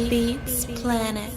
Beats Planet.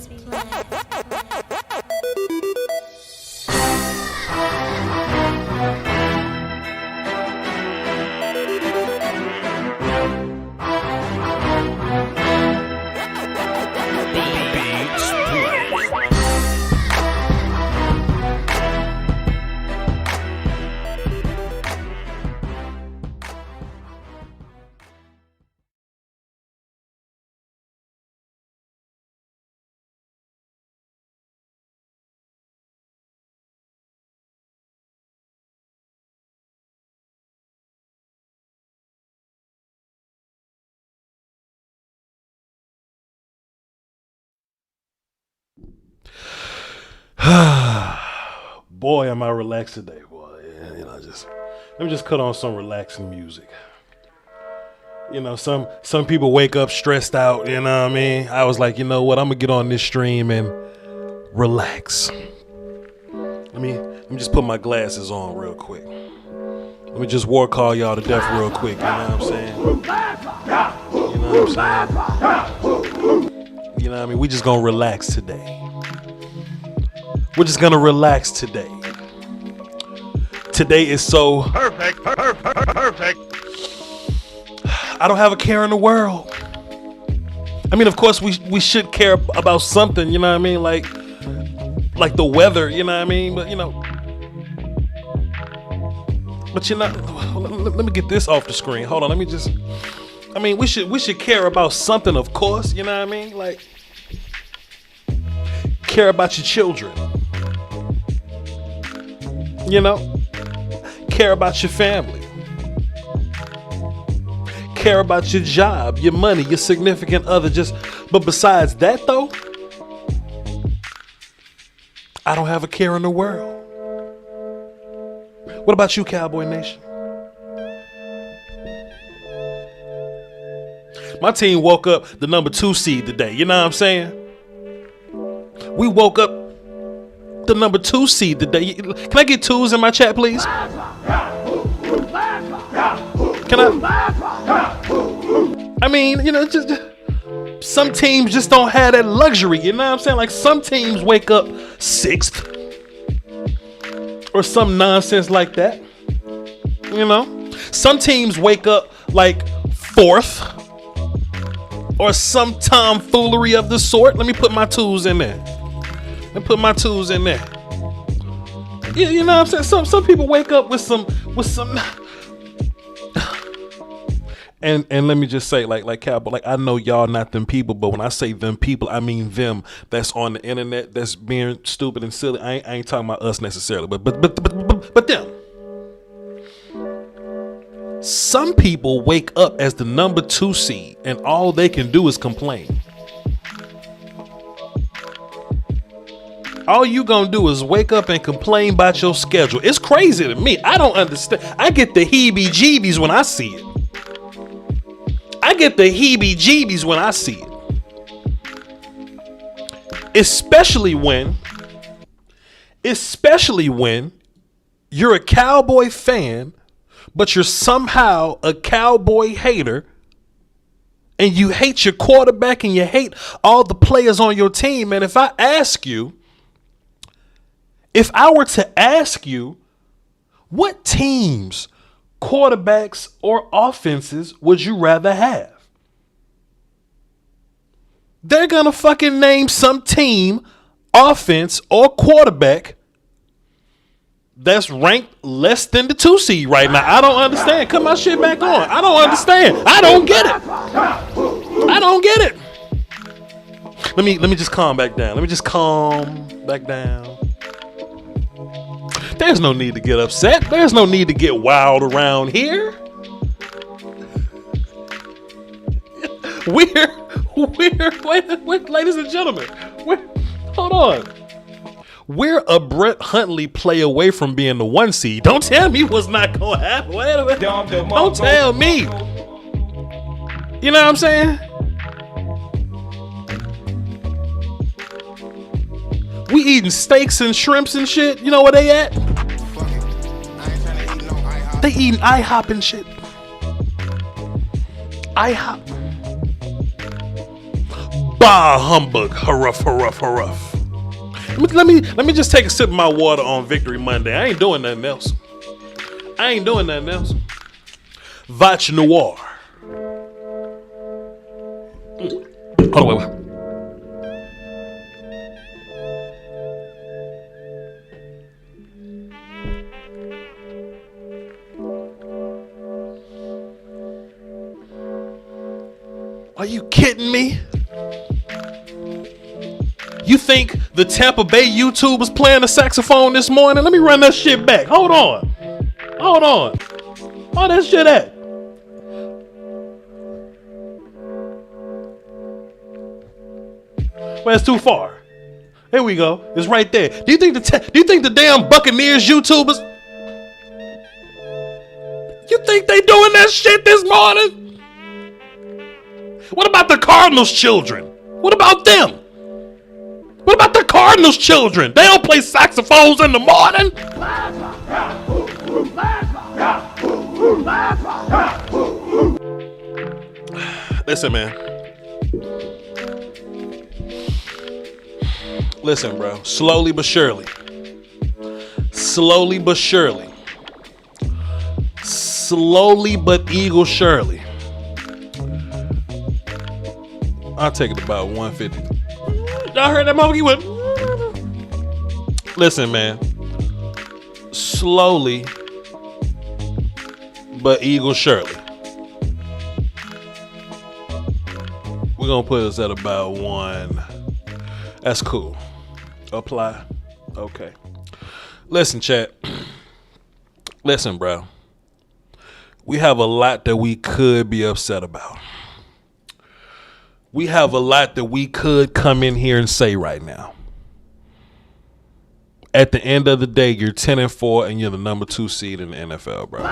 Boy, am I relaxed today, boy. Yeah, let me just cut on some relaxing music. You know, some people wake up stressed out, you know what I mean? I was like, you know what, I'm gonna get on this stream and relax. Let me just put my glasses on real quick. Let me just war call y'all to death real quick, you know what I'm saying? You know what I'm saying? You know what I mean? We just gonna relax today. We're just gonna relax today. Today is so perfect. I don't have a care in the world. I mean, of course, we should care about something, you know what I mean? Like the weather, you know what I mean? But you know, But let me get this off the screen. Hold on, we should care about something, of course, you know what I mean? Like, care about your children. You know? Care about your family. Care about your job, your money, your significant other. But besides that though, I don't have a care in the world. What about you, Cowboy Nation? My team woke up the number 2 seed today. You know what I'm saying? We woke up the number 2 seed today. Can I get 2s in my chat, please? Can I mean, you know, just some teams just don't have that luxury. You know what I'm saying? Like, some teams wake up 6th or some nonsense like that. You know? Some teams wake up like 4th. Or some tomfoolery of the sort. Let me put my 2s in there. You know what I'm saying? Some people wake up with some and let me just say, like Cowboy, like, I know y'all not them people, but when I say them people, I mean them that's on the internet that's being stupid and silly. I ain't talking about us necessarily, but them. Some people wake up as the number 2 seed and all they can do is complain. All you gonna do is wake up and complain about your schedule. It's crazy to me. I don't understand. I get the heebie-jeebies when I see it. Especially when you're a Cowboy fan, but you're somehow a Cowboy hater, and you hate your quarterback and you hate all the players on your team. And if I were to ask you, what teams, quarterbacks, or offenses would you rather have? They're gonna fucking name some team, offense, or quarterback that's ranked less than the 2 seed right now. I don't understand. Cut my shit back on. I don't understand. I don't get it. Let me just calm back down. There's no need to get upset. There's no need to get wild around here. We're wait, ladies and gentlemen. Hold on. We're a Brett Huntley play away from being the 1 seed. Don't tell me what's not gonna happen. Wait a minute. Don't tell me. You know what I'm saying? We eating steaks and shrimps and shit. You know where they at? They eating IHOP and shit. IHOP. Bah humbug. Haruff. Let me just take a sip of my water on Victory Monday. I ain't doing nothing else. Voch Noir. Hold on, wait. Are you kidding me? You think the Tampa Bay YouTube was playing the saxophone this morning? Let me run that shit back. Hold on. All that shit at? Well, it's too far. Here we go. It's right there. Do you think the damn Buccaneers YouTubers? You think they doing that shit this morning? What about the Cardinals children? What about them? What about the Cardinals children? They don't play saxophones in the morning. Listen, man. Listen, bro. Slowly but surely. Slowly but Eagle Shirley. I'll take it about 150. Y'all heard that motherfucker went. Listen, man. Slowly but Eagle Shirley. We're going to put us at about 1. That's cool. Apply. Okay. Listen, chat. Listen, bro. We have a lot that we could be upset about. We have a lot that we could come in here and say right now. At the end of the day, you're 10-4 and you're the number 2 seed in the NFL, bro.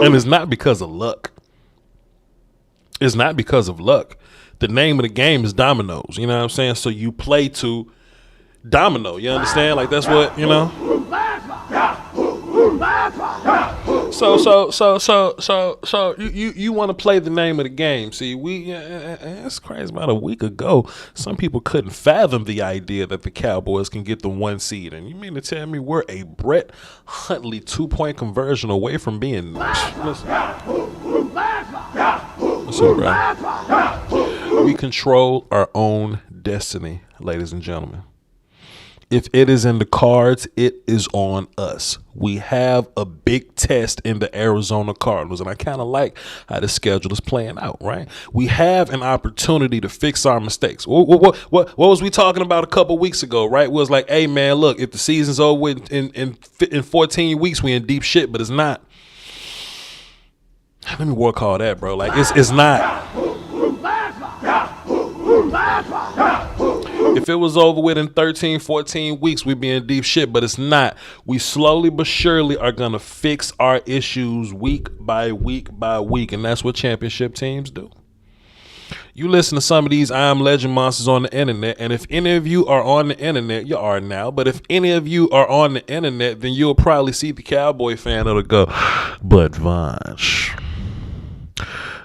And it's not because of luck. It's not because of luck. The name of the game is dominoes. You know what I'm saying? So you play to domino. You understand? Like that's what, you know. So you want to play the name of the game. See, it's crazy. About a week ago, some people couldn't fathom the idea that the Cowboys can get the 1 seed. And you mean to tell me we're a Brett Hundley 2-point conversion away from being listen, bro. We control our own destiny, ladies and gentlemen. If it is in the cards, it is on us. We have a big test in the Arizona Cardinals, and I kind of like how the schedule is playing out, right? We have an opportunity to fix our mistakes. What was we talking about a couple weeks ago, right? It was like, hey, man, look, if the season's over in 14 weeks, we in deep shit, but it's not. Let me work all that, bro. Like, it's not. If it was over with in 13, 14 weeks, we'd be in deep shit, but it's not. We slowly but surely are going to fix our issues week by week by week, and that's what championship teams do. You listen to some of these I Am Legend monsters on the internet, and if any of you are on the internet, you are now, but if any of you are on the internet, then you'll probably see the Cowboy fan that'll go, but Voch,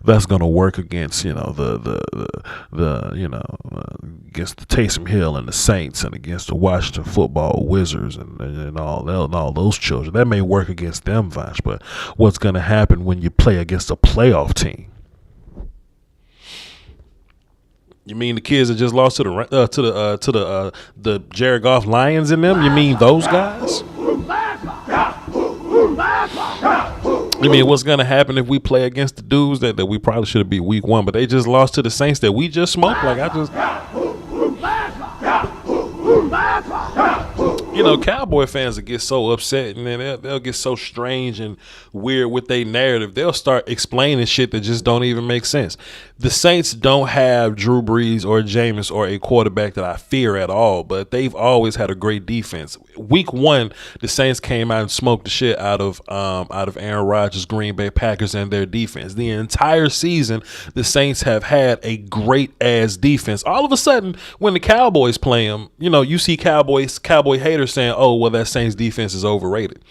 that's gonna work against against the Taysom Hill and the Saints and against the Washington Football Wizards and all those children. That may work against them, Voch, but what's gonna happen when you play against a playoff team? You mean the kids that just lost to the Jared Goff Lions in them? You mean those guys? I mean, what's going to happen if we play against the dudes that we probably should have beat week 1, but they just lost to the Saints that we just smoked? Like, Cowboy fans will get so upset, and then they'll get so strange and weird with their narrative. They'll start explaining shit that just don't even make sense. The Saints don't have Drew Brees or Jameis or a quarterback that I fear at all, but they've always had a great defense. Week 1, the Saints came out and smoked the shit out of Aaron Rodgers' Green Bay Packers and their defense. The entire season, the Saints have had a great ass defense. All of a sudden, when the Cowboys play them, you see Cowboy haters saying, "Oh, well, that Saints defense is overrated."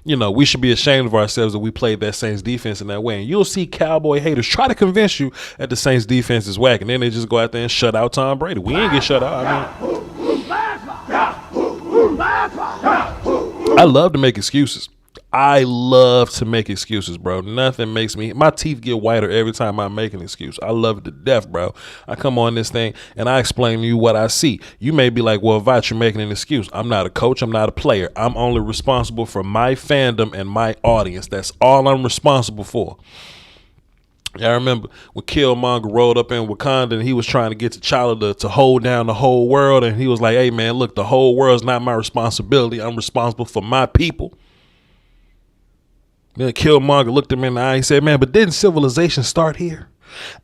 We should be ashamed of ourselves that we played that Saints defense in that way. And you'll see Cowboy haters try to convince you that the Saints defense is whack, and then they just go out there and shut out Tom Brady. We ain't get shut out. I love to make excuses. I love to make excuses, bro. Nothing makes my teeth get whiter every time I make an excuse. I love it to death, bro. I come on this thing and I explain to you what I see. You may be like, well, Voch, you're making an excuse. I'm not a coach. I'm not a player. I'm only responsible for my fandom and my audience. That's all I'm responsible for. I remember when Killmonger rolled up in Wakanda and he was trying to get T'Challa to hold down the whole world. And he was like, hey, man, look, the whole world's not my responsibility. I'm responsible for my people. Then Killmonger looked him in the eye and said, man, but didn't civilization start here?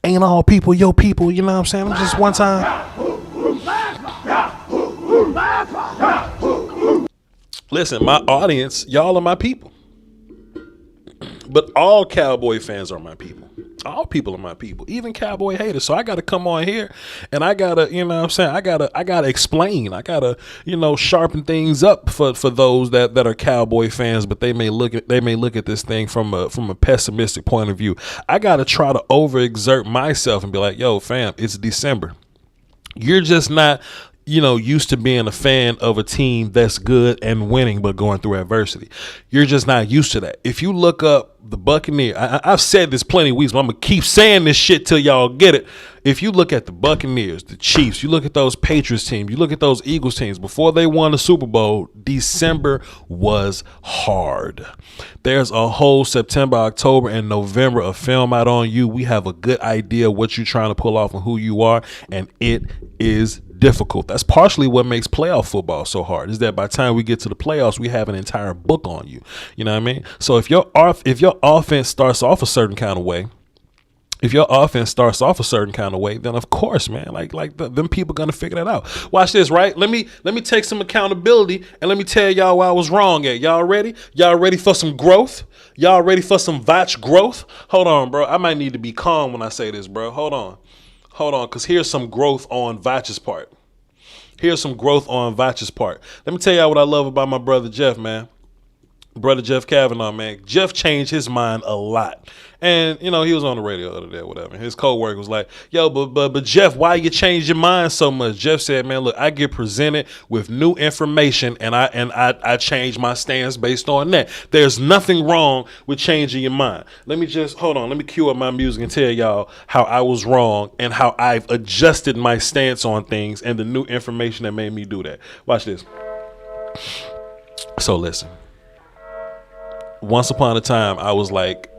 Ain't all people your people? You know what I'm saying? I'm just one time. Listen, my audience, y'all are my people. But all Cowboy fans are my people. All people are my people, even Cowboy haters. So I got to come on here and I got to, I got to explain. I got to, sharpen things up for those that are Cowboy fans, but they may look at this thing from a pessimistic point of view. I got to try to overexert myself and be like, yo, fam, it's December. You're just not used to being a fan of a team that's good and winning, but going through adversity. You're just not used to that. If you look up the Buccaneers, I've said this plenty of weeks, but I'm going to keep saying this shit till y'all get it. If you look at the Buccaneers, the Chiefs, you look at those Patriots teams, you look at those Eagles teams, before they won the Super Bowl, December was hard. There's a whole September, October, and November of film out on you. We have a good idea what you're trying to pull off and who you are, and it is difficult. That's partially what makes playoff football so hard, is that by the time we get to the playoffs, we have an entire book on you. You know what I mean? So if your offense starts off a certain kind of way, then of course, man, them people gonna figure that out. Watch this, right? Let me take some accountability and let me tell y'all where I was wrong at. Y'all ready? Y'all ready for some growth? Y'all ready for some Voch growth? Hold on, bro. I might need to be calm when I say this, bro. Hold on, because here's some growth on Voch's part. Let me tell y'all what I love about my brother Jeff, man. Brother Jeff Kavanaugh, man. Jeff changed his mind a lot. And, he was on the radio the other day, whatever. His co-worker was like, yo, but Jeff, why you change your mind so much? Jeff said, man, look, I get presented with new information and I change my stance based on that. There's nothing wrong with changing your mind. Let me cue up my music and tell y'all how I was wrong and how I've adjusted my stance on things and the new information that made me do that. Watch this. So listen. Once upon a time, I was like,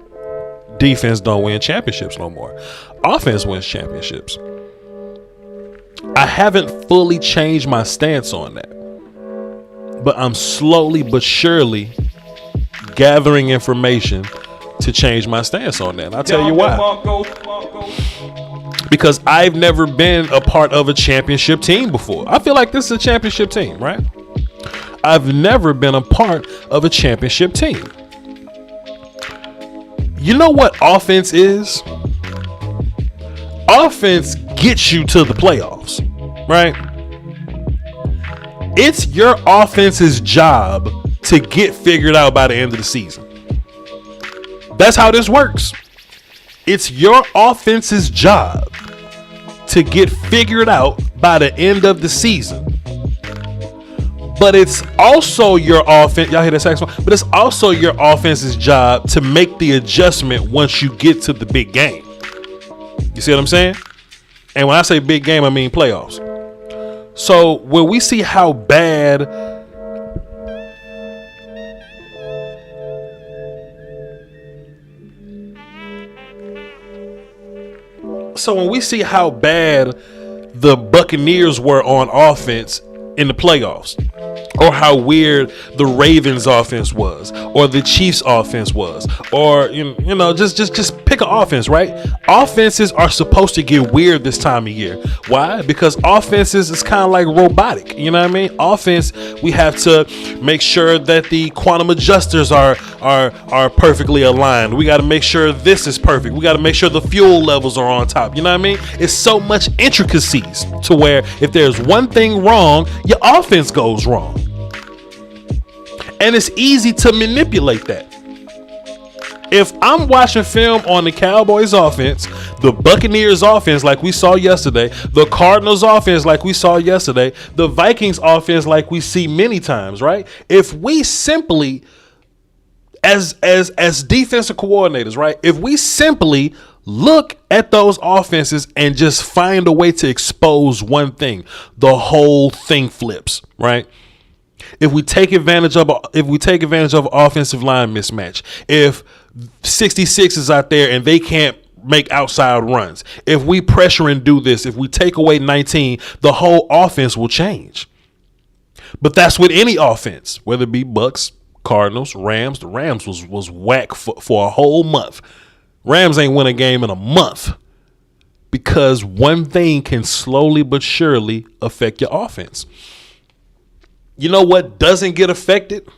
defense don't win championships no more. Offense wins championships. I haven't fully changed my stance on that, but I'm slowly but surely gathering information to change my stance on that. And I'll tell you why. Because I've never been a part of a championship team before. I feel like this is a championship team, right? I've never been a part of a championship team. You know what offense is? Offense gets you to the playoffs, right? It's your offense's job to get figured out by the end of the season. That's how this works. It's your offense's job to get figured out by the end of the season. But it's also your offense. Y'all hear that saxophone? But it's also your offense's job to make the adjustment once you get to the big game. You see what I'm saying? And when I say big game, I mean playoffs. So when we see how bad the Buccaneers were on offense in the playoffs, or how weird the Ravens offense was, or the Chiefs offense was, or just pick an offense, right? Offenses are supposed to get weird this time of year. Why? Because offenses is kind of like robotic. You know what I mean? Offense, we have to make sure that the quantum adjusters are perfectly aligned. We got to make sure this is perfect. We got to make sure the fuel levels are on top. You know what I mean? It's so much intricacies to where if there's one thing wrong, your offense goes wrong. And it's easy to manipulate that. If I'm watching film on the Cowboys offense, the Buccaneers offense like we saw yesterday, the Cardinals offense like we saw yesterday, the Vikings offense like we see many times, right? If we simply, as defensive coordinators, right? If we simply look at those offenses and just find a way to expose one thing, the whole thing flips, right? If we take advantage of offensive line mismatch, if 66 is out there and they can't make outside runs, if we pressure and do this, if we take away 19, the whole offense will change. But that's with any offense, whether it be Bucks, Cardinals, Rams. The Rams was whack for a whole month. Rams ain't win a game in a month because one thing can slowly but surely affect your offense. You know what doesn't get affected?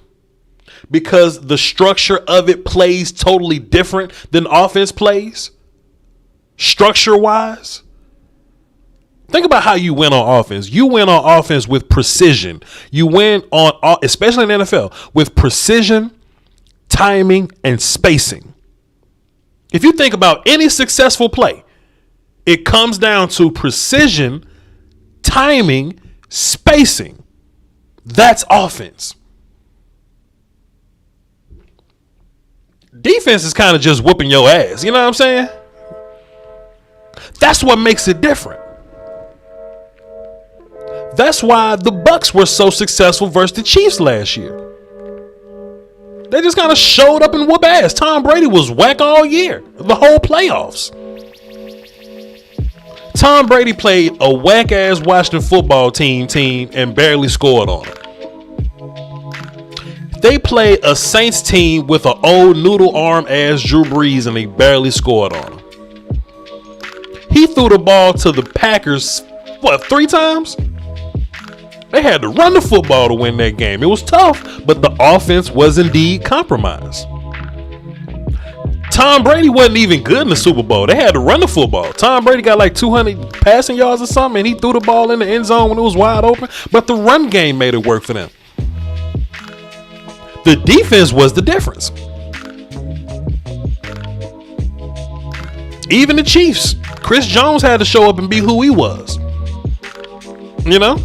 Because the structure of it plays totally different than offense plays. Structure-wise. Think about how you win on offense. You win on offense with precision. You win on, especially in the NFL, with precision, timing, and spacing. If you think about any successful play, it comes down to precision, timing, spacing. That's offense. Defense is kind of just whooping your ass. You know what I'm saying? That's what makes it different. That's why the Bucs were so successful versus the Chiefs last year. They just kind of showed up and whoop ass. Tom Brady was whack all year, the whole playoffs. Tom Brady played a whack ass Washington football team and barely scored on them. They played a Saints team with an old noodle arm ass Drew Brees and they barely scored on him. He threw the ball to the Packers, 3 times? They had to run the football to win that game. It was tough, but the offense was indeed compromised. Tom Brady wasn't even good in the Super Bowl. They had to run the football. Tom Brady got like 200 passing yards or something, and he threw the ball in the end zone when it was wide open. But the run game made it work for them. The defense was the difference. Even the Chiefs, Chris Jones had to show up and be who he was. You know?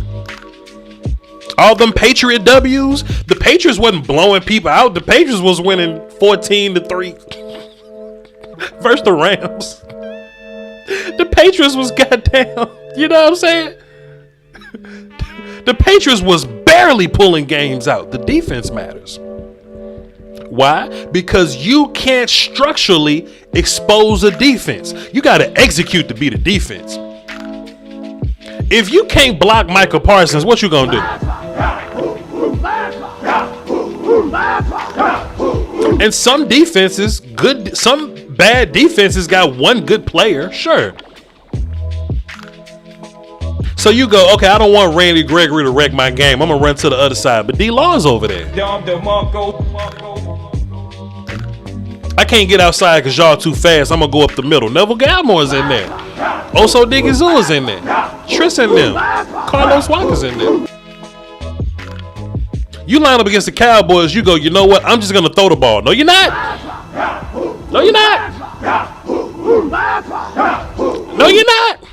All them Patriot W's, the Patriots wasn't blowing people out. The Patriots was winning 14-3 versus the Rams. The Patriots was goddamn, you know what I'm saying? The Patriots was barely pulling games out. The defense matters. Why? Because you can't structurally expose a defense. You got to execute to beat a defense. If you can't block Michael Parsons, what you gonna do? And some defenses, some bad defenses got one good player, sure. So you go, okay, I don't want Randy Gregory to wreck my game. I'm gonna run to the other side, but D-Law's over there. I can't get outside because y'all too fast. I'm gonna go up the middle. Neville Gallimore's in there. Oso Digizoo's in there. Triss in there. Carlos Walker's in there. You line up against the Cowboys, you go, you know what? I'm just gonna throw the ball. No, you're not. No, you're not. No, you're not.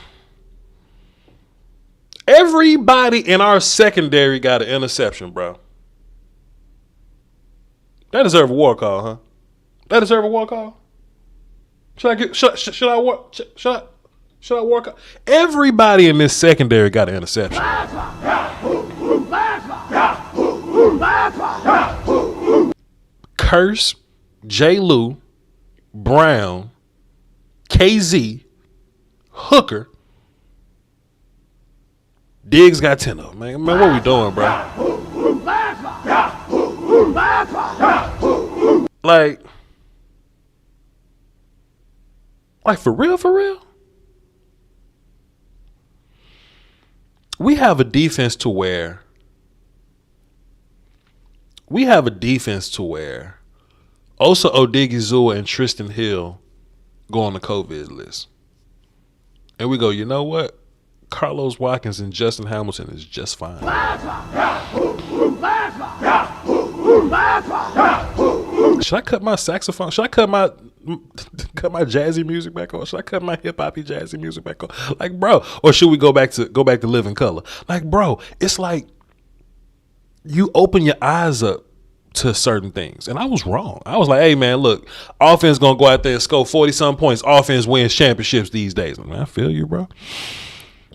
Everybody in our secondary got an interception, bro. That deserve a war call, huh? That deserve a war call? Should I war call? Everybody in this secondary got an interception. Curse, J. Lou, Brown, KZ, Hooker. Diggs got 10 of them, man. Man, what we doing, bro? Like for real? We have a defense to where Osa Odigizua and Tristan Hill go on the COVID list. And we go, you know what? Carlos Watkins and Justin Hamilton is just fine. Should I cut my saxophone? Should I cut my jazzy music back on? Should I cut my hip hoppy jazzy music back on? Like, bro, or should we go back to Living Color? Like, bro, it's like you open your eyes up to certain things. And I was wrong. I was like, hey man, look, offense gonna go out there and score 40-some points. Offense wins championships these days. I mean, I feel you, bro.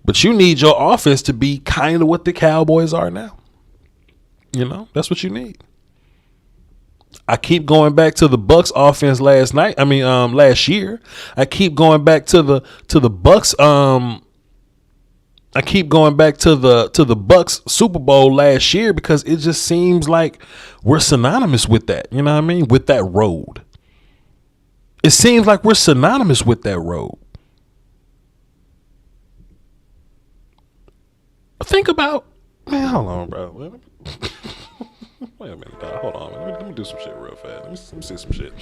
But you need your offense to be kind of what the Cowboys are now. You know, that's what you need. I keep going back to the Bucs offense last year. I keep going back to the Bucs. I keep going back to the Bucs Super Bowl last year because it just seems like we're synonymous with that. You know what I mean? With that road. It seems like we're synonymous with that road. Think about, man, hold on, bro. Wait a minute, dog. Hold on. Let me do some shit real fast. Let me see some shit.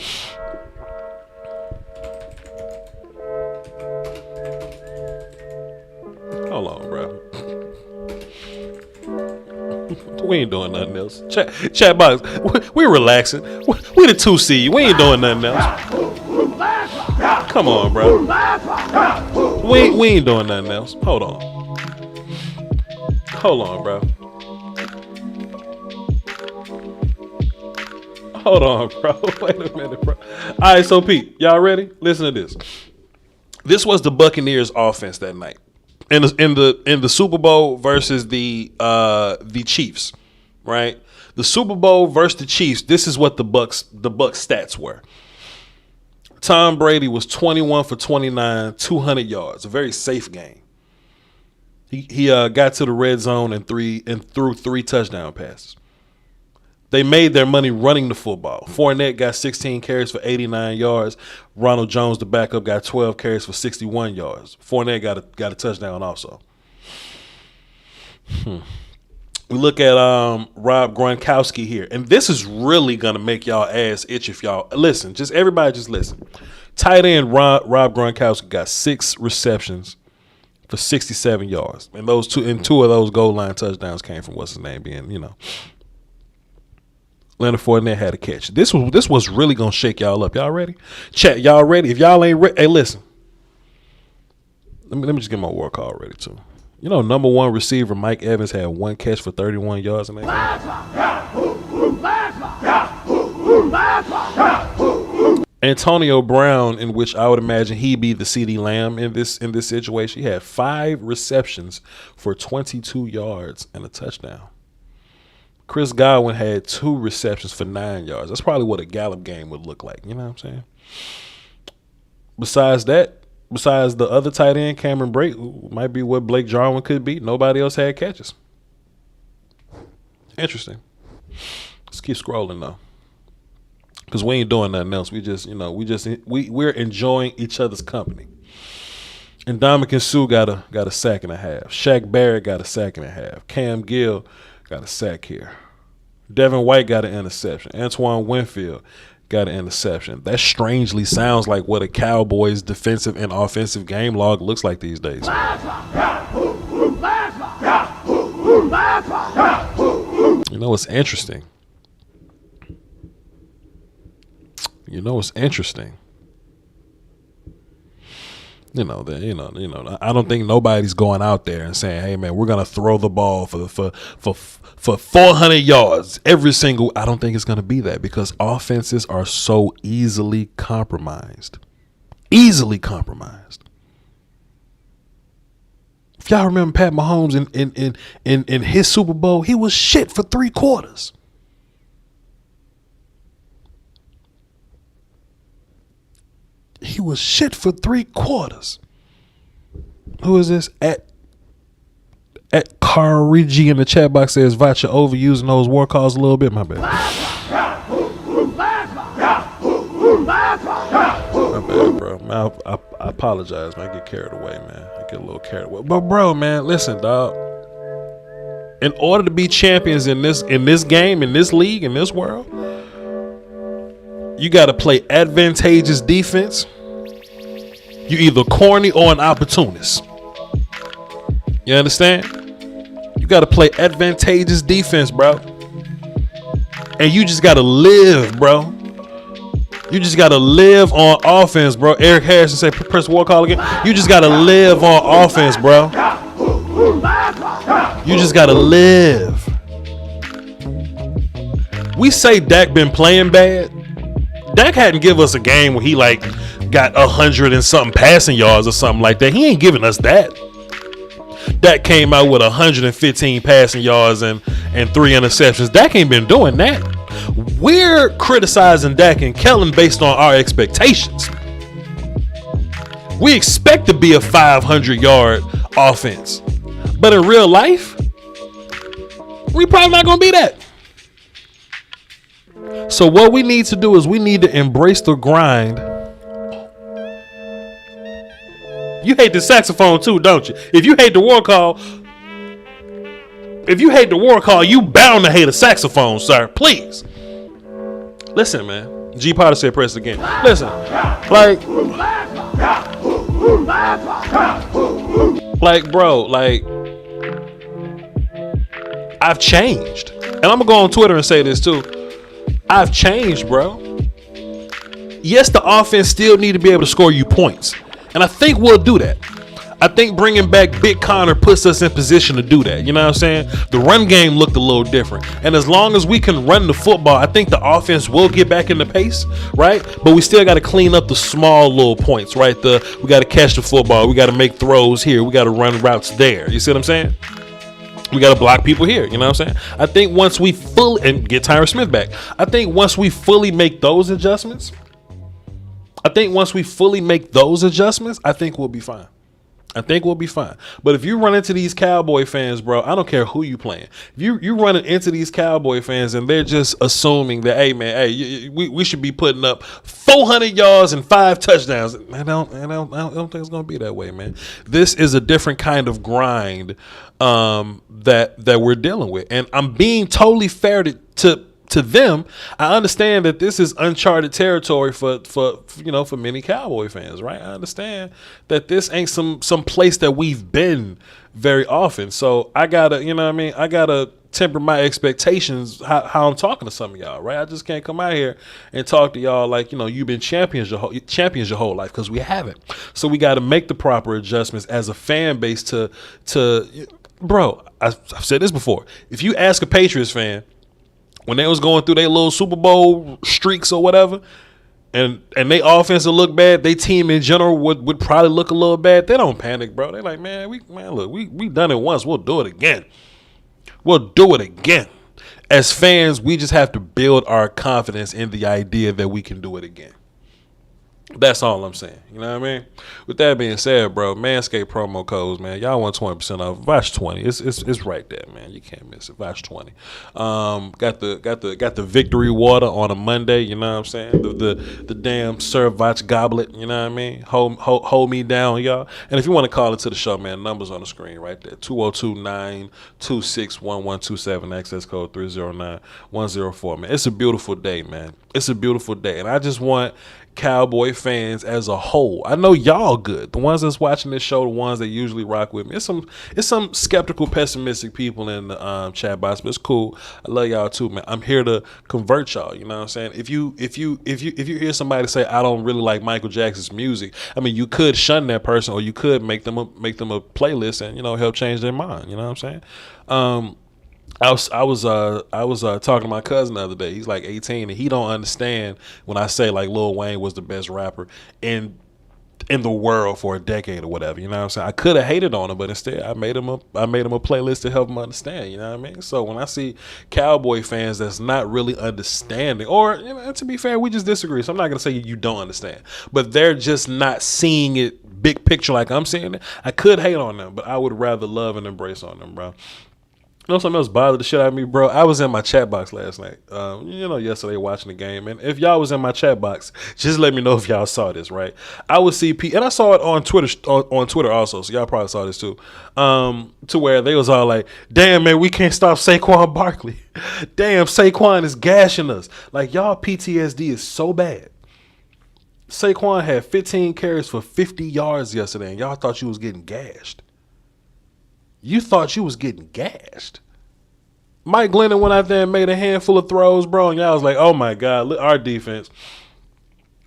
Hold on, bro. We ain't doing nothing else. Chat box. We relaxing. We the 2 seed. We ain't doing nothing else. Come on, bro. We ain't doing nothing else. Hold on. Hold on, bro. Hold on, bro. Wait a minute, bro. All right, so Pete, y'all ready? Listen to this. This was the Buccaneers offense that night. In the Super Bowl versus the Chiefs, right? The Super Bowl versus the Chiefs. This is what the Bucs stats were. Tom Brady was 21 for 29, 200 yards, a very safe game. He got to the red zone and threw 3 touchdown passes. They made their money running the football. Fournette got 16 carries for 89 yards. Ronald Jones, the backup, got 12 carries for 61 yards. Fournette got a touchdown also. We look at Rob Gronkowski here. And this is really going to make y'all ass itch if y'all listen. Everybody just listen. Tight end Rob Gronkowski got 6 receptions for 67 yards. And two of those goal line touchdowns came from what's his name being, Leonard Fournette had a catch. This was really gonna shake y'all up. Y'all ready? Chat, y'all ready? If y'all ain't ready, hey, listen. Let me just get my war call ready too. Number 1 receiver Mike Evans had 1 catch for 31 yards in that game. Antonio Brown, in which I would imagine he'd be the CeeDee Lamb in this situation, he had 5 receptions for 22 yards and a touchdown. Chris Godwin had 2 receptions for 9 yards. That's probably what a Gallup game would look like. You know what I'm saying? Besides the other tight end, Cameron Brate, who might be what Blake Jarwin could be, nobody else had catches. Interesting. Let's keep scrolling though, because we ain't doing nothing else. We're enjoying each other's company. And Ndamukong Suh got a sack and a half. Shaq Barrett got a sack and a half. Cam Gill got a sack here. Devin White got an interception. Antoine Winfield got an interception. That strangely sounds like what a Cowboys defensive and offensive game log looks like these days. It's interesting. It's interesting. I don't think nobody's going out there and saying, "Hey, man, we're gonna throw the ball for 400 yards every single." I don't think it's gonna be that, because offenses are so easily compromised. Easily compromised. If y'all remember Pat Mahomes in his Super Bowl, he was shit for 3 quarters. He was shit for 3 quarters. Who is this? At Carigi in the chat box says Voch overusing those war calls a little bit. My bad. My bad, bro. Man, I apologize, man. I get carried away, man. I get a little carried away. But bro, man, listen, dog. In order to be champions in this game, in this league, in this world, you got to play advantageous defense. You either corny or an opportunist. You understand? You got to play advantageous defense, bro. And you just got to live, bro. You just got to live on offense, bro. Eric Harrison said, press war call again. You just got to live on offense, bro. You just got to live. We say Dak been playing bad. Dak hadn't give us a game where he got 100 and something passing yards or something like that. He ain't giving us that. Dak came out with 115 passing yards and 3 interceptions. Dak ain't been doing that. We're criticizing Dak and Kellen based on our expectations. We expect to be a 500-yard offense. But in real life, we probably not going to be that. So what we need to do is we need to embrace the grind. You hate the saxophone too, don't you? If you hate the war call, you bound to hate a saxophone, sir. Please. Listen, man. G Potter said press again. Listen. Bro, I've changed. And I'm going to go on Twitter and say this too. I've changed, bro. Yes, the offense still need to be able to score you points. And I think we'll do that. I think bringing back Big Connor puts us in position to do that. You know what I'm saying? The run game looked a little different. And as long as we can run the football, I think the offense will get back in the pace, right? But we still got to clean up the small little points, right? We got to catch the football. We got to make throws here. We got to run routes there. You see what I'm saying? We got to block people here. You know what I'm saying? I think once we fully, and get Tyron Smith back, I think once we fully make those adjustments, I think we'll be fine. I think we'll be fine. But if you run into these Cowboy fans, bro, I don't care who you playing. If you running into these Cowboy fans and they're just assuming that, hey, man, we should be putting up 400 yards and 5 touchdowns. I don't think it's going to be that way, man. This is a different kind of grind that we're dealing with. And I'm being totally fair to them. I understand that this is uncharted territory for many Cowboy fans, right? I understand that this ain't some place that we've been very often. So I gotta, I gotta temper my expectations how I'm talking to some of y'all, right? I just can't come out here and talk to y'all like, you've been champions your whole life, because we haven't. So we got to make the proper adjustments as a fan base to bro. I've said this before. If you ask a Patriots fan, when they was going through their little Super Bowl streaks or whatever, and they offense will look bad, they team in general would probably look a little bad. They don't panic, bro. They like, we done it once. We'll do it again. As fans, we just have to build our confidence in the idea that we can do it again. That's all I'm saying. You know what I mean? With that being said, bro, Manscaped promo codes, man. Y'all want 20% off. Voch 20. It's right there, man. You can't miss it. Voch 20. Got the victory water on a Monday. You know what I'm saying? The damn Sir Voch goblet. You know what I mean? Hold me down, y'all. And if you want to call into the show, man, numbers on the screen right there. 202-926-1127. Access code 309-104. Man, it's a beautiful day, man. It's a beautiful day, and I just want Cowboy fans as a whole. I know y'all good. The ones that's watching this show, the ones that usually rock with me. It's some skeptical, pessimistic people in the chat box, but it's cool. I love y'all too, man. I'm here to convert y'all. You know what I'm saying? If you hear somebody say I don't really like Michael Jackson's music, I mean, you could shun that person, or you could make them a playlist and help change their mind. You know what I'm saying? I was talking to my cousin the other day. He's like 18, and he don't understand when I say like Lil Wayne was the best rapper in the world for a decade or whatever. You know what I'm saying? I could have hated on him, but instead I made him a playlist to help him understand. You know what I mean? So when I see Cowboy fans that's not really understanding, or to be fair, we just disagree. So I'm not gonna say you don't understand, but they're just not seeing it big picture like I'm seeing it. I could hate on them, but I would rather love and embrace on them, bro. Something else bothered the shit out of me, bro? I was in my chat box last night. Yesterday watching the game. And if y'all was in my chat box, just let me know if y'all saw this, right? I would see people, and I saw it on Twitter also, so y'all probably saw this too. To where they was all like, damn, man, we can't stop Saquon Barkley. Damn, Saquon is gashing us. Like, y'all PTSD is so bad. Saquon had 15 carries for 50 yards yesterday, and y'all thought you was getting gashed. You thought you was getting gashed. Mike Glennon went out there and made a handful of throws, bro, and y'all was like, oh my God, look, our defense.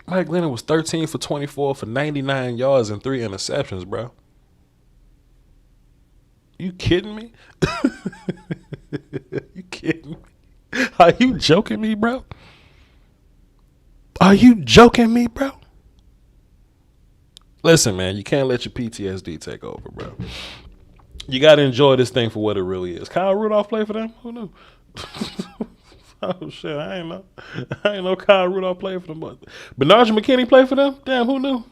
Mike Glennon was 13 for 24 for 99 yards and 3 interceptions, bro. You kidding me? You kidding me? Are you joking me, bro? Are you joking me, bro? Listen, man, you can't let your PTSD take over, bro. You got to enjoy this thing for what it really is. Kyle Rudolph played for them? Who knew? Oh, shit. I ain't know Kyle Rudolph played for them. But Bernard McKinney played for them? Damn, who knew?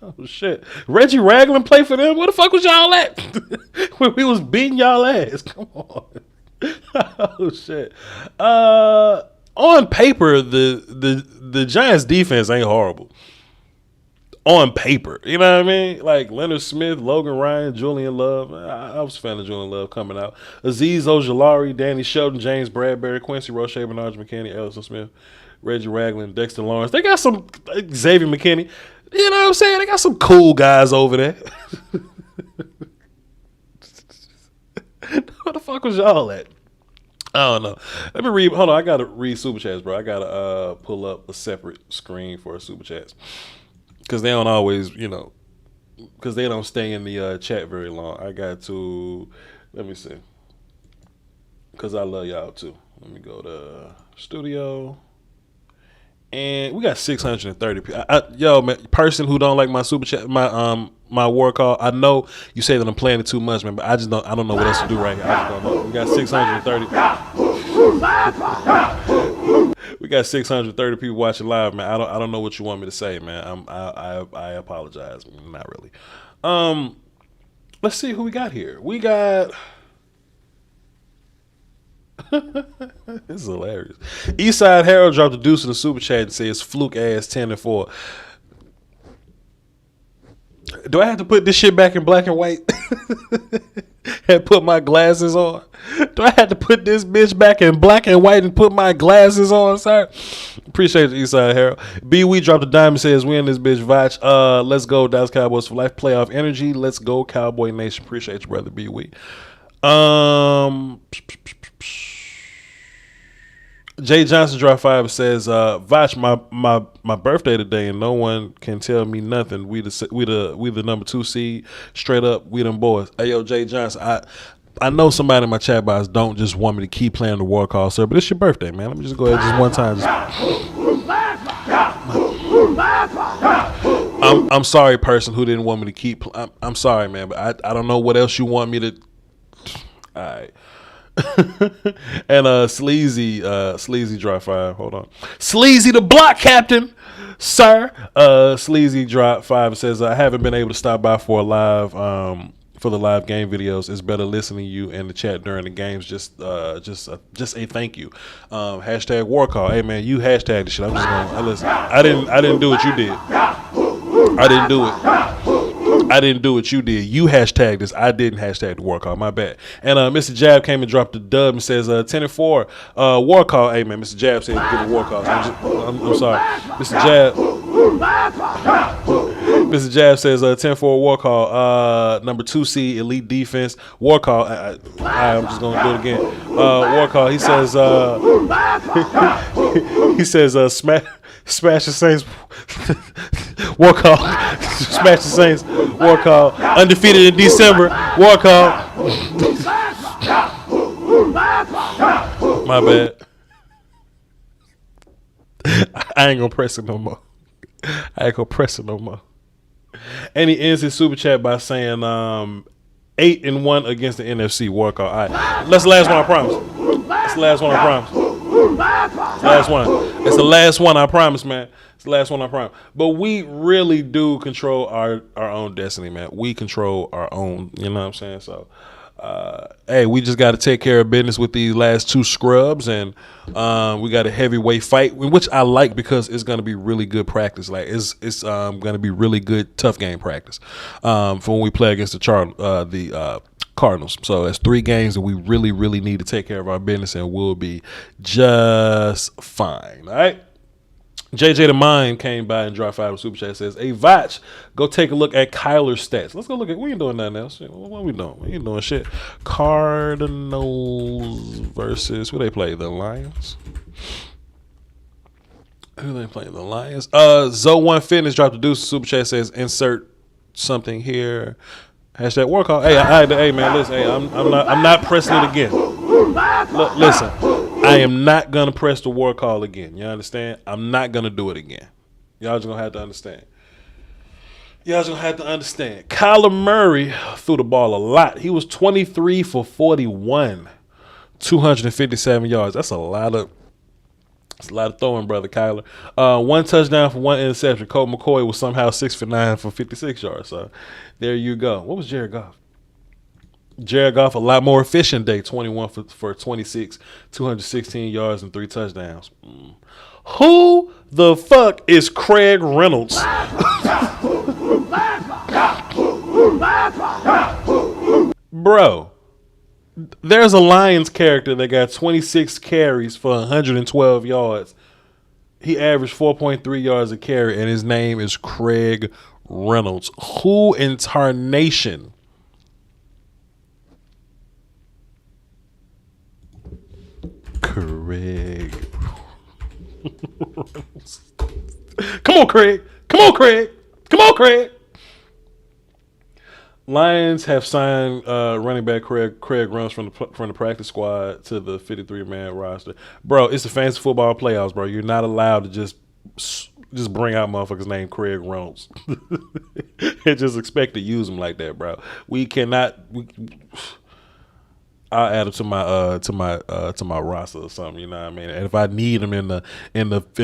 Oh, shit. Reggie Ragland played for them? Where the fuck was y'all at? When we was beating y'all ass. Come on. Oh, shit. On paper, the Giants defense ain't horrible. On paper, you know what I mean? Like Leonard Smith, Logan Ryan, Julian Love. I was a fan of Julian Love coming out. Azeez Ojulari, Danny Shelton, James Bradbury, Quincy Roche, Bernard McKinney, Ellison Smith, Reggie Ragland, Dexter Lawrence. They got some Xavier McKinney. You know what I'm saying? They got some cool guys over there. Where the fuck was y'all at? I don't know. Let me read. Hold on. I got to read Super Chats, bro. I got to pull up a separate screen for Super Chats. Because they don't always, because they don't stay in the chat very long. I got to, let me see, because I love y'all too. Let me go to studio. And we got 630 people. Yo, man, person who don't like my super chat, my war call. I know you say that I'm playing it too much, man, but I don't know what else to do right here. I just don't know. We got 630. We got 630 people watching live, man. I don't know what you want me to say, man. I apologize. Not really. Let's see who we got here. We got. This is hilarious. Eastside Harold dropped a deuce in the super chat and says fluke ass 10-4. Do I have to put this shit back in black and white and put my glasses on? Do I have to put this bitch back in black and white and put my glasses on, sir? Appreciate you, Eastside Harold. B We dropped a dime and says we in this bitch, Voch. Let's go Dallas Cowboys for life. Playoff energy. Let's go Cowboy Nation. Appreciate you, brother B We. Jay Johnson drop 5 says, Voch, my birthday today and no one can tell me nothing. We the number 2 seed. Straight up, we them boys. Hey yo, Jay Johnson, I know somebody in my chat box don't just want me to keep playing the war call, sir, but it's your birthday, man. Let me just go ahead just one time. I'm sorry, person who didn't want me to keep. I'm sorry, man, but I don't know what else you want me to. All right. And sleazy drop 5. Hold on, sleazy the block captain, sir. Sleazy drop 5 says I haven't been able to stop by for a live for the live game videos. It's better listening to you in the chat during the games. Just a thank you. Hashtag war call. Hey man, you hashtag the shit. I'm just gonna listen. I didn't do what you did. I didn't do it. I didn't do what you did. You hashtagged this. I didn't hashtag the war call. My bad. And Mr. Jab came and dropped the dub and says 10-4 war call. Hey man, Mr. Jab said give a war call. I'm sorry, Mr. Jab. Mr. Jab says 10-4 war call. Number 2 seed elite defense war call. I'm just gonna do it again. War call. He says smash the Saints. War call. Smash the Saints. War call. Undefeated in December. War call. My bad. I ain't gonna press it no more. And he ends his super chat by saying 8-1 against the NFC. War call. All right. That's the last one, I promise. That's the last one, I promise. Last one. It's the last one, I promise, man. It's the last one, I promise. But we really do control our own destiny, man. We control our own, you know what I'm saying? So, hey, we just got to take care of business with these last 2 scrubs, and we got a heavyweight fight, which I like because it's going to be really good practice. Like it's going to be really good tough game practice for when we play against the Cardinals. So that's 3 games that we really, really need to take care of our business, and we'll be just fine. All right. JJ the Mind came by and dropped 5 with super chat. Says, "Hey Voch, go take a look at Kyler's stats." Let's go look at. We ain't doing nothing else. What we doing? We ain't doing shit. Cardinals versus who they play? The Lions. Who they play? The Lions. Zo1 Fitness dropped a deuce super chat. Says, "Insert something here." Hashtag war call. Hey, hey man, listen. Hey, I'm not pressing it again. Look, listen. I am not gonna press the war call again. You understand? I'm not gonna do it again. Y'all just gonna have to understand. Kyler Murray threw the ball a lot. He was 23 for 41, 257 yards. That's a lot of throwing, brother Kyler. 1 touchdown for 1 interception. Colt McCoy was somehow 6 for 9 for 56 yards. So there you go. What was Jared Goff? Jared Goff, a lot more efficient day, 21 for 26, 216 yards and 3 touchdowns. Who the fuck is Craig Reynolds? Bro, there's a Lions character that got 26 carries for 112 yards. He averaged 4.3 yards a carry, and his name is Craig Reynolds. Who in tarnation? Craig. Come on, Craig. Lions have signed running back Craig Runs from the practice squad to the 53-man roster. Bro, it's the fantasy football playoffs, bro. You're not allowed to just bring out motherfuckers named Craig Runs and just expect to use them like that, bro. We cannot. I'll add them to my roster or something. You know what I mean? And if I need them in the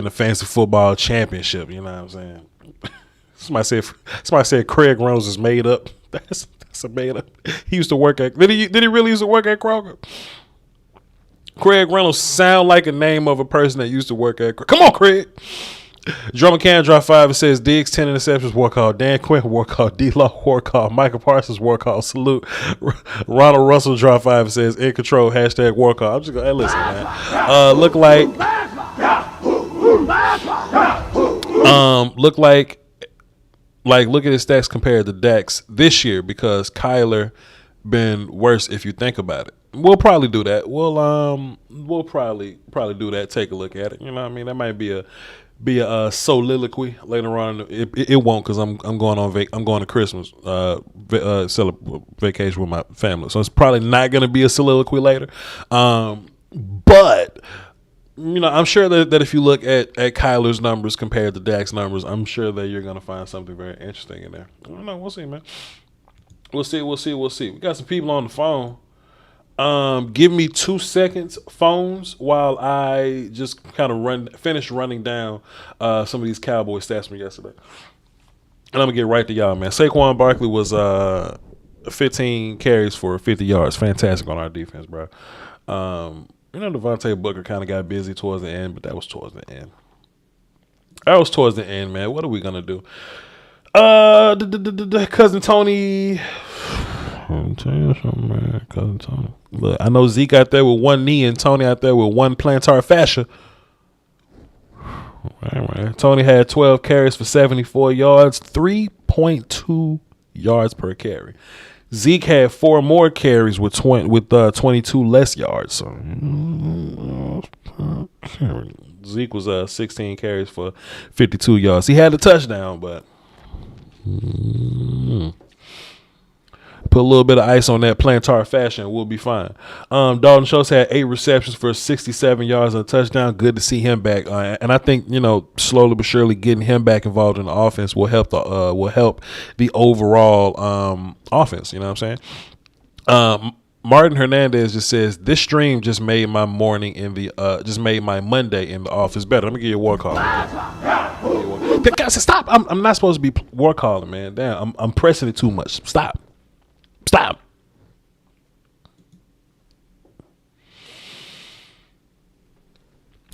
fantasy football championship, you know what I'm saying? Somebody said Craig Runs is made up. That's a made up. He used to work at. Did he really used to work at Kroger? Craig Reynolds sound like a name of a person that used to work at. Come on, Craig. Drummer Can drop 5. It says Diggs 10 interceptions. War call Dan Quinn. War call D-Law. War call Michael Parsons. War call salute. Ronald Russell drop 5. It says in control. Hashtag war call. I'm just gonna listen, man. Look look at his stats compared to Dak's this year, because Kyler been worse if you think about it. We'll probably do that. We'll probably do that. Take a look at it. You know what I mean? That might be a soliloquy later on. It won't, because I'm going to Christmas vacation with my family, so it's probably not going to be a soliloquy later. But you know, I'm sure that if you look at Kyler's numbers compared to Dak's numbers, I'm sure that you're going to find something very interesting in there. I don't know. We'll see, man. We'll see. We got some people on the phone. Give me 2 seconds, phones, while I just kind of finish running down some of these Cowboys stats from yesterday. And I'm going to get right to y'all, man. Saquon Barkley was 15 carries for 50 yards. Fantastic on our defense, bro. You know, Devontae Booker kind of got busy towards the end, but that was towards the end. Man. What are we going to do? Cousin Tony. I'll tell you something, man. Cousin Tony. Look, I know Zeke out there with one knee and Tony out there with one plantar fascia. Right. Tony had 12 carries for 74 yards, 3.2 yards per carry. Zeke had 4 more carries with 22 less yards. So Zeke was 16 carries for 52 yards. He had a touchdown, but put a little bit of ice on that plantar fascia and we'll be fine. Dalton Schultz had 8 receptions for 67 yards and a touchdown. Good to see him back. And I think, you know, slowly but surely getting him back involved in the offense will help the overall offense. You know what I'm saying? Martin Hernandez just says, this stream just made my Monday in the office better. Let me give you a war call. Guys, stop. I'm not supposed to be war calling, man. Damn, I'm pressing it too much. Stop.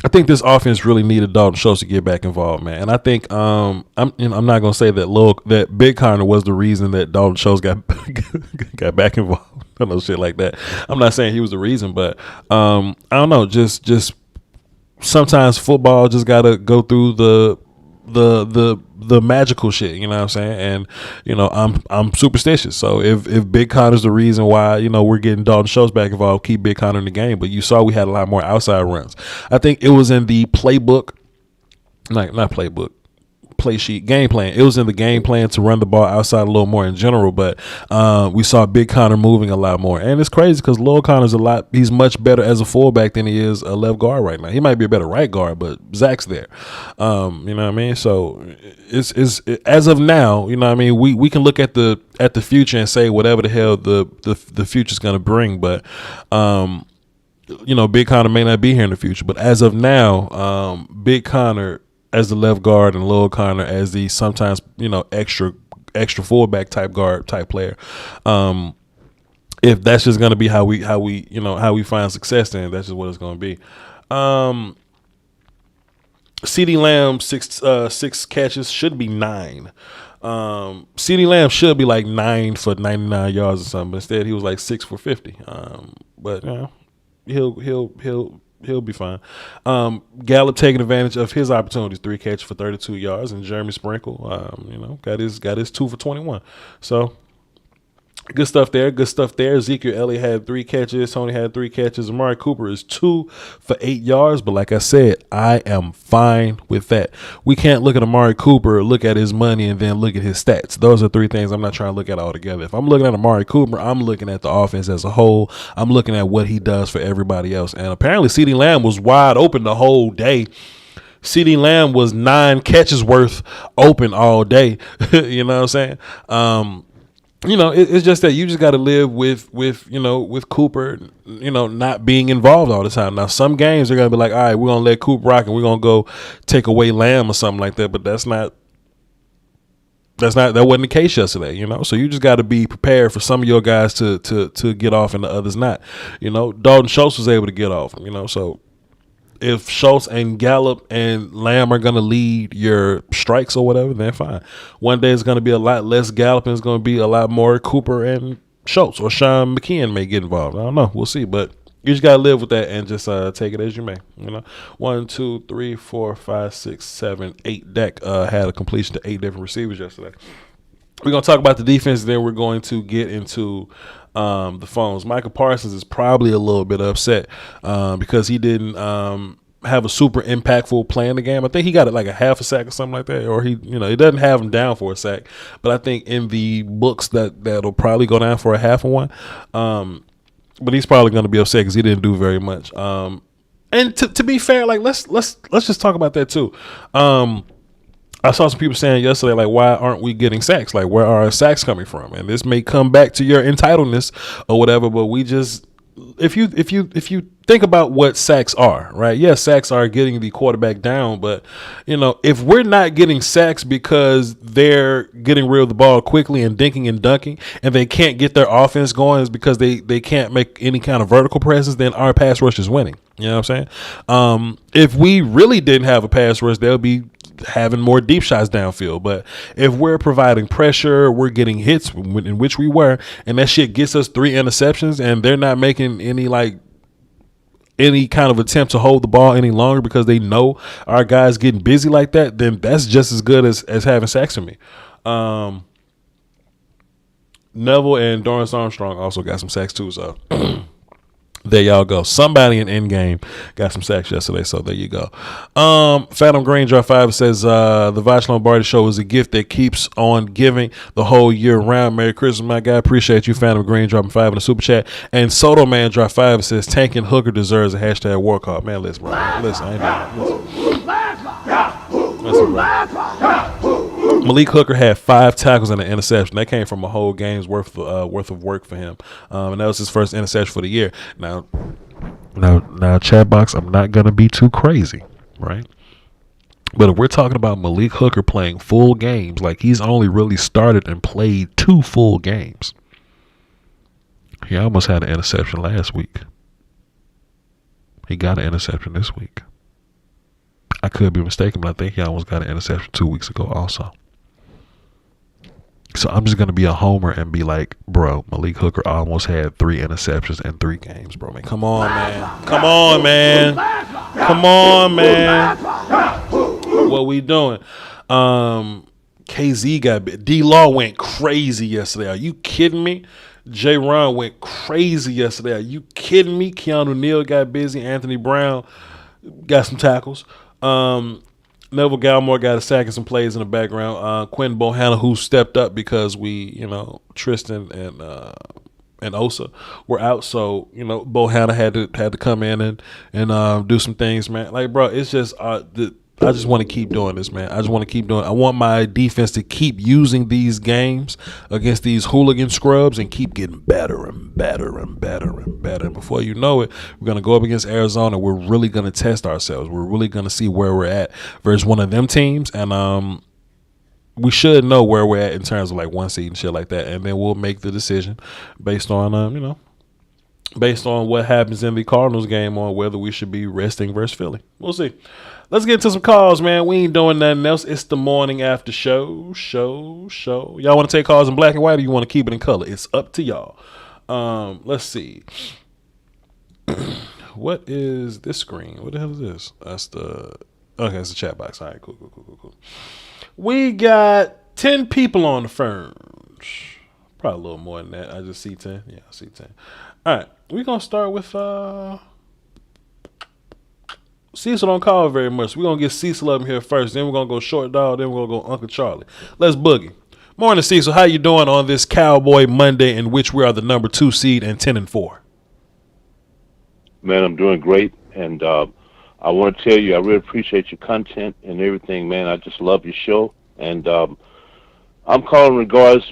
I think this offense really needed Dalton Schultz to get back involved, man. And I think I'm not gonna say that Big Connor was the reason that Dalton Schultz got back involved. I don't know, shit like that. I'm not saying he was the reason, but I don't know. Just sometimes football just gotta go through the magical shit, you know what I'm saying? And you know, I'm superstitious. So if Big Connor's the reason why, you know, we're getting Dalton Schultz back involved, keep Big Connor in the game. But you saw we had a lot more outside runs. I think it was in the playbook, not playbook, play sheet, game plan. It was in the game plan to run the ball outside a little more in general, but we saw Big Connor moving a lot more. And it's crazy because Lil Connor's he's much better as a fullback than he is a left guard right now. He might be a better right guard, but Zach's there. You know what I mean? So it's as of now, you know what I mean, we can look at the future and say whatever the hell the future's gonna bring, but you know, Big Connor may not be here in the future. But as of now, Big Connor as the left guard and Lil Connor as the sometimes, you know, extra fullback type guard type player. If that's just gonna be how we find success, then that's just what it's gonna be. CeeDee Lamb 6 catches, should be 9. CeeDee Lamb should be like 9 for 99 yards or something, but instead he was like 6 for 50. But you know, he'll be fine. Gallup taking advantage of his opportunities, 3 catches for 32 yards, and Jeremy Sprinkle, you know, got his 2 for 21. So Good stuff there. Good stuff there. Ezekiel Elliott had 3 catches. Tony had 3 catches. Amari Cooper is 2 for 8 yards. But like I said, I am fine with that. We can't look at Amari Cooper, look at his money, and then look at his stats. Those are 3 things I'm not trying to look at all together. If I'm looking at Amari Cooper, I'm looking at the offense as a whole. I'm looking at what he does for everybody else. And apparently CeeDee Lamb was wide open the whole day. CeeDee Lamb was 9 catches worth open all day. You know what I'm saying? It's just that you just got to live with Cooper, not being involved all the time. Now, some games they're going to be like, all right, we're going to let Cooper rock and we're going to go take away Lamb or something like that. But that wasn't the case yesterday, So you just got to be prepared for some of your guys to get off and the others not. Dalton Schultz was able to get off, so if Schultz and Gallup and Lamb are going to lead your strikes or whatever, then fine. One day it's going to be a lot less Gallup and it's going to be a lot more Cooper and Schultz, or Sean McKeon may get involved. I don't know. We'll see. But you just got to live with that and just take it as you may. 1, 2, 3, 4, 5, 6, 7, 8. Dak had a completion to 8 different receivers yesterday. We're going to talk about the defense, then we're going to get into the phones. Michael Parsons is probably a little bit upset because he didn't have a super impactful play in the game. I think he got it like a half a sack or something like that, or he doesn't have him down for a sack. But I think in the books that'll probably go down for a half of one. But he's probably going to be upset because he didn't do very much. And to be fair, like let's just talk about that too. I saw some people saying yesterday, like, why aren't we getting sacks? Like, where are our sacks coming from? And this may come back to your entitledness or whatever, but we just, if you think about what sacks are, right? Yes, sacks are getting the quarterback down, but if we're not getting sacks because they're getting rid of the ball quickly and dinking and dunking, and they can't get their offense going, is because they can't make any kind of vertical presses, then our pass rush is winning. You know what I'm saying? If we really didn't have a pass rush, they'll be having more deep shots downfield. But if we're providing pressure, we're getting hits, in which we were, and that shit gets us 3 interceptions, and they're not making any kind of attempt to hold the ball any longer because they know our guys getting busy like that, then that's just as good as having sacks for me. Neville and Dorrance Armstrong also got some sacks too, so there y'all go. Somebody in Endgame got some sacks yesterday, so there you go. Phantom Green Drop 5 says the Voch Lombardi show is a gift that keeps on giving the whole year round. Merry Christmas, my guy. Appreciate you, Phantom Green, dropping 5 in the super chat. And Soto Man Drop 5 says Tank and Hooker deserves a hashtag war call. Man, listen, bro. Listen, I ain't doing that. Listen, bro. Malik Hooker had 5 tackles and an interception. That came from a whole game's worth of work for him, and that was his first interception for the year. Now, chat box, I'm not gonna be too crazy, right? But if we're talking about Malik Hooker playing full games, like he's only really started and played 2 full games. He almost had an interception last week. He got an interception this week. I could be mistaken, but I think he almost got an interception 2 weeks ago also. So I'm just going to be a homer and be like, bro, Malik Hooker almost had 3 interceptions in 3 games, bro. Man, come on, man. Come on, man. Come on, man. What we doing? KZ got bit. D-Law went crazy yesterday. Are you kidding me? J. Ron went crazy yesterday. Are you kidding me? Keanu Neal got busy. Anthony Brown got some tackles. Neville Gallimore got a sack and some plays in the background. Quinn Bohanna, who stepped up because we, Tristan and Osa were out, so Bohanna had to come in and do some things, man. Like, bro, it's just I just want to keep doing this, man. I just want to keep doing it. I want my defense to keep using these games against these hooligan scrubs and keep getting better and better and better and better. And before you know it, we're going to go up against Arizona. We're really going to test ourselves. We're really going to see where we're at versus one of them teams. And we should know where we're at in terms of like 1 seed and shit like that. And then we'll make the decision based on, based on what happens in the Cardinals game on whether we should be resting versus Philly. We'll see. Let's get into some calls, man. We ain't doing nothing else. It's the morning after show. Y'all want to take calls in black and white or you want to keep it in color? It's up to y'all. Let's see. What is this screen? What the hell is this? That's it's the chat box. All right, cool. We got 10 people on the phones. Probably a little more than that. I just see 10. Yeah, I see 10. All right, we're gonna start with Cecil don't call very much. We're going to get Cecil up here first. Then we're going to go Short Dog. Then we're going to go Uncle Charlie. Let's boogie. Morning, Cecil. How you doing on this Cowboy Monday in which we are the number 2 seed and 10-4? Man, I'm doing great. And I want to tell you, I really appreciate your content and everything, man. I just love your show. And I'm calling regards.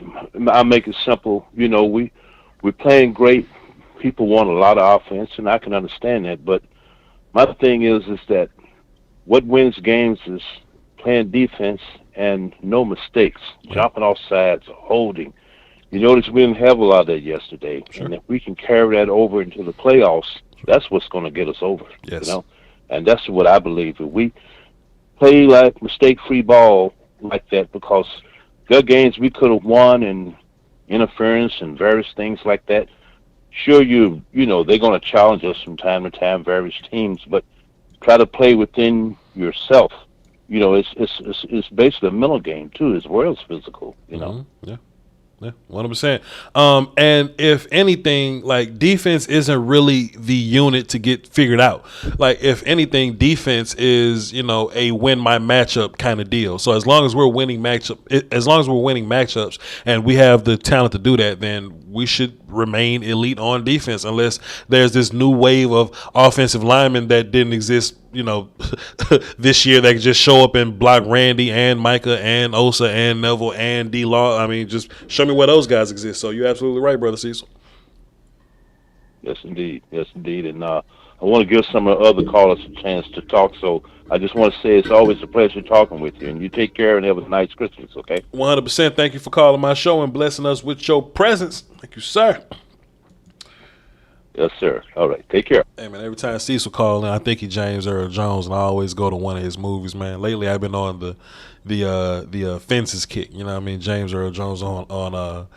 I'll make it simple. You know, we're playing great. People want a lot of offense, and I can understand that. But my thing is that what wins games is playing defense and no mistakes, jumping off sides, holding. You notice we didn't have a lot of that yesterday. Sure. And if we can carry that over into the playoffs, that's what's going to get us over. Yes. You know, and that's what I believe. If we play like mistake-free ball like that, because there are games we could have won and interference and various things like that. Sure, you know, they're going to challenge us from time to time, various teams, but try to play within yourself. You know, it's basically a mental game too, as well as physical. You know. Yeah. 100%. And if anything, like, defense isn't really the unit to get figured out. Like, if anything, defense is, you know, a win my matchup kind of deal. So as long as we're winning matchups and we have the talent to do that, then we should remain elite on defense, unless there's this new wave of offensive linemen that didn't exist, you know, this year, that could just show up and block Randy and Micah and Osa and Neville and D-Law. I mean, just show me where those guys exist. So you're absolutely right, Brother Cecil. Yes, indeed. And I want to give some of the other callers a chance to talk. So I just want to say it's always a pleasure talking with you. And you take care and have a nice Christmas, okay? 100%. Thank you for calling my show and blessing us with your presence. Thank you, sir. Yes, sir. All right. Take care. Hey, man, every time Cecil calls in, I think he's James Earl Jones, and I always go to one of his movies, man. Lately, I've been on the Fences kick. You know what I mean? James Earl Jones on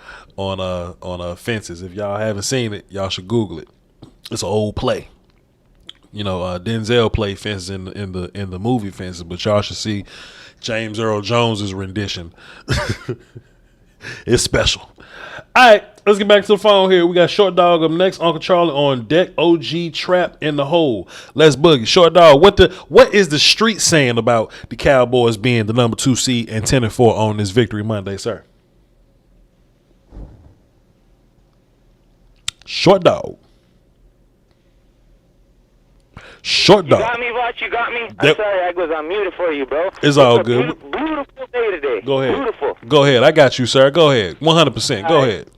Fences. If y'all haven't seen it, y'all should Google it. It's an old play. You know, Denzel played Fences in the movie Fences, but y'all should see James Earl Jones's rendition. It's special. All right, let's get back to the phone here. We got Short Dog up next. Uncle Charlie on deck. OG Trap in the hole. Let's boogie. Short Dog, what is the street saying about the Cowboys being the number 2 seed and 10-4 on this Victory Monday, sir? Short Dog. Short Dog. You got me, Voch? You got me? I'm sorry, I was on mute for you, bro. It's all good. Beautiful day today. Go ahead. Beautiful. Go ahead. I got you, sir. Go ahead. 100%. Go ahead.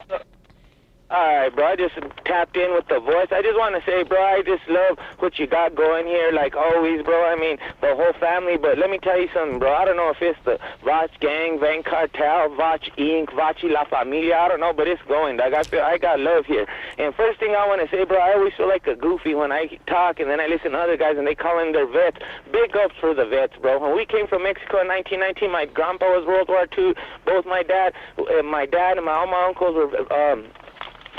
All right, bro. I just tapped in with the voice. I just want to say, bro, I just love what you got going here, like always, bro. I mean, the whole family. But let me tell you something, bro. I don't know if it's the Voch gang, Van Cartel, Voch Inc., Vochi La Familia. I don't know, but it's going. Like, I got love here. And first thing I want to say, bro, I always feel like a goofy when I talk, and then I listen to other guys, and they call in their vets. Big ups for the vets, bro. When we came from Mexico in 1919, my grandpa was World War II. Both my dad and all my uncles were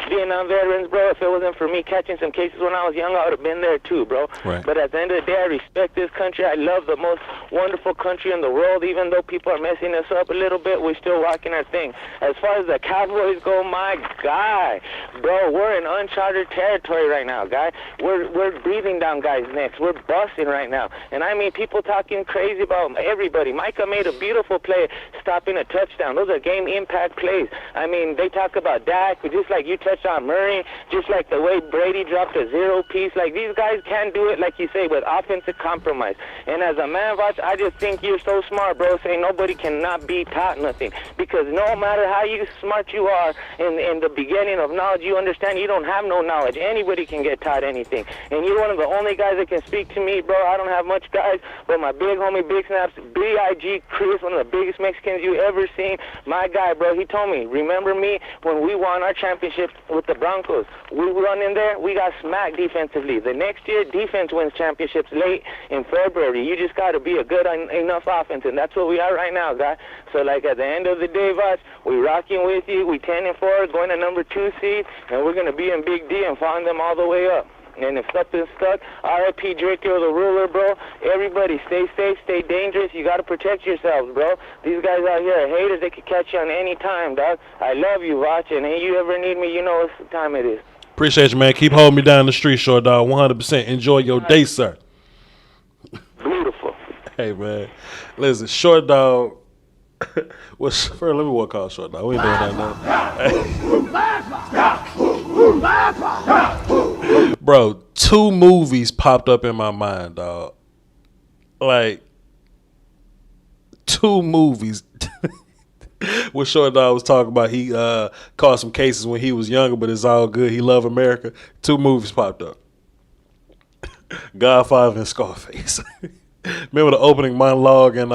Vietnam veterans, bro. If it wasn't for me catching some cases when I was young, I would have been there too, bro. Right. But at the end of the day, I respect this country. I love the most wonderful country in the world. Even though people are messing us up a little bit, we're still rocking our thing. As far as the Cowboys go, my guy, bro, we're in uncharted territory right now, guy. We're breathing down guys' necks. We're busting right now. And I mean, people talking crazy about everybody. Micah made a beautiful play stopping a touchdown. Those are game impact plays. I mean, they talk about Dak, but just like you touched on Murray, just like the way Brady dropped a 0 piece. Like, these guys can't do it, like you say, with offensive compromise. And as a man, Voch, I just think you're so smart, bro, saying nobody cannot be taught nothing. Because no matter how smart you are in the beginning of knowledge, you understand you don't have no knowledge. Anybody can get taught anything. And you're one of the only guys that can speak to me, bro. I don't have much guys, but my big homie, Big Snaps, B.I.G. Chris, one of the biggest Mexicans you ever seen, my guy, bro, he told me, remember me when we won our championship with the Broncos? We run in there, we got smacked defensively. The next year, defense wins championships late in February. You just got to be a good enough offense, and that's what we are right now, guy. So, like, at the end of the day, Voch, we rocking with you. We 10-4, going to number 2 seed, and we're going to be in Big D and following them all the way up. And if something's stuck, R.I.P. Draco the Ruler, bro. Everybody, stay safe, stay dangerous. You got to protect yourselves, bro. These guys out here are haters. They could catch you on any time, dog. I love you, Voch, and hey, you ever need me, you know what time it is. Appreciate you, man. Keep holding me down the street, Short Dog. 100%. Enjoy your day, sir. Beautiful. Hey, man. Listen, Short Dog. First, let me walk out Short Dog. We ain't doing that now. Bro, 2 movies popped up in my mind, dog. Like, 2 movies. What Short Dog was talking about, he caught some cases when he was younger, but it's all good. He loved America. 2 movies popped up. Godfather and Scarface. Remember the opening monologue in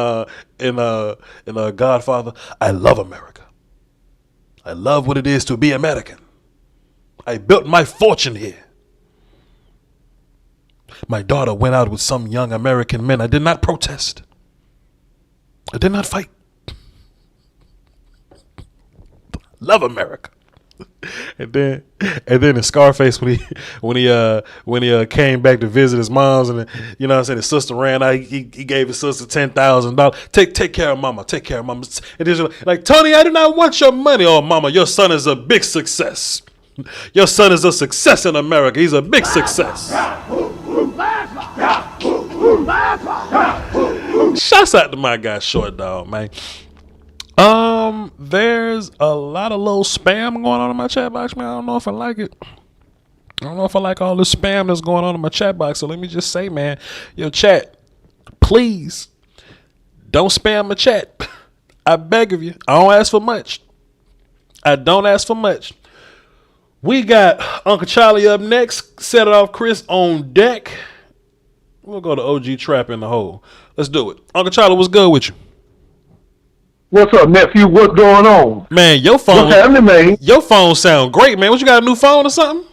Godfather? I love America. I love what it is to be American. I built my fortune here. My daughter went out with some young American men. I did not protest. I did not fight. Love America. And then in Scarface when he came back to visit his mom's, and you know what I'm saying, his sister ran out, he gave his sister $10,000. Take care of mama, take care of mama. And he's like, Tony, I do not want your money. Oh mama, your son is a big success. Your son is a success in America. He's a big success. Shouts out to my guy Short Dog, man. There's a lot of little spam going on in my chat box, man. I don't know if I like it. I don't know if I like all the spam that's going on in my chat box. So let me just say, man, yo, chat, please don't spam my chat. I beg of you. I don't ask for much. I don't ask for much. We got Uncle Charlie up next. Set it off, Chris on deck. We'll go to OG Trap in the hole. Let's do it. Uncle Charlie, what's good with you? What's up, nephew? What's going on? Man, your phone. What's happening, man? Your phone sound great, man. What, you got a new phone or something?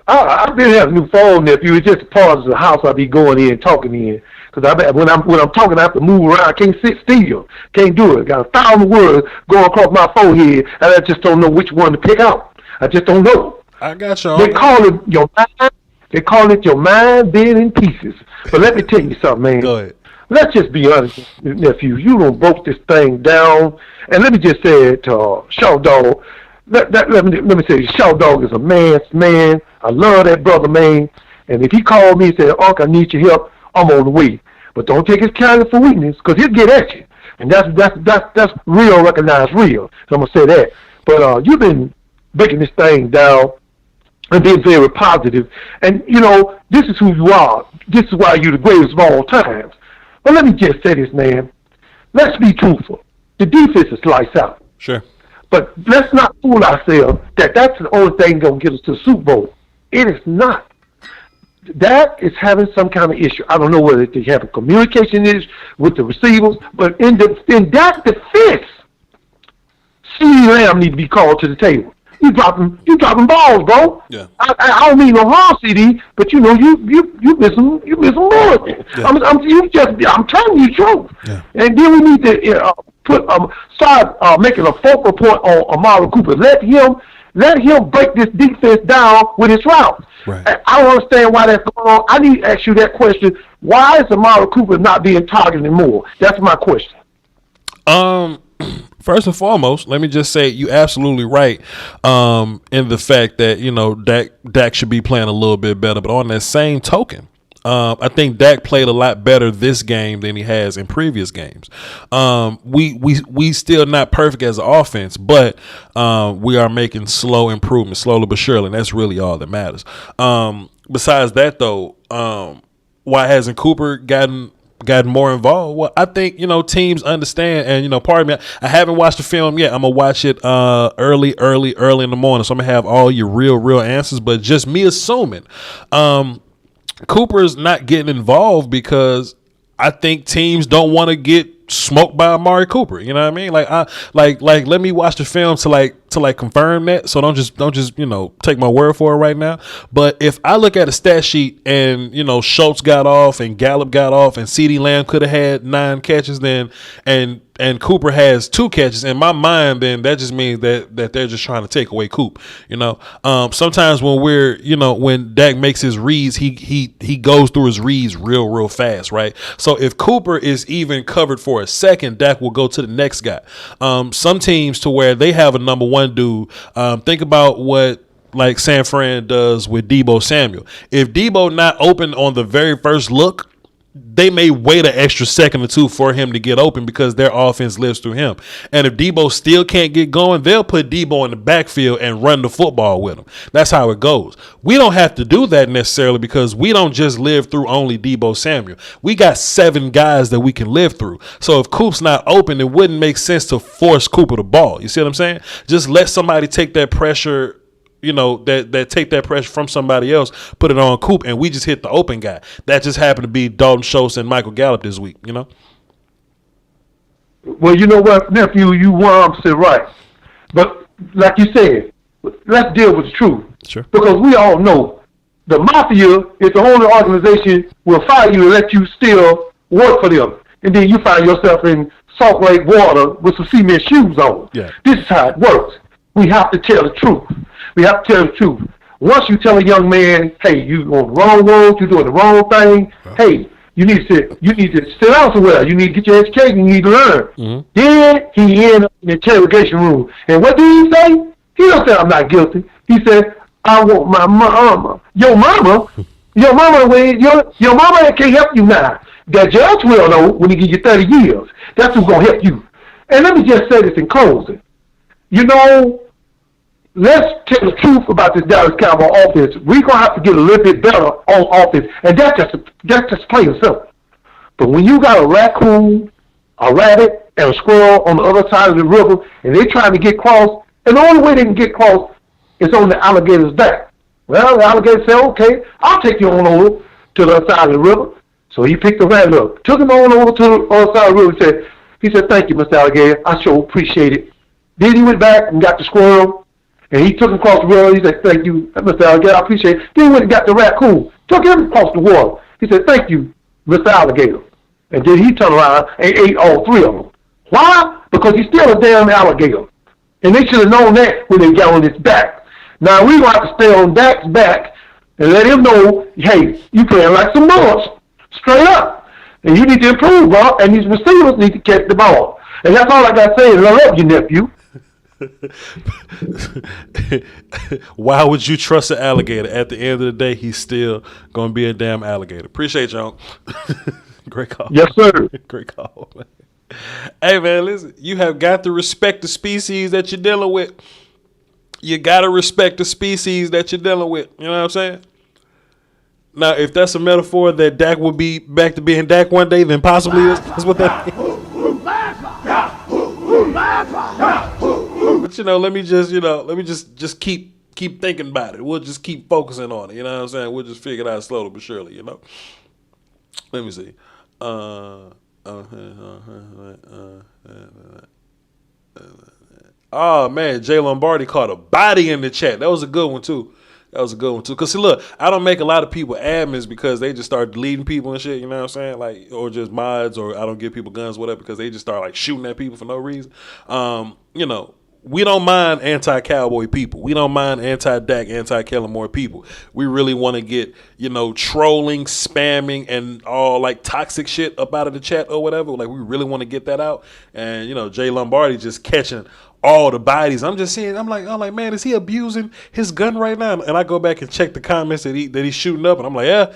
I didn't have a new phone, nephew. It's just a part of the house I be going in and talking in. Because when I'm talking, I have to move around. I can't sit still. Can't do it. Got 1,000 words going across my forehead, and I just don't know which one to pick out. I just don't know. I got you. They call it your mind. They call it your mind being in pieces. But let me tell you something, man. Go ahead. Let's just be honest, nephew. You done broke this thing down. And let me just say it to Short Dog. Let me say, Short Dog is a man's man. I love that brother, man. And if he called me and said, Uncle, I need your help, I'm on the way. But don't take his kindness for weakness, because he'll get at you. And that's real, recognized real. So I'm going to say that. But you've been breaking this thing down and being very positive. And, you know, this is who you are. This is why you're the greatest of all times. But let me just say this, man. Let's be truthful. The defense is lights out. Sure. But let's not fool ourselves that that's the only thing going to get us to the Super Bowl. It is not. That is having some kind of issue. I don't know whether they have a communication issue with the receivers, but in that defense, CeeDee Lamb needs to be called to the table. You dropping balls, bro. Yeah. I don't mean no harm, CD, but you know you missing more. Yeah. I'm telling you the truth. Yeah. And then we need to start making a focal point on Amari Cooper. Let him break this defense down with his routes. Right. I don't understand why that's going on. I need to ask you that question. Why is Amari Cooper not being targeted more? That's my question. First and foremost, let me just say you're absolutely right in the fact that, you know, Dak should be playing a little bit better. But on that same token, I think Dak played a lot better this game than he has in previous games. We still not perfect as an offense, but we are making slow improvements, slowly but surely. And that's really all that matters. Besides that, though, why hasn't Cooper gotten more involved? Well, I think, you know, teams understand, and, you know, pardon me, I haven't watched the film yet. I'm gonna watch it early in the morning, so I'm gonna have all your real answers. But just me assuming Cooper's not getting involved because I think teams don't want to get smoked by Amari Cooper. You know what I mean? Like let me watch the film to confirm that. So don't just you know, take my word for it right now. But if I look at a stat sheet and, you know, Schultz got off and Gallup got off and CeeDee Lamb could have had 9 catches, then and Cooper has 2 catches, in my mind, then that just means that they're just trying to take away Coop. Sometimes when when Dak makes his reads, he goes through his reads real fast, right? So if Cooper is even covered for a second, Dak will go to the next guy. Some teams to where they have a number 1 dude. Think about what like San Fran does with Deebo Samuel. If Deebo not open on the very first look, they may wait an extra second or 2 for him to get open because their offense lives through him. And if Deebo still can't get going, they'll put Deebo in the backfield and run the football with him. That's how it goes. We don't have to do that necessarily because we don't just live through only Deebo Samuel. We got 7 guys that we can live through. So if Coop's not open, it wouldn't make sense to force Cooper the ball. You see what I'm saying? Just let somebody take that pressure, that take that pressure from somebody else, put it on Coop, and we just hit the open guy. That just happened to be Dalton Schultz and Michael Gallup this week, Well, you know what, nephew, you 100% right. But like you said, let's deal with the truth. Sure. Because we all know the mafia is the only organization will fire you and let you still work for them. And then you find yourself in Salt Lake water with some cement shoes on. Yeah. This is how it works. We have to tell the truth. We have to tell the truth. Once you tell a young man, hey, you on the wrong road, you're doing the wrong thing, hey, you need to sit down somewhere. You need to get your education. You need to learn. Mm-hmm. Then he ends up in the interrogation room. And what did he say? He don't say I'm not guilty. He said, I want my mama. Your mama can't help you now. That judge will know when he gives you 30 years. That's who's going to help you. And let me just say this in closing. Let's tell the truth about this Dallas Cowboy offense. We're going to have to get a little bit better on offense. And that's just plain and simple. But when you got a raccoon, a rabbit, and a squirrel on the other side of the river, and they're trying to get across, and the only way they can get across is on the alligator's back. Well, the alligator said, okay, I'll take you on over to the other side of the river. So he picked the rabbit up, took him on over to the other side of the river, he said, thank you, Mr. Alligator. I sure appreciate it. Then he went back and got the squirrel. And he took him across the river. He said, thank you, Mr. Alligator. I appreciate it. Then he went and got the raccoon. Took him across the water. He said, thank you, Mr. Alligator. And then he turned around and ate all 3 of them. Why? Because he's still a damn alligator. And they should have known that when they got on his back. Now, we're going to have to stay on Dak's back and let him know, hey, you playing like some mugs. Straight up. And you need to improve, bro. And these receivers need to catch the ball. And that's all I got to say. And I love you, nephew. Why would you trust an alligator? At the end of the day, he's still gonna be a damn alligator. Appreciate y'all. Great call. Yes, sir. Great call, man. Hey, man, listen, you have got to respect the species that you're dealing with. You gotta respect the species that you're dealing with. You know what I'm saying? Now, if that's a metaphor that Dak will be back to being Dak one day, then possibly that's what that means. But let me just keep thinking about it. We'll just keep focusing on it. You know what I'm saying? We'll just figure it out slowly but surely. Let me see. Oh man, Jay Lombardi caught a body in the chat. That was a good one too. Cause see, look, I don't make a lot of people admins because they just start deleting people and shit. You know what I'm saying? Like, or just mods, or I don't give people guns, whatever, because they just start like shooting at people for no reason. We don't mind anti-Cowboy people. We don't mind anti-Dak, anti-Kellen Moore people. We really want to get, trolling, spamming, and all like toxic shit up out of the chat or whatever. Like, we really want to get that out. And, Jay Lombardi just catching all the bodies. I'm just seeing, I'm like, man, is he abusing his gun right now? And I go back and check the comments that he's shooting up, and I'm like, yeah,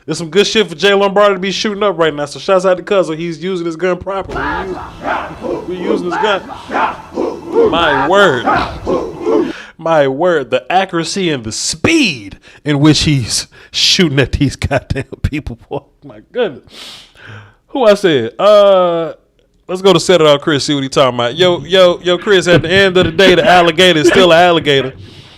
there's some good shit for Jay Lombardi to be shooting up right now. So shouts out to Cuzzo. He's using his gun properly. We're using his gun. My word. The accuracy and the speed in which he's shooting at these goddamn people. Oh, my goodness. Who I said? Let's go to Set It Off Chris, see what he talking about. Yo, Chris, at the end of the day, the alligator is still an alligator.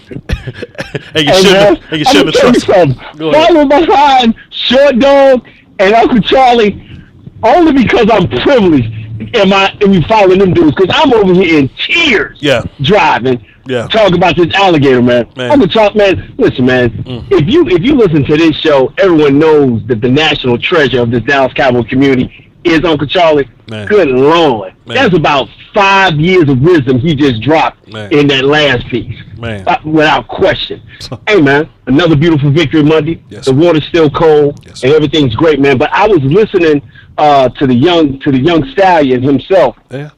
and you shouldn't have trusted him. Follow behind Short Dog and Uncle Charlie only because I'm privileged. Am we following them dudes? Because I'm over here in tears. Yeah. Driving. Yeah. Talk about this alligator, man. Uncle Charlie, man. Listen, man. If you listen to this show, everyone knows that the national treasure of this Dallas Cowboy community is, Uncle Charlie. Man. Good Lord. Man. That's about 5 years of wisdom he just dropped Man. in that last piece. Man. Without question. Hey, man, another beautiful victory Monday. Yes, the water's still cold, yes, and everything's great, man. But I was listening to the young stallion himself, Yeah.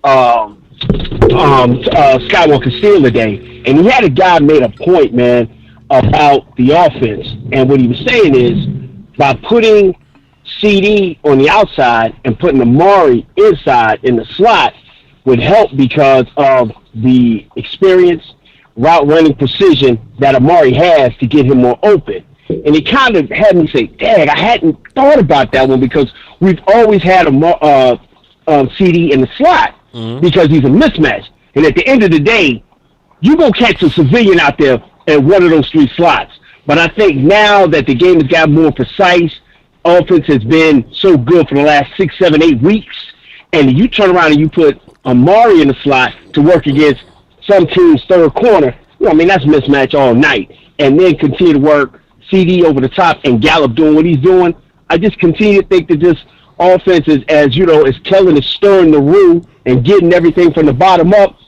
Skywalker Steel today, and he had a guy made a point, man, about the offense. And what he was saying is, by putting CD on the outside and putting Amari inside in the slot would help because of the experience, route running precision that Amari has to get him more open. And it kind of had me say, dang, I hadn't thought about that one because we've always had a CD in the slot because he's a mismatch. And at the end of the day, you go catch a civilian out there at one of those three slots. But I think now that the game has got more precise, offense has been so good for the last 6, 7, 8 weeks, and you turn around and you put Amari in the slot to work against some team's third corner, I mean, that's mismatch all night. And then continue to work CD over the top and Gallup doing what he's doing. I just continue to think that this offense is, as you know, as Kellen is stirring the room and getting everything from the bottom up.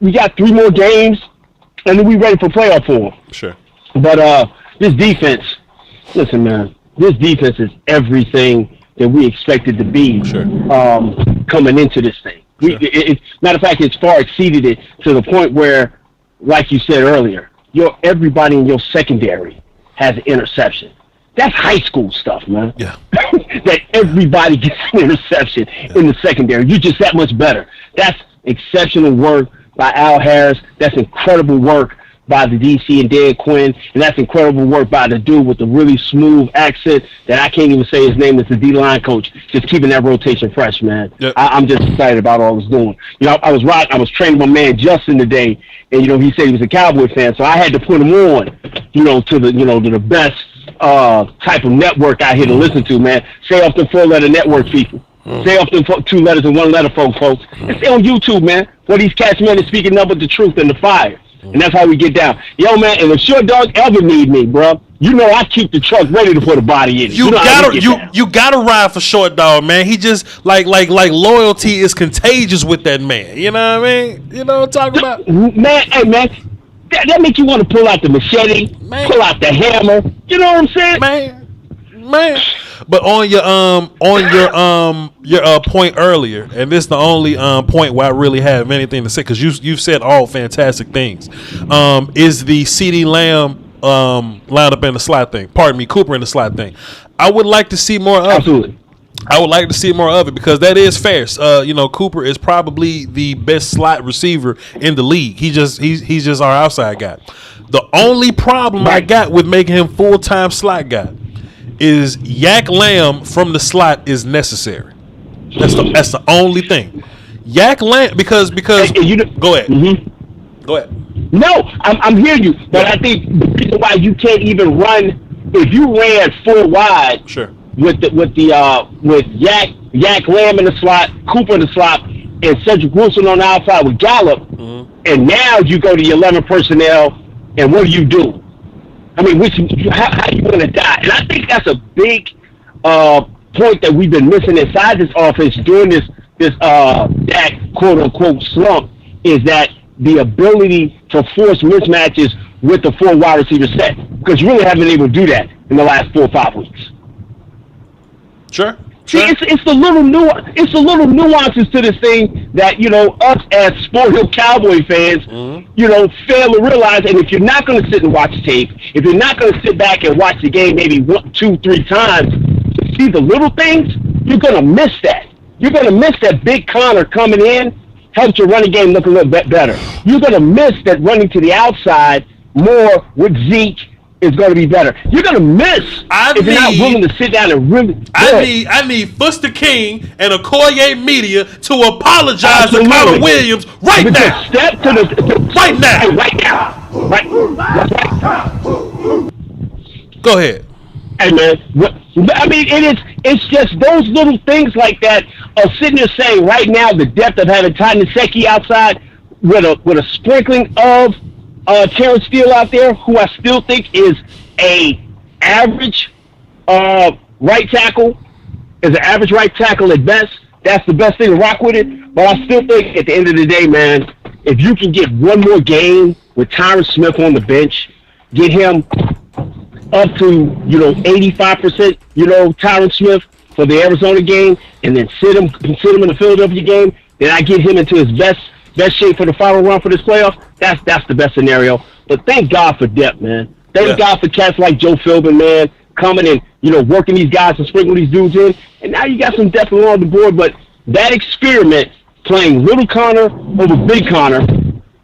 We got 3 more games, and then we ready for playoff form. Sure. But this defense, listen, man, this defense is everything that we expected to be coming into this thing. Sure. Matter of fact, it's far exceeded it to the point where, like you said earlier, everybody in your secondary has an interception. That's high school stuff, man. Yeah. That everybody gets an interception in the secondary. You're just that much better. That's exceptional work by Al Harris. That's incredible work by the DC and Dan Quinn, and that's incredible work by the dude with the really smooth accent that I can't even say his name. Is the D-line coach, just keeping that rotation fresh, man. Yep. I'm just excited about all he's doing. You know, I was training my man Justin today, and he said he was a Cowboy fan, so I had to put him on, to the best type of network out here to listen to, man. Stay off the 4-letter network, people. Stay off them 2 letters and 1 letter, folks. And stay on YouTube, man. What these cats, man, is speaking up with the truth and the fire. And that's how we get down. Yo, man, and if Short Dog ever need me, bro, I keep the truck ready to put a body in it. You gotta ride for Short Dog, man. He just like loyalty is contagious with that man. You know what I mean? You know what I'm talking about? Man, hey, man, that makes you want to pull out the machete, pull out the hammer. You know what I'm saying? Man. But on your point earlier, and this is the only point where I really have anything to say, because you've said all fantastic things, is the CD Lamb lined up in the slot thing. Pardon me, Cooper in the slot thing. I would like to see more of Absolutely. it. I would like to see more of it because that is fair. Cooper is probably the best slot receiver in the league. He's just our outside guy. The only problem I got with making him full-time slot guy is Yak Lamb from the slot is necessary. That's the only thing. Yak Lamb because go ahead. Mm-hmm. Go ahead. No, I'm hearing you, but I think the reason why you can't even run if you ran full wide. Sure. With Yak Lamb in the slot, Cooper in the slot, and Cedric Wilson on the outside with Gallup, and now you go to your 11 personnel, and what do? I mean, how you going to die? And I think that's a big point that we've been missing inside this offense during this that quote unquote slump is that the ability to force mismatches with the 4 wide receiver set, because you really haven't been able to do that in the last 4 or 5 weeks. Sure. See, it's the little nuances to this thing that us as Sport Hill Cowboy fans, fail to realize. And if you're not going to sit and watch tape, if you're not going to sit back and watch the game maybe 1, 2, 3 times to see the little things, you're going to miss that. You're going to miss that Big Connor coming in helps your running game look a little bit better. You're going to miss that running to the outside more with Zeke is going to be better. You're going to miss if you're not willing to sit down and really. I need Fuster King and Okoye Media to apologize to Connor Williams right now. Step to the right now. Right now. Go ahead. Hey man, I mean it's just those little things like that are sitting there saying right now the depth of having Tanya Secchi outside with a sprinkling of Terrence Steele out there, who I still think is a average right tackle, is an average right tackle at best. That's the best thing to rock with it. But I still think at the end of the day, man, if you can get one more game with Tyron Smith on the bench, get him up to, 85%, Tyron Smith for the Arizona game, and then sit him in the Philadelphia game, then I get him into his best shape for the final run for this playoff. That's the best scenario. But thank God for depth, man. Thank God for cats like Joe Philbin, man, coming and, working these guys and sprinkling these dudes in. And now you got some depth along the board. But that experiment, playing Little Connor over Big Connor,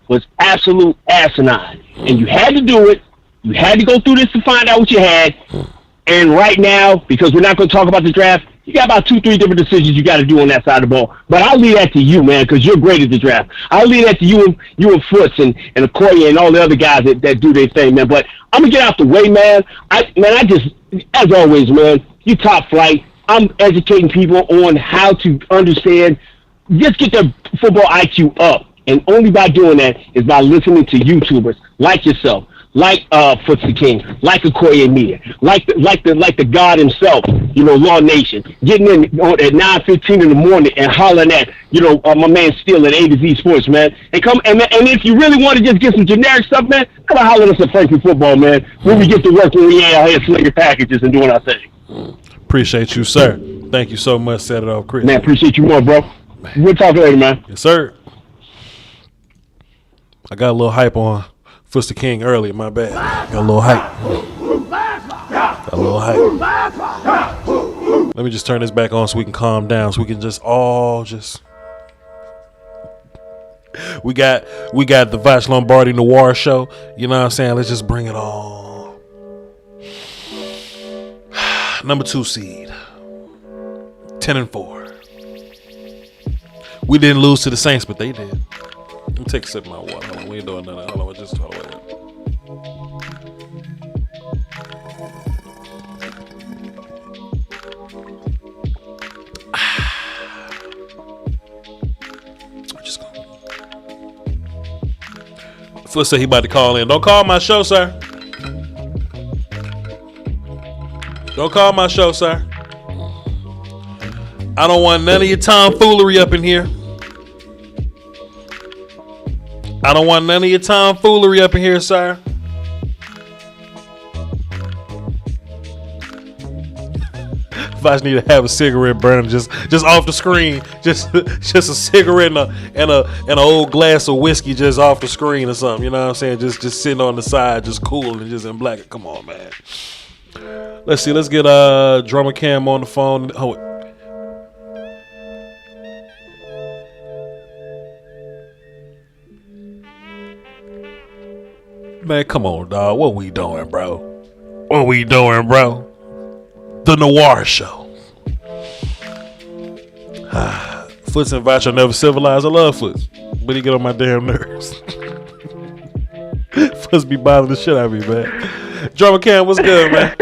was absolute asinine. And you had to do it. You had to go through this to find out what you had. And right now, because we're not going to talk about the draft, you got about 2-3 different decisions you got to do on that side of the ball. But I'll leave that to you, man, because you're great at the draft. I'll leave that to you and Foots and Okoye and all the other guys that do their thing, man. But I'm going to get out the way, man. I just, as always, man, you top flight. I'm educating people on how to understand, just get their football IQ up. And only by doing that is by listening to YouTubers like yourself, like Foots the King, like Okoye Media, like the God himself, Law Nation, getting in at 9:15 in the morning and hollering at, my man Steele at A to Z Sports, man. And if you really want to just get some generic stuff, man, come on, holler at us at Frankie Football, man. When we get to work, when we ain't out here slinging packages and doing our thing. Appreciate you, sir. Thank you so much. Set it off, Chris. Man, appreciate you more, bro. We'll talk later, man. Yes, sir. I got a little hype on Foots the King earlier. My bad. Got a little hype. Let me just turn this back on so we can calm down. So we can just We got the Voch Lombardi Noir show. You know what I'm saying? Let's just bring it on. Number 2 seed. 10-4. We didn't lose to the Saints, but they did. Let me take a sip of my water. Hold on, we ain't doing nothing. Hold on, just hold on. Just go. Foot said he about to call in. Don't call my show, sir. Don't call my show, sir. I don't want none of your tomfoolery up in here. I don't want none of your tomfoolery up in here, sir. If I just need to have a cigarette burning just off the screen, just a cigarette and an old glass of whiskey just off the screen or something. You know what I'm saying? Just sitting on the side, just cool and just in black. Come on, man. Let's see. Let's get Drummer Cam on the phone. Oh. Man, come on, dog. What we doing, bro? What we doing, bro? The Noir Show. Foots and Voch are never civilized. I love Foots, but he get on my damn nerves. Foots be bothering the shit out of me, man. Drummer Cam, what's good, man?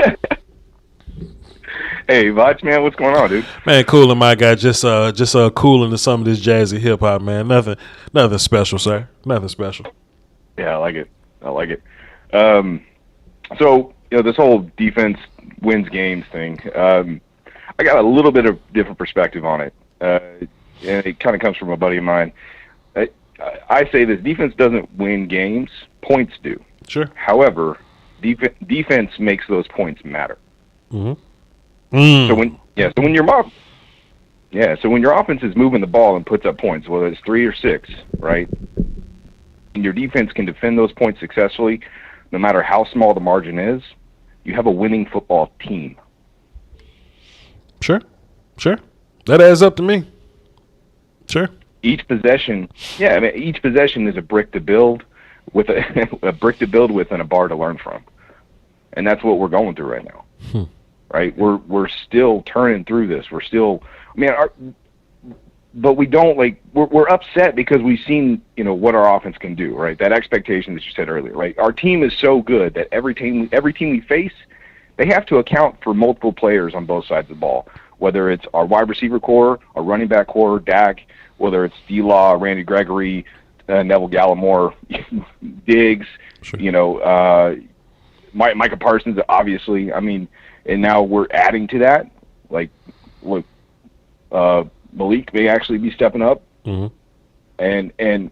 Hey, Voch, man, what's going on, dude? Man, cooling, my guy. Just cooling to some of this jazzy hip hop, man. Nothing special, sir. Nothing special. Yeah, I like it. So, this whole defense wins games thing, I got a little bit of different perspective on it. And it kind of comes from a buddy of mine. I say this: defense doesn't win games, points do. Sure. However, defense makes those points matter. Mm-hmm. So when your offense is moving the ball and puts up points, whether it's 3 or 6, right? And your defense can defend those points successfully, no matter how small the margin is. You have a winning football team. Sure. That adds up to me. Sure. Each possession is a brick to build with a brick to build with and a bar to learn from, and that's what we're going through right now. Right? We're still turning through this. We're still, but we don't we're upset because we've seen what our offense can do. Right? That expectation that you said earlier. Right? Our team is so good that every team we face, they have to account for multiple players on both sides of the ball. Whether it's our wide receiver core, our running back core, Dak, whether it's D-Law, Randy Gregory, Neville Gallimore, Diggs, sure. Micah Parsons, obviously. And now we're adding to that. look, Malik may actually be stepping up, and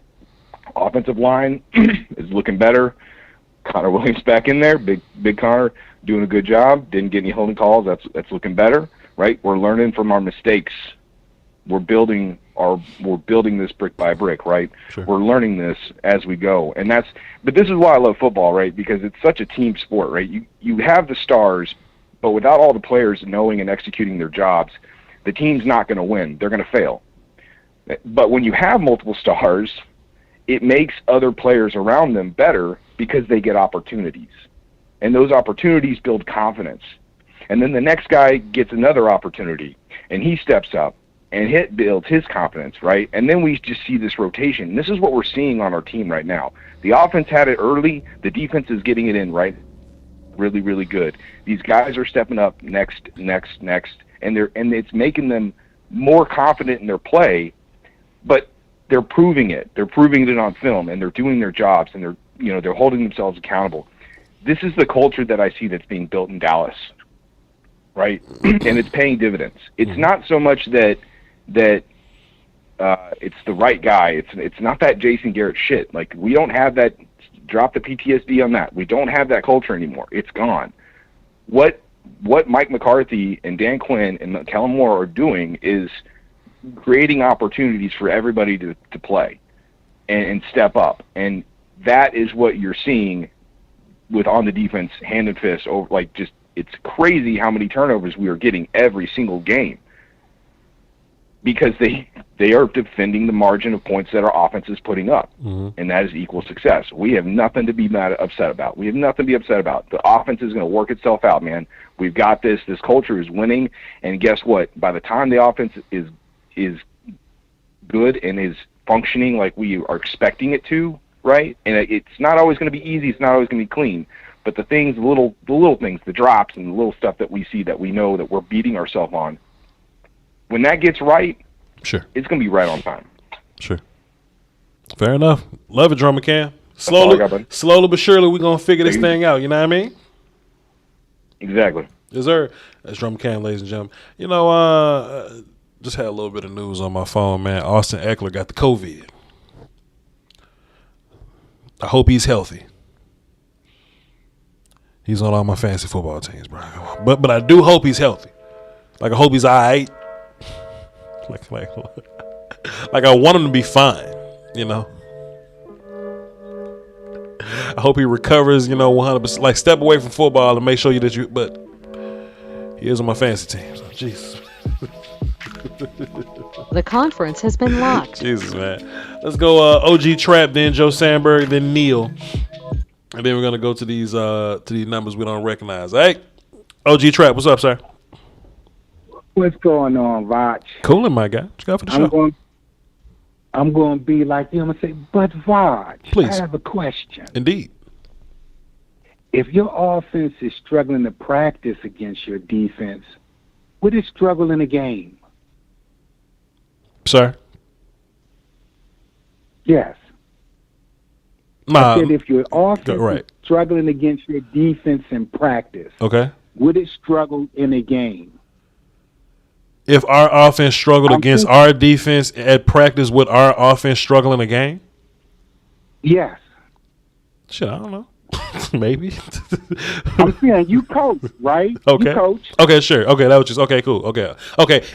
offensive line is looking better. Connor Williams back in there, big Connor doing a good job. Didn't get any holding calls. That's looking better, right? We're learning from our mistakes. We're building this brick by brick, right? Sure. We're learning this as we go, but this is why I love football, right? Because it's such a team sport, right? You have the stars, but without all the players knowing and executing their jobs, the team's not going to win. They're going to fail. But when you have multiple stars, it makes other players around them better because they get opportunities. And those opportunities build confidence. And then the next guy gets another opportunity, and he steps up, and it builds his confidence, right? And then we just see this rotation. And this is what we're seeing on our team right now. The offense had it early. The defense is getting it in, right? Really, really good. These guys are stepping up next, and it's making them more confident in their play, but they're proving it. They're proving it on film, and they're doing their jobs, and they're holding themselves accountable. This is the culture that I see that's being built in Dallas, right? And it's paying dividends. It's not so much that it's the right guy. It's not that Jason Garrett shit. Like, we don't have that. Drop the PTSD on that. We don't have that culture anymore. It's gone. What Mike McCarthy and Dan Quinn and Kellen Moore are doing is creating opportunities for everybody to play and step up. And that is what you're seeing with on the defense, hand and fist. Over, it's crazy how many turnovers we are getting every single game because they are defending the margin of points that our offense is putting up, and that is equal success. We have nothing to be upset about. We have nothing to be upset about. The offense is going to work itself out, man. We've got this. This culture is winning, and guess what? By the time the offense is good and is functioning like we are expecting it to, right? And it's not always going to be easy. It's not always going to be clean. But the things, the little things, the drops and the little stuff that we see that we know that we're beating ourselves on, when that gets right, sure, it's going to be right on time. Sure. Fair enough. Love it, Drummer Cam. Slowly but surely, we're going to figure this thing out. You know what I mean? Exactly. Yes, sir. That's Drummer Cam, ladies and gentlemen. Just had a little bit of news on my phone, man. Austin Eckler got the COVID. I hope he's healthy. He's on all my fantasy football teams, bro. But I do hope he's healthy. Like, I hope he's all right. Like I want him to be fine, you know. I hope he recovers, 100%. Like, step away from football and make sure but he is on my fantasy team. So, Jesus. The conference has been locked. Jesus, man. Let's go OG Trap, then Joe Sandberg, then Neil. And then we're going to go to these numbers we don't recognize. Hey, OG Trap, what's up, sir? What's going on, Voch? Coolin', my guy. What you got for the show? I'm going to be like you. I'm going to say, but Voch, please. I have a question. Indeed. If your offense is struggling to practice against your defense, would it struggle in a game? Sir? Yes. I said if your offense is struggling against your defense in practice, would it struggle in a game? If our offense struggled against our defense at practice, would our offense struggle in a game? Yes. Shit, I don't know. Maybe. I'm saying you coach, right? Okay. You coach. Okay, sure. Okay, that was just cool. Okay.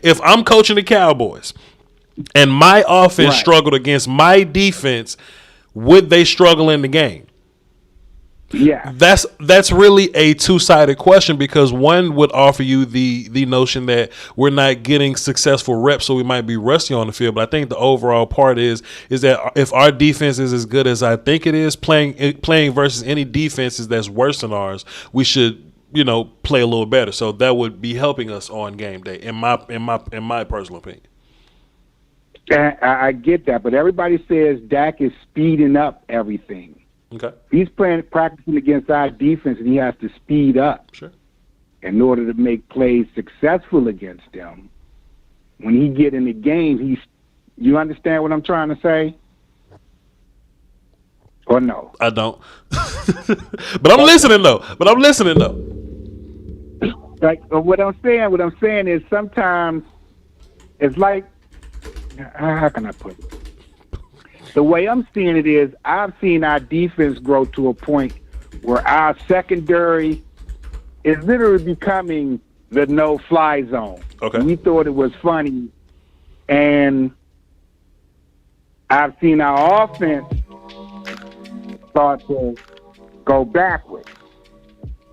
If I'm coaching the Cowboys and my offense struggled against my defense, would they struggle in the game? Yeah. That's really a two-sided question, because one would offer you the notion that we're not getting successful reps, so we might be rusty on the field. But I think the overall part is that if our defense is as good as I think it is, playing versus any defenses that's worse than ours, we should play a little better. So that would be helping us on game day, in my personal opinion. I get that, but everybody says Dak is speeding up everything. Okay. He's practicing against our defense, and he has to speed up in order to make plays successful against them. When he get in the game, you understand what I'm trying to say? Or no? I don't. But I'm listening though. Like what I'm saying is sometimes it's like, how can I put it? The way I'm seeing it is I've seen our defense grow to a point where our secondary is literally becoming the no-fly zone. Okay. We thought it was funny, and I've seen our offense start to go backwards.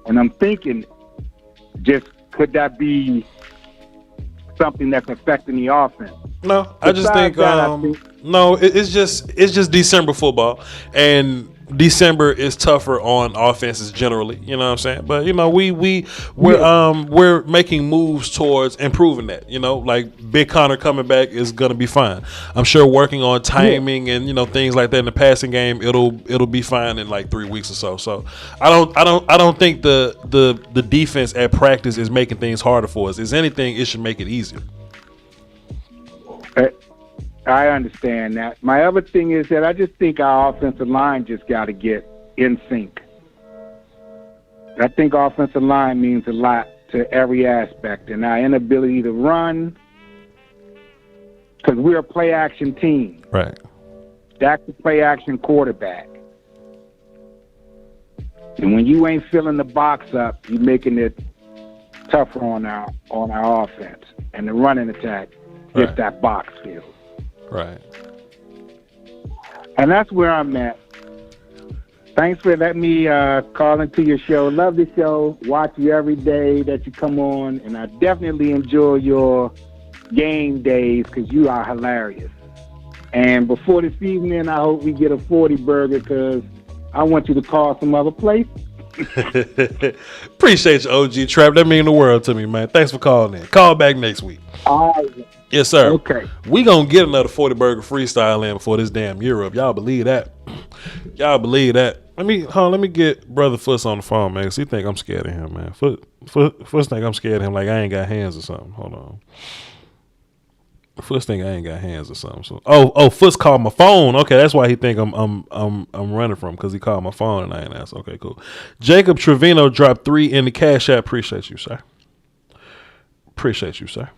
And I'm thinking, just could that be something that's affecting the offense? No, I just think no, it's just December football, and December is tougher on offenses generally. You know what I'm saying? But you know, we're making moves towards improving that. You know, like Big Connor coming back is gonna be fine. I'm sure working on timing and things like that in the passing game, it'll be fine in like 3 weeks or so. So I don't think the defense at practice is making things harder for us. If anything, it should make it easier. I understand that. My other thing is that I just think our offensive line just got to get in sync. I think offensive line means a lot to every aspect, and our inability to run, because we're a play-action team. Right. That's the play-action quarterback. And when you ain't filling the box up, you're making it tougher on our offense. And the running attack gets that box filled. Right. And that's where I'm at. Thanks for letting me call into your show. Love the show. Watch you every day that you come on. And I definitely enjoy your game days because you are hilarious. And before this evening, I hope we get a 40 burger because I want you to call some other place. Appreciate you, OG Trap. That mean the world to me, man. Thanks for calling in. Call back next week. All right. Yes, sir. Okay. We gonna get another 40 burger freestyle in before this damn year up. Y'all believe that? Y'all believe that? Let me get Brother Fuss on the phone, man, because he think I'm scared of him, man. Fuss think I'm scared of him like I ain't got hands or something. Hold on. Fuss think I ain't got hands or something. So, Fuss called my phone. Okay, that's why he think I'm running from, because he called my phone and I ain't asked. Okay, cool. Jacob Trevino dropped 3 in the Cashapp. Appreciate you, sir. Appreciate you, sir.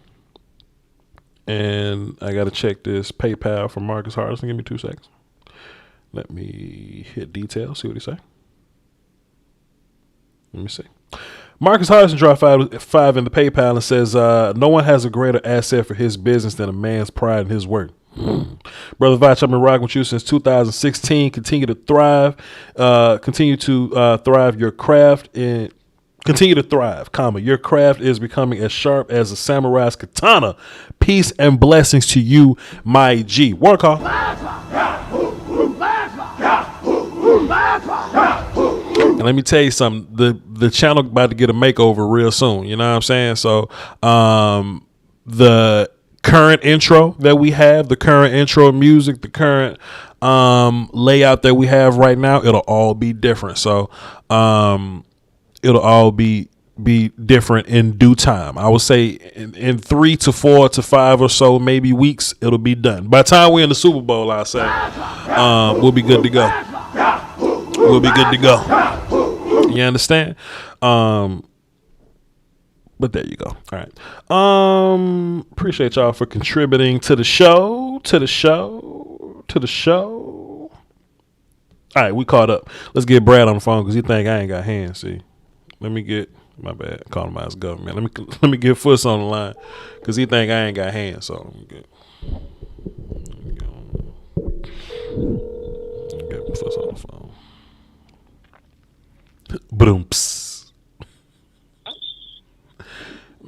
And I got to check this PayPal from Marcus Hardison. Give me 2 seconds. Let me hit details, see what he say. Let me see. Marcus Hardison dropped 5 in the PayPal and says, no one has a greater asset for his business than a man's pride in his work. Brother Voch, I've been rocking with you since 2016. Continue to thrive. Thrive your craft and continue to thrive, your craft is becoming as sharp as a samurai's katana. Peace and blessings to you, my G. One call. And let me tell you something, the channel about to get a makeover real soon. You know what I'm saying? So the current intro that we have, the current intro music, the current layout that we have right now, it'll all be different. So it'll all be different in due time. I would say in 3 to 4 to 5 or so, maybe weeks, it'll be done. By the time we're in the Super Bowl, I'll say, we'll be good to go. We'll be good to go. You understand? But there you go. All right. Appreciate y'all for contributing to the show. All right, we caught up. Let's get Brad on the phone because he think I ain't got hands. See, let me get my bad. Calling my government. Let me get Fuss on the line because he think I ain't got hands. So get Fuss on the phone. Boomps.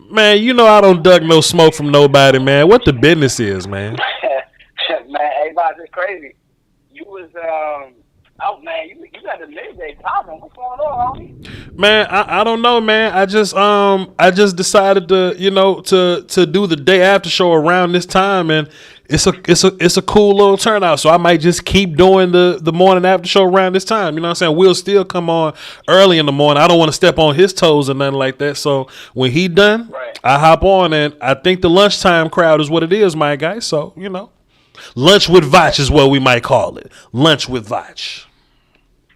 Man, you know I don't duck no smoke from nobody, man. What the business is, man? Man, hey, Bob, it's crazy. You was oh man, you got the midday popping. What's going on, homie? Man, I don't know, man. I just decided to to do the day after show around this time, and it's a cool little turnout. So I might just keep doing the morning after show around this time. You know what I'm saying? We'll still come on early in the morning. I don't want to step on his toes or nothing like that. So when he done, I hop on, and I think the lunchtime crowd is what it is, my guy. So lunch with Voch is what we might call it. Lunch with Voch.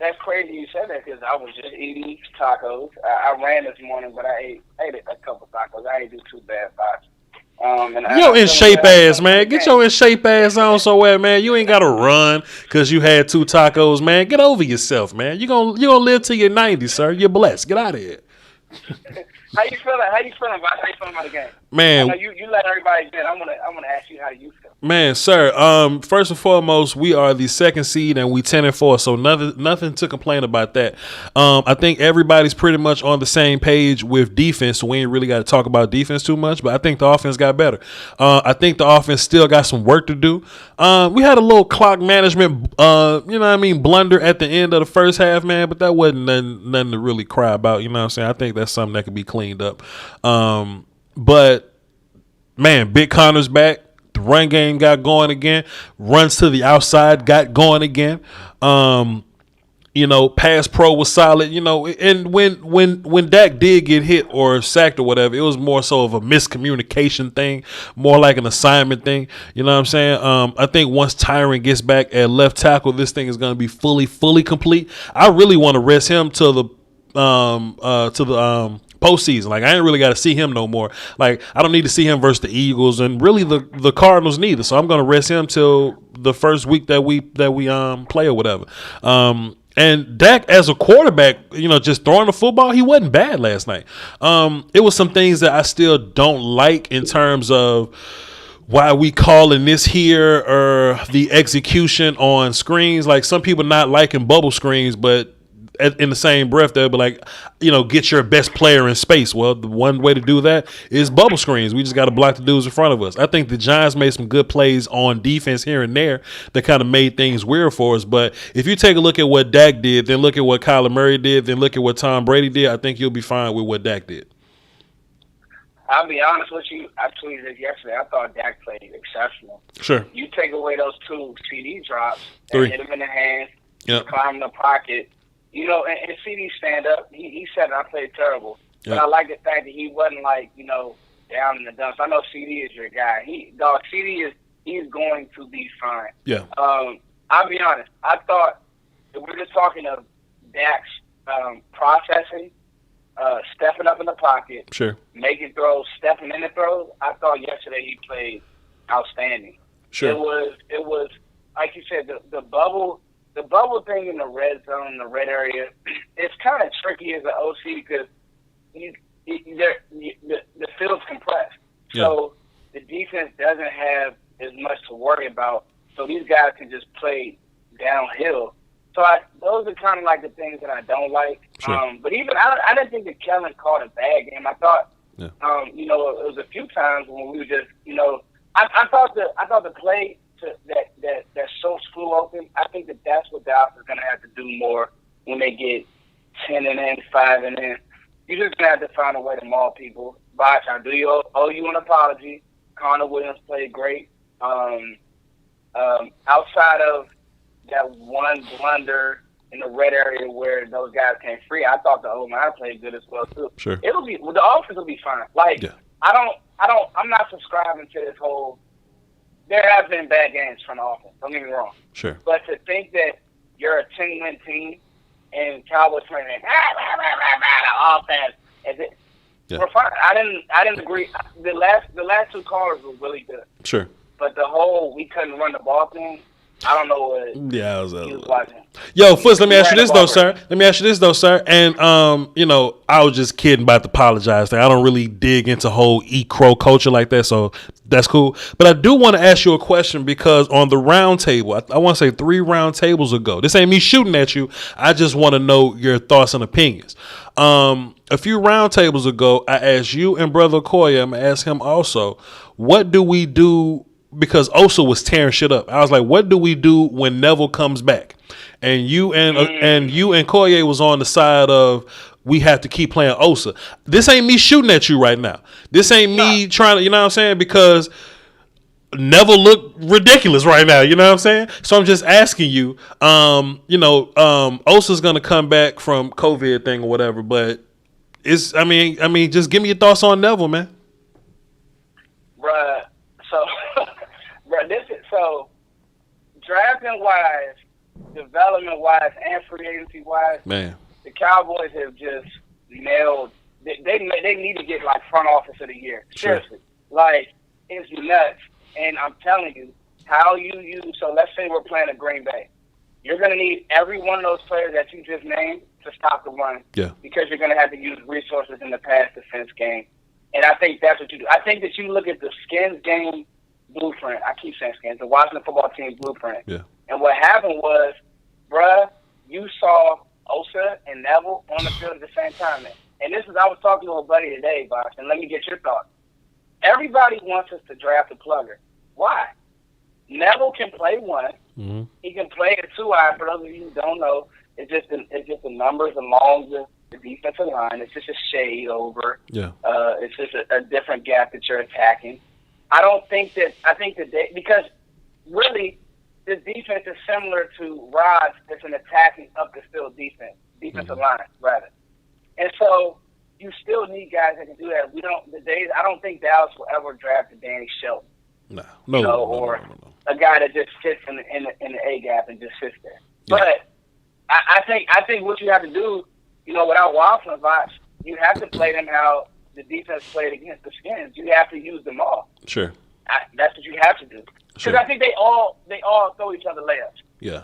That's crazy you said that because I was just eating tacos. I ran this morning, but I ate a couple tacos. I ain't do too bad, Voch. Yo, in shape ass, man. Get your in shape ass on somewhere, man. You ain't gotta run because you had 2 tacos, man. Get over yourself, man. You gonna live till you're 90, sir. You're blessed. Get out of here. How you feeling? How you feeling about the game? Man, I know you let everybody in. I'm gonna ask you how you feel. Man, sir. First and foremost, we are the 2nd seed and we 10-4, so nothing to complain about that. I think everybody's pretty much on the same page with defense, so we ain't really got to talk about defense too much. But I think the offense got better. I think the offense still got some work to do. We had a little clock management, blunder at the end of the first half, man. But that wasn't nothing to really cry about. You know what I'm saying? I think that's something that could be cleaned up. But man, Big Connor's back. The run game got going again. Runs to the outside got going again. Pass pro was solid. And when Dak did get hit or sacked or whatever, it was more so of a miscommunication thing, more like an assignment thing. You know what I'm saying? I think once Tyron gets back at left tackle, this thing is going to be fully complete. I really want to rest him to the postseason. Like, I ain't really got to see him no more. Like, I don't need to see him versus the Eagles and really the Cardinals neither. So I'm gonna rest him till the first week that we play or whatever. And Dak as a quarterback, just throwing the football, he wasn't bad last night. It was some things that I still don't like in terms of why we calling this here or the execution on screens. Like, some people not liking bubble screens, but in the same breath, they'll be like, get your best player in space. Well, the one way to do that is bubble screens. We just got to block the dudes in front of us. I think the Giants made some good plays on defense here and there that kind of made things weird for us. But if you take a look at what Dak did, then look at what Kyler Murray did, then look at what Tom Brady did, I think you'll be fine with what Dak did. I'll be honest with you. I tweeted it yesterday. I thought Dak played exceptional. Sure. You take away those 2 CD drops, 3. Hit him in the hands, Yep. climb in the pocket. And CD stand up. He said I played terrible, Yep. but I like the fact that he wasn't down in the dumps. I know CD is your guy. He's going to be fine. Yeah. I'll be honest. I thought if we're just talking of Dak's processing, stepping up in the pocket, Sure. making throws, stepping in the throws. I thought yesterday he played outstanding. Sure. It was like you said, the bubble. The bubble thing in the red zone, in the red area, it's kind of tricky as an OC because the field's compressed. Yeah. So the defense doesn't have as much to worry about. So these guys can just play downhill. So those are kind of like the things that I don't like. Sure. But even I didn't think that Kellen called a bad game. I thought, Yeah. it was a few times when we were just, I thought the play that so flew open. I think that's what the offense is going to have to do more when they get 10 and in, 5 and in. You're just going to have to find a way to maul people. Voch, I owe you an apology. Connor Williams played great. Outside of that one blunder in the red area where those guys came free, I thought the O-line played good as well too. Sure. The offense will be fine. Like, Yeah. I'm not subscribing to this whole. There have been bad games from the offense. Don't get me wrong. Sure. But to think that you're a 10-win team and Cowboys playing offense, we're fine. I didn't agree. The last 2 callers were really good. Sure. But the whole we couldn't run the ball thing, I don't know what Yeah, I was he was watching. Yo, Foots, let me ask you this though, sir. And I was just kidding about the apologize thing. I don't really dig into whole eat crow culture like that, so that's cool. But I do want to ask you a question because on the round table, I want to say 3 round tables ago. This ain't me shooting at you. I just want to know your thoughts and opinions. A few round tables ago, I asked you and Brother Koya, I'm gonna ask him also, what do we do? Because Osa was tearing shit up. I was like, what do we do when Neville comes back? And you and Koye was on the side of we have to keep playing Osa. This ain't me shooting at you right now. This ain't me trying to, you know what I'm saying? Because Neville look ridiculous right now, you know what I'm saying? So I'm just asking you, Osa's gonna come back from COVID thing or whatever, but just give me your thoughts on Neville, man. So drafting wise, development-wise and free agency-wise, Man. the Cowboys have just nailed. They need to get like front office of the year. Sure. Seriously, like it's nuts. And I'm telling you, how you use. So let's say we're playing a Green Bay. You're going to need every one of those players that you just named to stop the run. Yeah. Because you're going to have to use resources in the pass defense game. And I think that's what you do. I think that you look at the Skins game blueprint. I keep saying Skins, the Washington football team blueprint. Yeah. And what happened was, bruh, you saw Osa and Neville on the field at the same time. And this is, I was talking to a buddy today, Voch, and let me get your thoughts. Everybody wants us to draft a plugger. Why? Neville can play one. Mm-hmm. He can play a 2-eye. For those of you who don't know, it's just the numbers along the defensive line. It's just a shade over. Yeah. It's just a different gap that you're attacking. I think that because really this defense is similar to Rod's. It's an attacking up the field defensive line rather. And so you still need guys that can do that. I don't think Dallas will ever draft a Danny Shelton. No. A guy that just sits in the A gap and just sits there. Yeah. But I think what you have to do, without waffling, Voch, you have to play them how the defense played against the Skins. You have to use them all. Sure. That's what you have to do. Because Sure. I think they all throw each other layups. Yeah.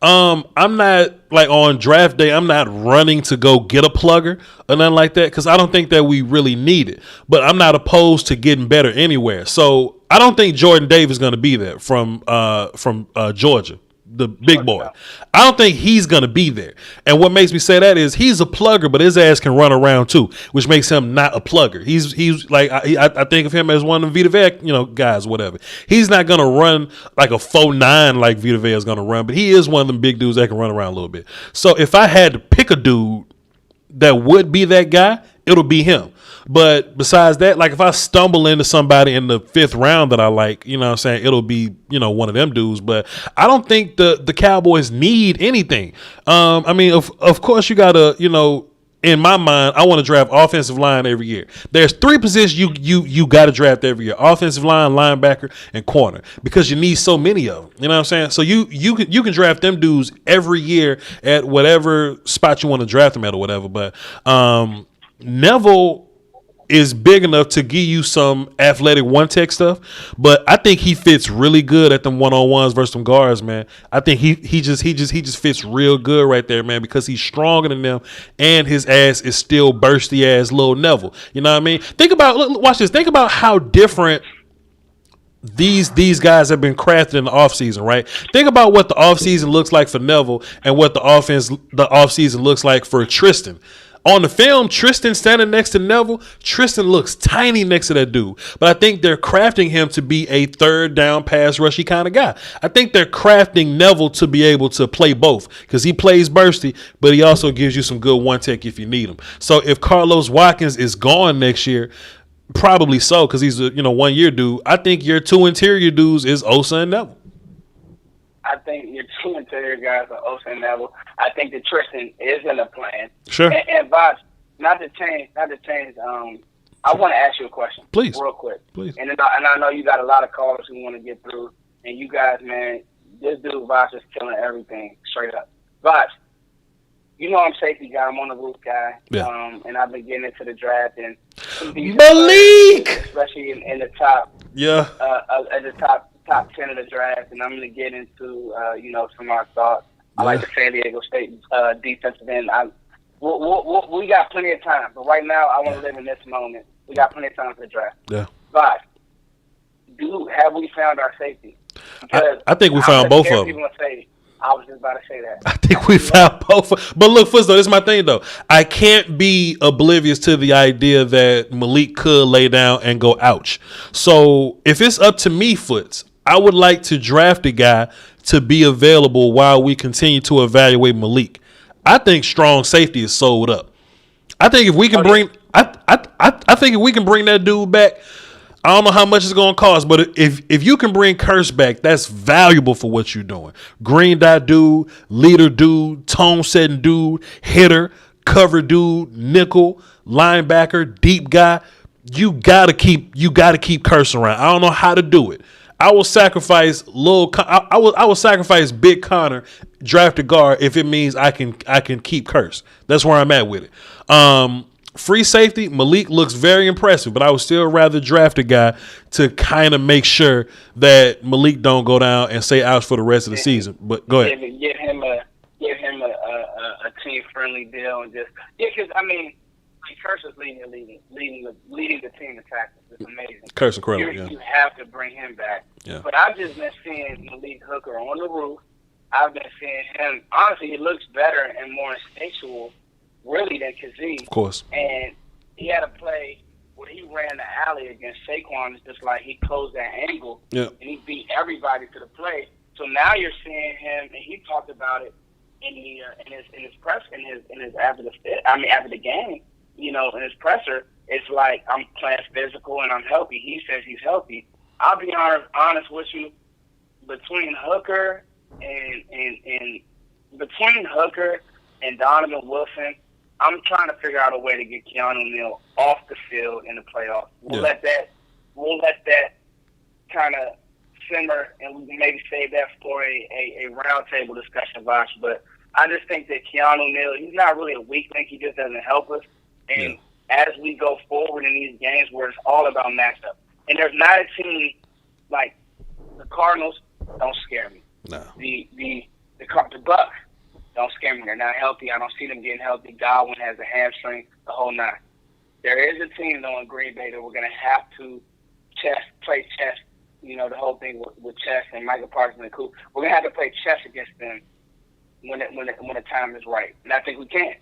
I'm not like on draft day, I'm not running to go get a plugger or nothing like that because I don't think that we really need it. But I'm not opposed to getting better anywhere. So I don't think Jordan Davis is going to be there from Georgia, the big boy. I don't think he's going to be there. And what makes me say that is he's a plugger, but his ass can run around too, which makes him not a plugger. He's like I think of him as one of Vita Vea, guys, whatever. He's not going to run like a 4.9 like Vita Vea is going to run, but he is one of them big dudes that can run around a little bit. So if I had to pick a dude that would be that guy, it'll be him. But besides that, like if I stumble into somebody in the 5th round that I like, it'll be, one of them dudes. But I don't think the Cowboys need anything. Of course you gotta, in my mind, I want to draft offensive line every year. There's 3 positions you got to draft every year: offensive line, linebacker, and corner, because you need so many of them. You know what I'm saying? So you can draft them dudes every year at whatever spot you want to draft them at or whatever. But Neville is big enough to give you some athletic one-tech stuff, but I think he fits really good at them one-on-ones versus them guards, man. I think he just fits real good right there, man, because he's stronger than them and his ass is still bursty ass little Neville. You know what I mean? Watch this. Think about how different these guys have been crafted in the offseason, right? Think about what the offseason looks like for Neville and what the offseason looks like for Tristan. On the film, Tristan standing next to Neville, Tristan looks tiny next to that dude. But I think they're crafting him to be a 3rd down pass rushy kind of guy. I think they're crafting Neville to be able to play both because he plays bursty, but he also gives you some good one-tech if you need him. So if Carlos Watkins is gone next year, probably so because he's a 1-year dude, I think your 2 interior dudes is Osa and Neville. I think your 2 interior guys are Osa and Neville. I think that Tristan is in the plan. Sure. And Voch, not to change. I want to ask you a question, please, real quick. Please. And I know you got a lot of callers who want to get through. And you guys, man, this dude Voch is killing everything straight up. Voch, I'm safety guy. I'm on the roof guy. Yeah. And I've been getting into the draft and Malik, especially in the top. Yeah. At the top 10 of the draft, and I'm going to get into some of our thoughts. I like the San Diego State defensive end. We got plenty of time, but right now I want to live in this moment. We got plenty of time for the draft. Yeah. But have we found our safety? I think we found both of them. I was just about to say that. I think we found both. But look, Foots, though, this is my thing, though. I can't be oblivious to the idea that Malik could lay down and go ouch. So if it's up to me, Foots, I would like to draft a guy to be available while we continue to evaluate Malik. I think strong safety is sold up. I think if we can bring that dude back, I don't know how much it's going to cost, but if you can bring Curse back, that's valuable for what you're doing. Green dot dude, leader dude, tone setting dude, hitter, cover dude, nickel, linebacker, deep guy. You gotta keep Curse around. I don't know how to do it. I will sacrifice I will sacrifice Big Connor, draft a guard if it means I can keep Curse. That's where I'm at with it. Free safety, Malik looks very impressive, but I would still rather draft a guy to kind of make sure that Malik don't go down and stay out for the rest of the season. But go ahead. Give him a team friendly deal and just because I mean Curse is leading the team in tackles. It's amazing. Curse incredible. You have to bring him back. Yeah. But I've just been seeing Malik Hooker on the roof. I've been seeing him. Honestly, he looks better and more instinctual, really, than Kazee. Of course. And he had a play where he ran the alley against Saquon. It's just like he closed that angle, yeah, and he beat everybody to the play. So now you're seeing him, and he talked about it in his press after the game. You know, in his presser, it's like I'm playing physical and I'm healthy. He says he's healthy. I'll be honest with you. Between Hooker and Donovan Wilson, I'm trying to figure out a way to get Keanu Neal off the field in the playoffs. We'll let that kind of simmer, and we can maybe save that for a roundtable discussion, Voch. But I just think that Keanu Neal, he's not really a weak link. He just doesn't help us. And as we go forward in these games where it's all about matchup, and there's not a team like the Cardinals don't scare me. No. The Bucks don't scare me. They're not healthy. I don't see them getting healthy. Godwin has a hamstring, the whole nine. There is a team though in Green Bay that we're going to have to play chess. You know, the whole thing with chess and Michael Parsons and Coop. We're going to have to play chess against them when the time is right, and I think we can.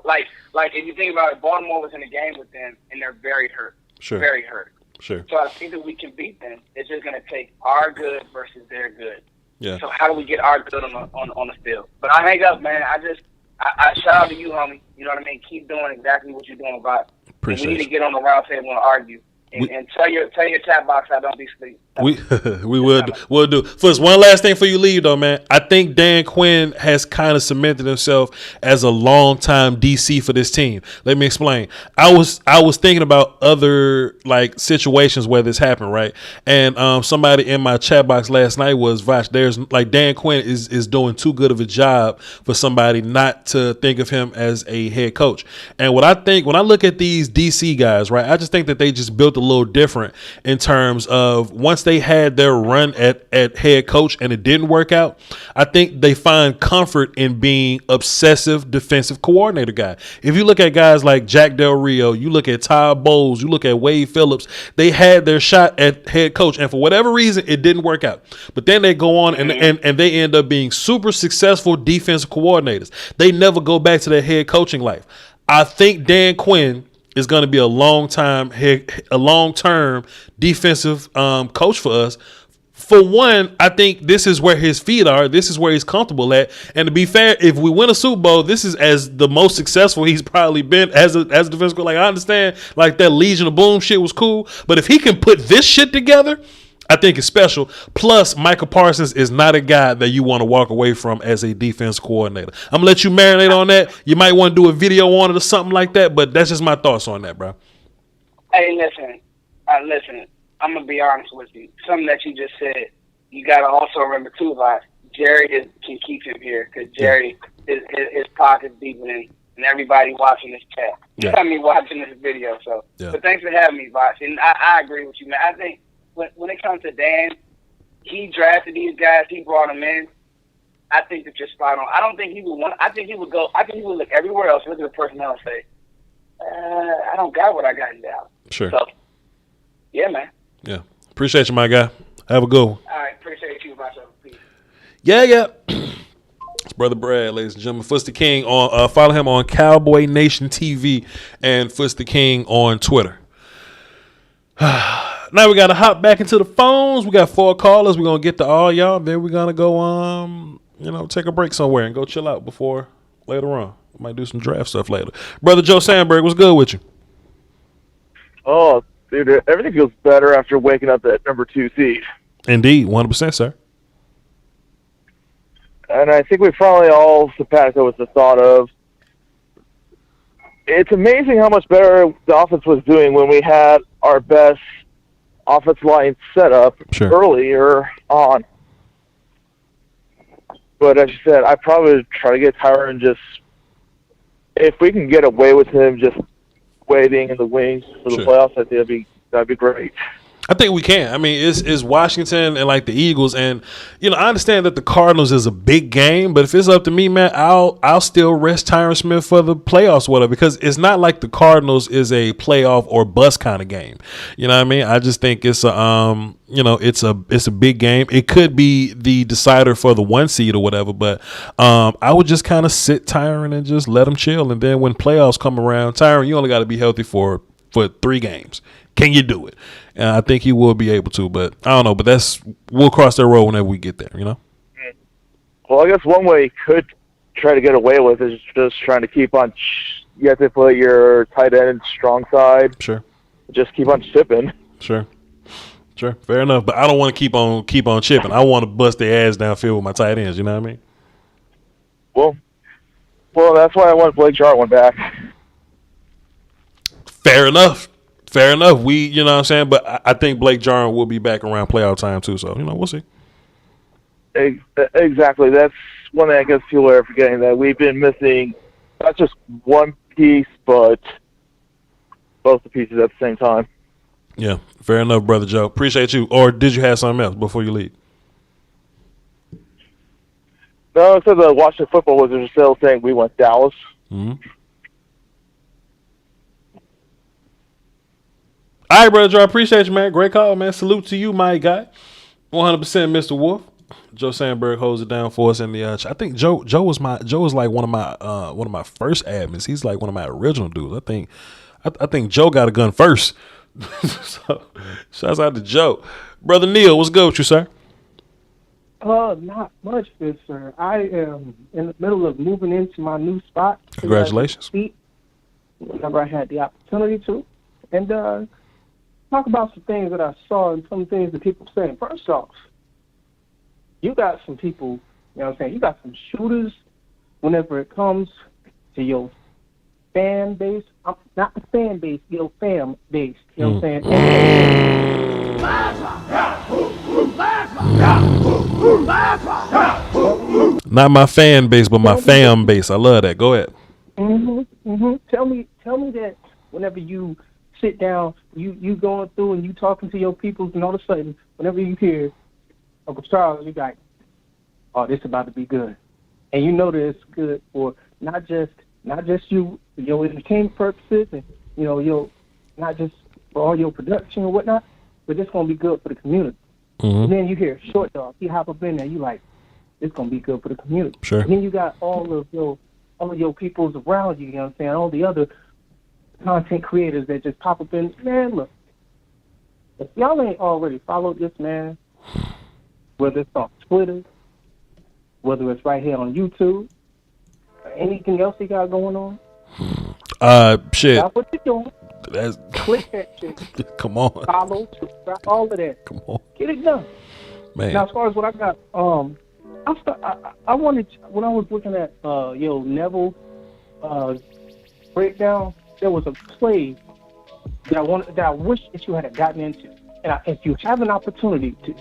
Like if you think about it, Baltimore was in a game with them, and they're very hurt. Sure. Very hurt. Sure. So I think that we can beat them. It's just going to take our good versus their good. Yeah. So how do we get our good on the field? But I hang up, man. I shout out to you, homie. You know what I mean? Keep doing exactly what you're doing about it. Appreciate we need to get on the round table and argue. And tell your chat box I don't be asleep. We'll do. First, one last thing before you leave, though, man. I think Dan Quinn has kind of cemented himself as a long-time DC for this team. Let me explain. I was thinking about other like situations where this happened, right? And somebody in my chat box last night was Voch. There's like Dan Quinn is doing too good of a job for somebody not to think of him as a head coach. And what I think when I look at these DC guys, right, I just think that they just built a little different in terms of once they had their run at head coach and it didn't work out, I think they find comfort in being obsessive defensive coordinator guy. If you look at guys like Jack Del Rio, you look at Todd Bowles, you look at Wade Phillips, they had their shot at head coach and for whatever reason it didn't work out. But then they go on and they end up being super successful defensive coordinators. They never go back to their head coaching life. I think Dan Quinn is going to be a long-term defensive coach for us. For one, I think this is where his feet are. This is where he's comfortable at. And to be fair, if we win a Super Bowl, this is as the most successful he's probably been as a defensive coach. Like I understand, like that Legion of Boom shit was cool, but if he can put this shit together, I think it's special. Plus, Michael Parsons is not a guy that you want to walk away from as a defense coordinator. I'm going to let you marinate on that. You might want to do a video on it or something like that, but that's just my thoughts on that, bro. Hey, listen. I'm going to be honest with you. Something that you just said, you got to also remember, too, like Jerry can keep him here because Jerry, his pocket's deepening and everybody watching this chat. Yeah. I mean, watching this video. So, But thanks for having me, Voch. And I agree with you, man. I think when it comes to Dan, he drafted these guys. He brought them in. I think that you're spot on. I don't think he would want. I think he would go. I think he would look everywhere else, look at the personnel, and say, "I don't got what I got in Dallas." Sure. So, yeah, man. Yeah. Appreciate you, my guy. Have a good one. All right. Appreciate you, Voch. Peace. Yeah. It's Brother Brad, ladies and gentlemen. Foots the King on. Follow him on Cowboy Nation TV and Foots the King on Twitter. Now we got to hop back into the phones. We got 4 callers. We're going to get to all y'all. Then we're going to go, take a break somewhere and go chill out before later on. We might do some draft stuff later. Brother Joe Sandberg, what's good with you? Oh, dude, everything feels better after waking up at number 2 seed. Indeed, 100%, sir. And I think we probably all simpatico with the thought of it's amazing how much better the offense was doing when we had our best offensive line setup earlier on. But as you said, I probably would try to get Tyron just, if we can get away with him just waiting in the wings for the playoffs, I think that'd be great. I think we can. I mean, it's Washington and like the Eagles, and I understand that the Cardinals is a big game, but if it's up to me, man, I'll still rest Tyron Smith for the playoffs, whatever, because it's not like the Cardinals is a playoff or bust kind of game. You know what I mean? I just think it's a it's a big game. It could be the decider for the 1 seed or whatever, but I would just kind of sit Tyron and just let him chill, and then when playoffs come around, Tyron, you only got to be healthy for 3 games. Can you do it? And I think he will be able to, but I don't know. But we'll cross that road whenever we get there, Well, I guess one way you could try to get away with is just trying to keep on. You have to put your tight end strong side. Sure. Just keep on chipping. Sure. Fair enough. But I don't want to keep on chipping. I want to bust their ass downfield with my tight ends. You know what I mean? Well, that's why I want Blake Jarwin back. Fair enough. We, you know what I'm saying? But I think Blake Jarwin will be back around playoff time too. So, we'll see. Exactly. That's one thing I guess people are forgetting, that we've been missing not just one piece, but both the pieces at the same time. Yeah, fair enough, Brother Joe. Appreciate you. Or did you have something else before you leave? No, I said the Washington Football Wizards are still saying we went Dallas. Mm-hmm. All right, Brother Joe, I appreciate you, man. Great call, man. Salute to you, my guy. 100% Mr. Wolf. Joe Sandberg holds it down for us in the I think Joe was like one of my first admins. He's like one of my original dudes. I think Joe got a gun first. So shouts out to Joe. Brother Neil, what's good with you, sir? Not much, good sir. I am in the middle of moving into my new spot. Congratulations. Whenever I had the opportunity to. And talk about some things that I saw and some things that people saying. First off, you got some people, you know what I'm saying, you got some shooters whenever it comes to your fan base. Not the fan base, your fam base. You know what I'm saying? Not my fan base, but my fam base. I love that. Go ahead. Tell me that whenever you sit down, you going through and you talking to your peoples, and all of a sudden, whenever you hear Uncle Charles, you like, oh, this about to be good, and you know that it's good for not just you, your entertainment purposes, and your not just for all your production or whatnot, but it's gonna be good for the community. Mm-hmm. And then you hear Short Dog, he hop up in there, you like, it's gonna be good for the community. Sure. And then you got all of your peoples around you. You know what I'm saying? All the other content creators that just pop up in. Man, look, if y'all ain't already followed this man, whether it's on Twitter, whether it's right here on YouTube, or anything else he got going on, shit. That's what you're doing. That's click that shit. Come on. Follow, subscribe, all of that. Come on. Get it done. Man. Now, as far as what I got, I wanted, when I was looking at Neville breakdown, there was a play that I wish that you had gotten into. And if you have an opportunity to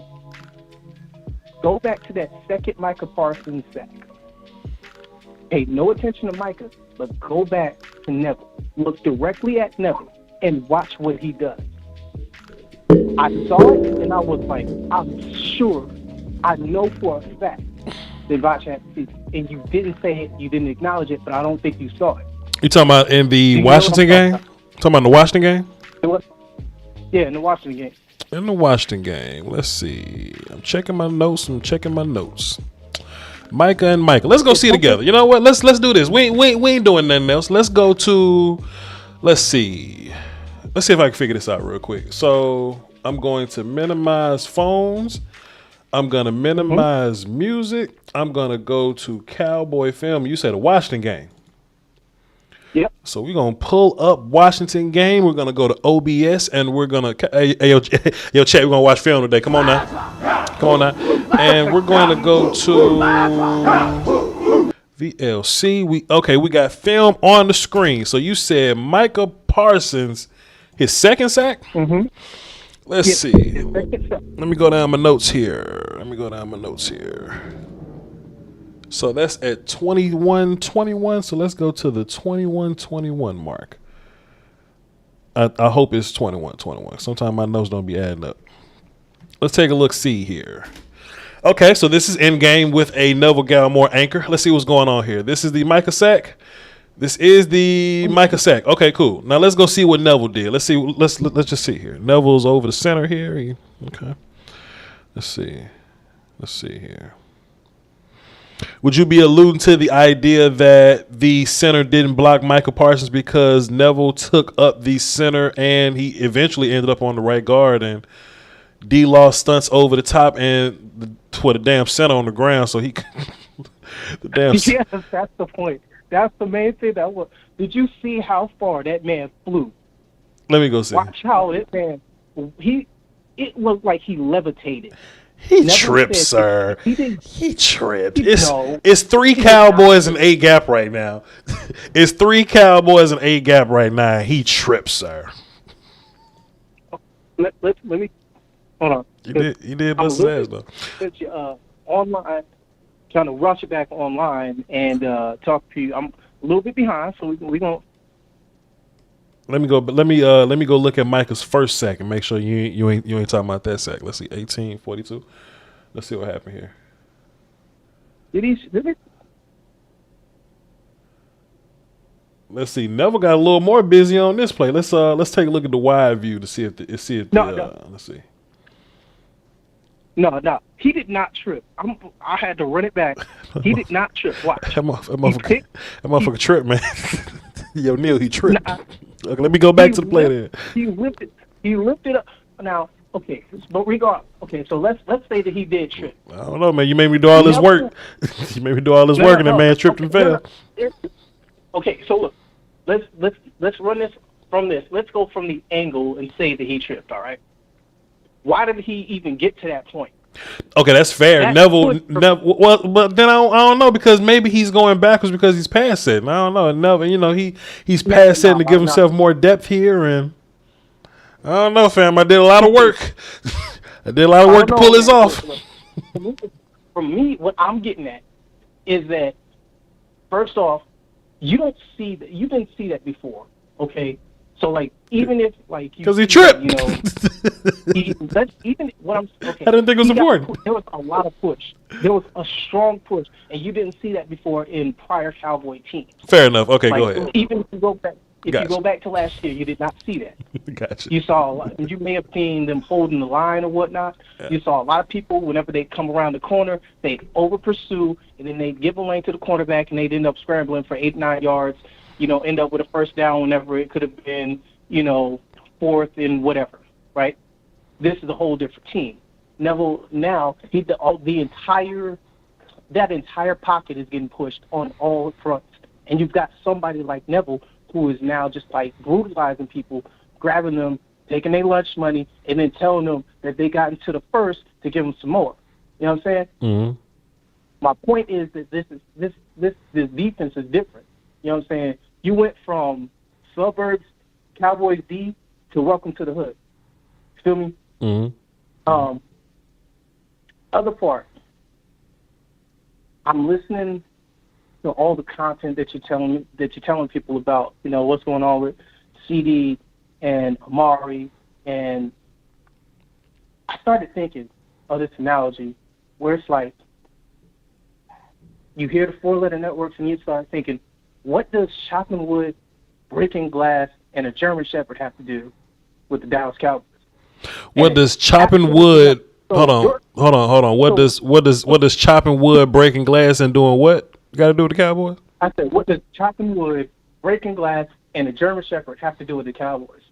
go back to that second Micah Parsons sack, pay no attention to Micah, but go back to Neville. Look directly at Neville and watch what he does. I saw it and I was like, I'm sure, I know for a fact that Voch had to see it. And you didn't say it, you didn't acknowledge it, but I don't think you saw it. You talking about in the Washington game? Talking about in the Washington game? Yeah, in the Washington game. In the Washington game. Let's see. I'm checking my notes. Micah and Micah. Let's go see together. You know what? Let's do this. We ain't doing nothing else. Let's go to. Let's see. Let's see if I can figure this out real quick. So I'm going to minimize phones. I'm gonna minimize music. I'm gonna go to Cowboy film. You said a Washington game. Yep. So we're gonna pull up Washington game. We're gonna go to OBS and we're gonna yo chat. We're gonna watch film today. Come on now. And we're going to go to VLC. We got film on the screen. So you said Micah Parsons, his second sack. Mm-hmm. Let's see. Let me go down my notes here. So that's at 21-21. So let's go to the 21-21 mark. I hope it's 21-21. Sometimes my notes don't be adding up. Let's take a look. See here. Okay, so this is in game with a Neville Gallimore anchor. Let's see what's going on here. This is the Micah sack. Okay, cool. Now let's go see what Neville did. Let's see. Let's just see here. Neville's over the center here. Okay. Let's see here. Would you be alluding to the idea that the center didn't block Micah Parsons because Neville took up the center and he eventually ended up on the right guard and D-Law stunts over the top and the damn center on the ground, so he the damn. Yes, that's the point. That's the main thing. Did you see how far that man flew? Let me go see. Watch how it man. It was like he levitated. He tripped, sir. He tripped. It's 3 Cowboys and 8 gap right now. It's 3 Cowboys and 8 gap right now. He tripped, sir. Let me hold on. You did bust his ass though. Since you're online, trying to rush it back online and talk to you. I'm a little bit behind, so we gonna. Let me go look at Micah's first sack and make sure you ain't talking about that sack. Let's see, 18-42. Let's see what happened here. Did he? Let's see. Neville got a little more busy on this play. Let's take a look at the wide view to see if let's see. No, he did not trip. I had to run it back. He did not trip. Watch. That motherfucker trip, man. Yo, Neil, he tripped. Okay, let me go back to the play there. He lifted up. Now, okay, but okay, so let's say that he did trip. I don't know, man. You made me do all this work. You made me do all this work, and that man tripped and fell. Okay, so look, let's run this from this. Let's go from the angle and say that he tripped. All right. Why did he even get to that point? Okay, that's fair. Neville. Well, but then I don't know because maybe he's going backwards because he's past setting. I don't know. Neville, he's past setting to give himself more depth here, and I don't know, fam. I did a lot of work. I did a lot of work to pull this off. For me, what I'm getting at is that first off, you didn't see that before, okay? So even if because he tripped, even what I'm okay. I didn't think it was important. There was a lot of push. There was a strong push, and you didn't see that before in prior Cowboy teams. Fair enough. Okay, go ahead. Even if you go back to last year, you did not see that. Gotcha. You saw a lot. You may have seen them holding the line or whatnot. Yeah. You saw a lot of people whenever they come around the corner, they over pursue, and then they give a lane to the cornerback, and they'd end up scrambling for 8-9 yards. End up with a first down whenever it could have been, 4th and whatever, right? This is a whole different team. Neville now, that entire pocket is getting pushed on all fronts, and you've got somebody like Neville who is now just brutalizing people, grabbing them, taking their lunch money, and then telling them that they got into the first to give them some more. You know what I'm saying? Mm-hmm. My point is that this defense is different. You know what I'm saying? You went from suburbs, Cowboys D, to welcome to the hood. Feel me? Mm-hmm. Other part, I'm listening to all the content that you're telling people about, what's going on with CD and Amari, and I started thinking of this analogy where it's like you hear the 4-letter networks and you start thinking, what does chopping wood, breaking glass, and a German Shepherd have to do with the Dallas Cowboys? What does chopping wood? Hold on. What does chopping wood, breaking glass, and doing what got to do with the Cowboys? I said, what does chopping wood, breaking glass, and a German Shepherd have to do with the Cowboys?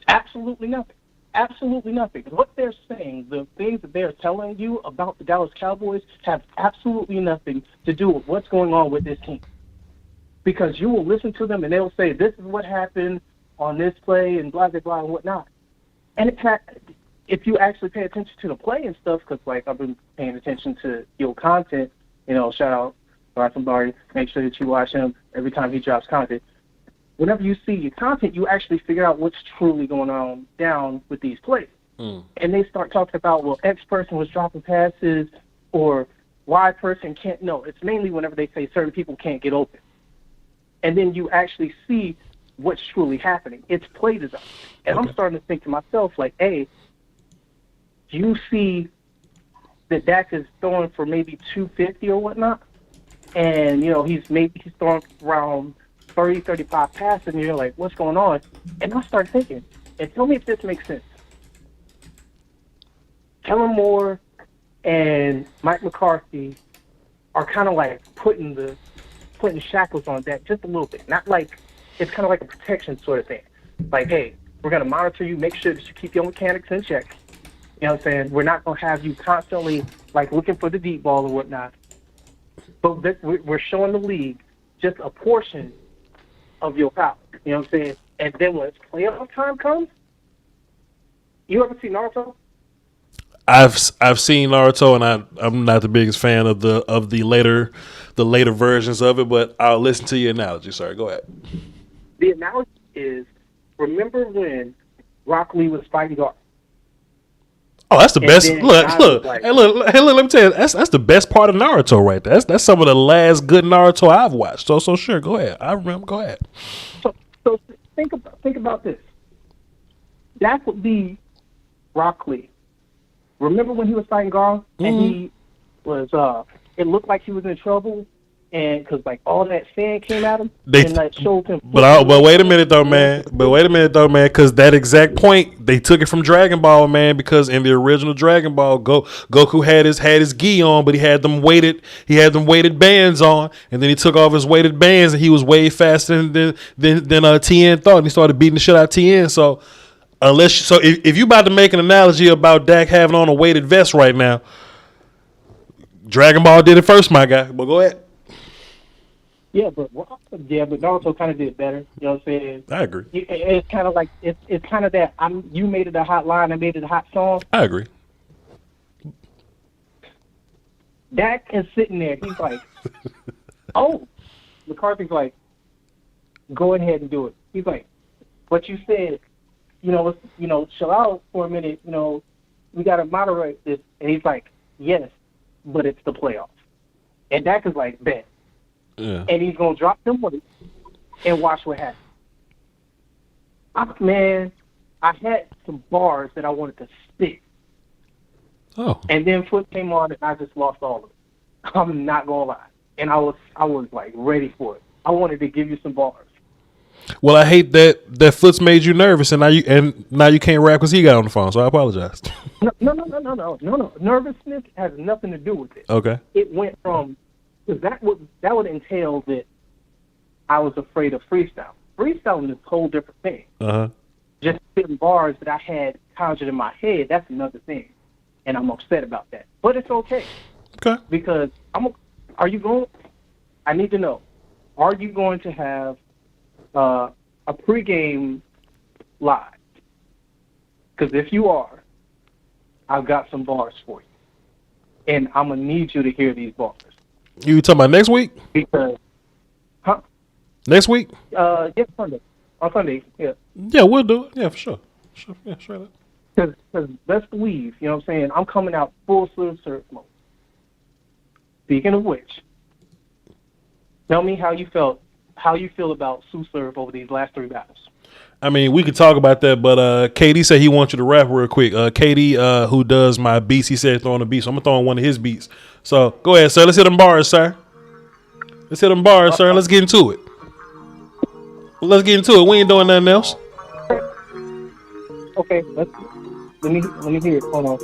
Absolutely nothing. Absolutely nothing. What they're saying, the things that they're telling you about the Dallas Cowboys have absolutely nothing to do with what's going on with this team. Because you will listen to them and they'll say, this is what happened on this play and blah, blah, blah, and whatnot. And if you actually pay attention to the play and stuff, because I've been paying attention to your content, shout out Lombardi, make sure that you watch him every time he drops content. whenever you see your content, you actually figure out what's truly going on down with these plays. And they start talking about, well, X person was dropping passes or Y person can't. No, it's mainly whenever they say certain people can't get open. And then you actually see what's truly happening. It's play design. And I'm starting to think to myself, like, hey, you see that Dak is throwing for maybe 250 or whatnot, and, you know, he's throwing around 30, 35 passes, and you're like, what's going on? And I start thinking, and tell me if this makes sense. Kellen Moore and Mike McCarthy are kind of like putting shackles on Dak just a little bit. Not like, it's kind of like a protection sort of thing. Like, hey, we're going to monitor you, make sure that you keep your mechanics in check. You know what I'm saying? We're not going to have you constantly, like, looking for the deep ball or whatnot. But we're showing the league just a portion of your power. You know what I'm saying? And then when playoff time comes, you ever see Naruto? I've seen Naruto, and I'm not the biggest fan of the later versions of it, but I'll listen to your analogy. Sorry, go ahead. The analogy is, remember when Rock Lee was fighting Gar? Oh, that's the best. Look. Let me tell you, that's the best part of Naruto right there. That's some of the last good Naruto I've watched. So sure, go ahead. I remember. Go ahead. So think about this. That would be Rock Lee. Remember when he was fighting Gar and he was it looked like he was in trouble, and because like all that sand came at him and that showed him. But wait a minute though, man. Because that exact point they took it from Dragon Ball, man. Because in the original Dragon Ball, Goku had his gi on, but he had them weighted bands on, and then he took off his weighted bands, and he was way faster than Tien thought, and he started beating the shit out of Tien. So. If you about to make an analogy about Dak having on a weighted vest right now, Dragon Ball did it first, my guy. But go ahead. Yeah, but Naruto kind of did better. You know what I'm saying? I agree. It's kind of like it's kind of that you made it a hot line, I made it a hot song. I agree. Dak is sitting there. He's like, oh, McCarthy's like, go ahead and do it. He's like, but you said. Chill out for a minute, we got to moderate this. And he's like, yes, but it's the playoffs. And Dak is like, bet. Yeah. And he's going to drop them weights and watch what happens. Man, I had some bars that I wanted to spit. Oh. And then Foot came on and I just lost all of it. I'm not going to lie. And I was like ready for it. I wanted to give you some bars. Well, I hate that Foot's made you nervous, and now you can't rap because he got on the phone. So I apologize. No. Nervousness has nothing to do with it. Okay. It went from because that would entail that I was afraid of freestyle. Freestyling is a whole different thing. Just spitting bars that I had conjured in my head, that's another thing, and I'm upset about that. But it's okay. Okay. Because I need to know, are you going to have a pregame live? Because if you are, I've got some bars for you, and I'm gonna need you to hear these bars. You talking about next week? Because, next week? Yes, Sunday. On Sunday, yeah. Yeah, we'll do it. Yeah, for sure. Yeah, straight up. Because best believe, you know what I'm saying, I'm coming out full surf mode. Speaking of which, tell me how you feel about Sue Surf over these last 3 battles. I mean, we could talk about that, but KD said he wants you to rap real quick. KD, who does my beats, he said throwing a beat, so I'm going to throw in one of his beats. So, go ahead, sir. Let's hit them bars, sir. Let's get into it. We ain't doing nothing else. Okay, let me hear it. Hold on.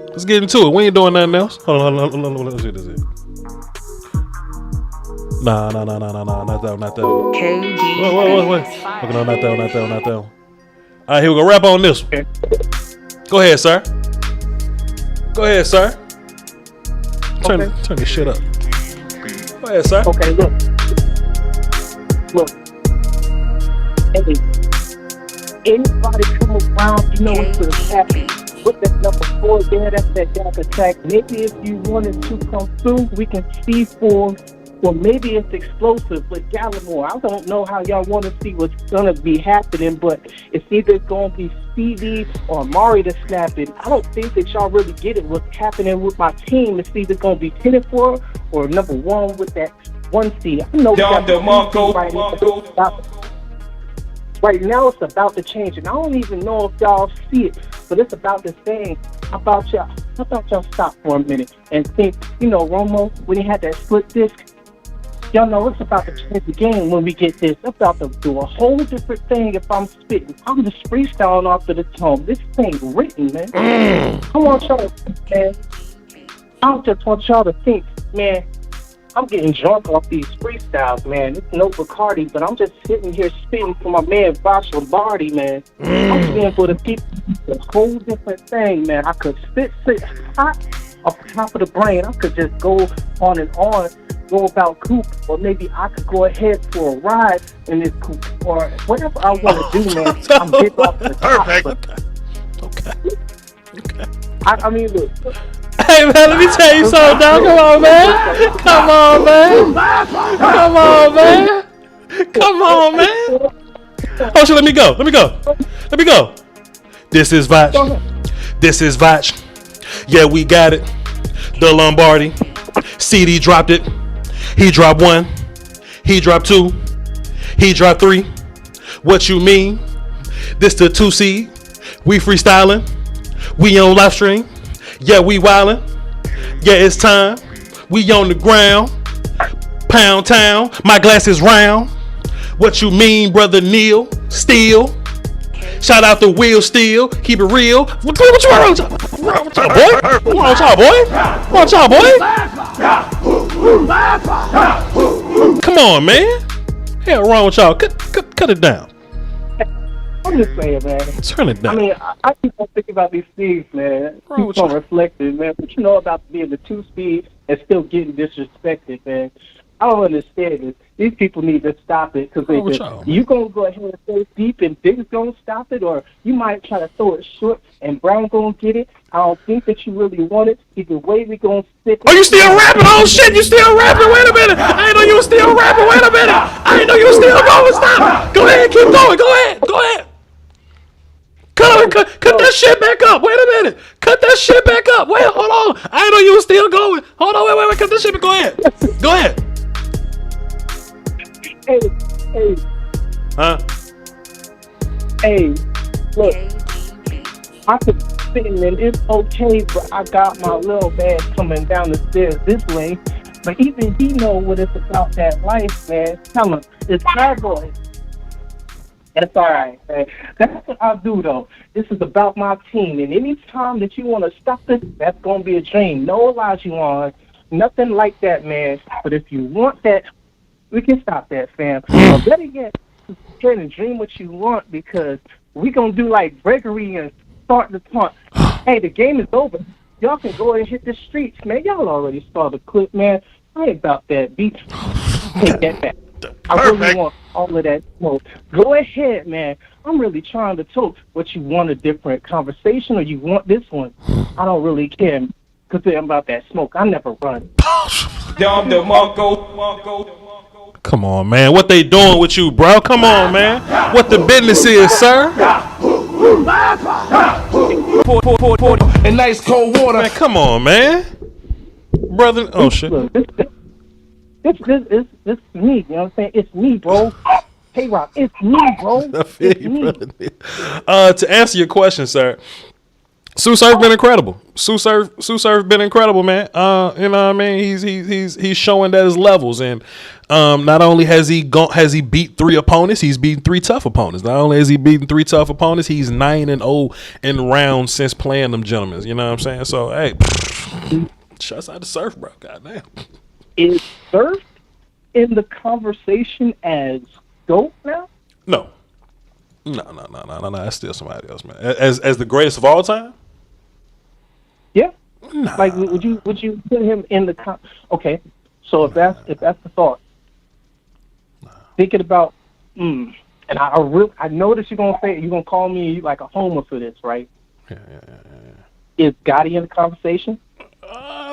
Let's get into it. We ain't doing nothing else. Hold on. Let's see this here. Nah, not that one. Wait. Okay, no, not that one. All right, here we go. Rap on this one. Go ahead, sir. Turn this shit up. Go ahead, sir. Okay, look. Hey, anybody come around, you know what's going to happen. Put that number 4 there, that's that Jack attack. Maybe if you wanted to come through, we can C4 Or maybe it's explosive with Gallimore. I don't know how y'all want to see what's going to be happening, but it's either going to be Stevie or Mari to snap it. I don't think that y'all really get it. What's happening with my team, it's either going to be 10-4 or number 1 with that 1 seed. I know we got the right now it's about to change, and I don't even know if y'all see it, but it's about the thing. How about y'all stop for a minute and think, Romo, when he had that split disc, y'all know it's about to change the game when we get this. I'm about to do a whole different thing if I'm spitting. I'm just freestyling off of the tone. This thing written, man. I want y'all to think, man. I just want y'all to think, man, I'm getting drunk off these freestyles, man. It's no Bacardi, but I'm just sitting here spitting for my man Voch Lombardi, man. I'm spitting for the people. It's a whole different thing, man. I could spit hot off the top of the brain. I could just go on and on, go about coupe, or maybe I could go ahead for a ride in this coupe, or whatever I want to do, man. I'm getting off the top. Okay. I mean, look. Hey man, let me tell you something, dog. Come on, man. Come on, man. Come on, man. Come on, man. Oh shit, let me go. This is Voch. This is Voch. Yeah, we got it. The Lombardi. CD dropped it. He dropped 1. He dropped 2. He dropped 3. What you mean? This the 2 seed. We freestyling. We on live stream. Yeah, we wildin'. Yeah, it's time. We on the ground. Pound town. My glass is round. What you mean, brother Neil? Steel. Shout out to Will Steel. Keep it real. What you wrong with y'all, boy? Come on, man. Hell wrong with y'all. Cut it down. I'm just saying, man. Turn it down. I mean, I keep on thinking about these things, man. Keep on reflecting, man. But about being the 2 speed and still getting disrespected, man. I don't understand it. These people need to stop it, because you gonna go ahead and stay deep and Big's gonna stop it, or you might try to throw it short and Brown gonna get it. I don't think that you really want it. Either way, we gonna stick. Oh, you still rapping? Oh shit, you still rapping? Wait a minute. I didn't know you were still rapping. Wait a minute. I didn't know you were still going. Stop. Go ahead, keep going. Go ahead. Cut that shit back up. Wait a minute. Cut that shit back up. Wait, hold on. I didn't know you were still going. Hold on. Wait. Cut that shit back. Go ahead. Hey. Huh? Hey, look. I could sing and it's okay, but I got my little man coming down the stairs this way. But even he know what it's about, that life, man. Tell him, it's Cowboys. That's all right, man. That's what I'll do, though. This is about my team, and any time that you want to stop it, that's going to be a dream. No Olajuwon, nothing like that, man. But if you want that, we can stop that, fam. But better yet, try to dream what you want, because we going to do like Gregory and start the taunt. Hey, the game is over. Y'all can go and hit the streets, man. Y'all already saw the clip, man. I ain't about that beat. Take that back. I really want all of that smoke. Go ahead, man. I'm really trying to talk. What you want, a different conversation, or you want this one? I don't really care, because I'm about that smoke. I never run. Come on, man. What they doing with you, bro? Come on, man. What the business is, sir? And nice cold water. Man, come on, man. Brother, oh shit. This is me, you know what I'm saying? It's me, bro. Hey, Rock, it's me, bro. It's me. To answer your question, sir, Sue Surf been incredible. Sue Surf been incredible, man. You know what I mean? He's showing that his levels, and not only has he beat 3 opponents, he's beaten 3 tough opponents. Not only has he beaten 3 tough opponents, he's 9-0 in rounds since playing them gentlemen. You know what I'm saying? So hey, shouts out to Surf, bro. Goddamn. Is Surf in the conversation as GOAT now? No. That's still somebody else, man. As the greatest of all time? Yeah. Nah. Like, would you put him in the okay? So if that's the thought, thinking about and I know that you're gonna call me like a homer for this, right? Yeah. Is Gotti in the conversation?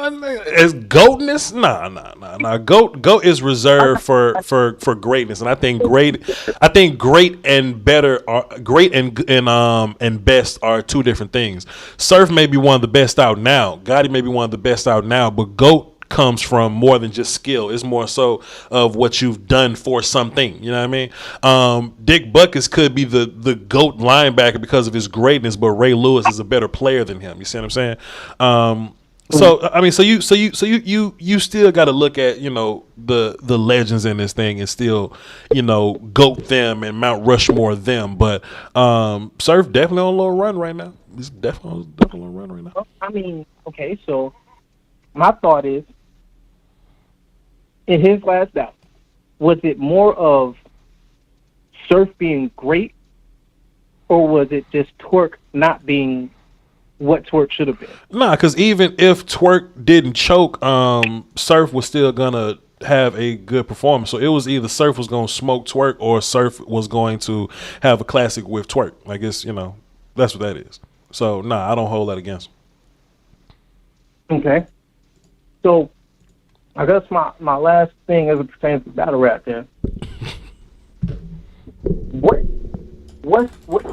As goatness, nah. Goat is reserved for greatness, and I think great and better are great and best are two different things. Surf may be one of the best out now. Gotti may be one of the best out now, but goat comes from more than just skill. It's more so of what you've done for something. You know what I mean? Dick Butkus could be the GOAT linebacker because of his greatness, but Ray Lewis is a better player than him. You see what I'm saying? So I mean, so you still got to look at, you know, the legends in this thing and still, you know, GOAT them and Mount Rushmore them. But Surf definitely on a little run right now. He's definitely on a run right now. I mean, okay, so my thought is, in his last bout, was it more of Surf being great, or was it just Twerk not being what Twerk should have been? Nah, because even if Twerk didn't choke, Surf was still gonna have a good performance. So it was either Surf was gonna smoke Twerk or Surf was going to have a classic with Twerk. I guess, you know, that's what that is. So nah, I don't hold that against him. Okay. So I guess my last thing as it pertains to battle rap then. What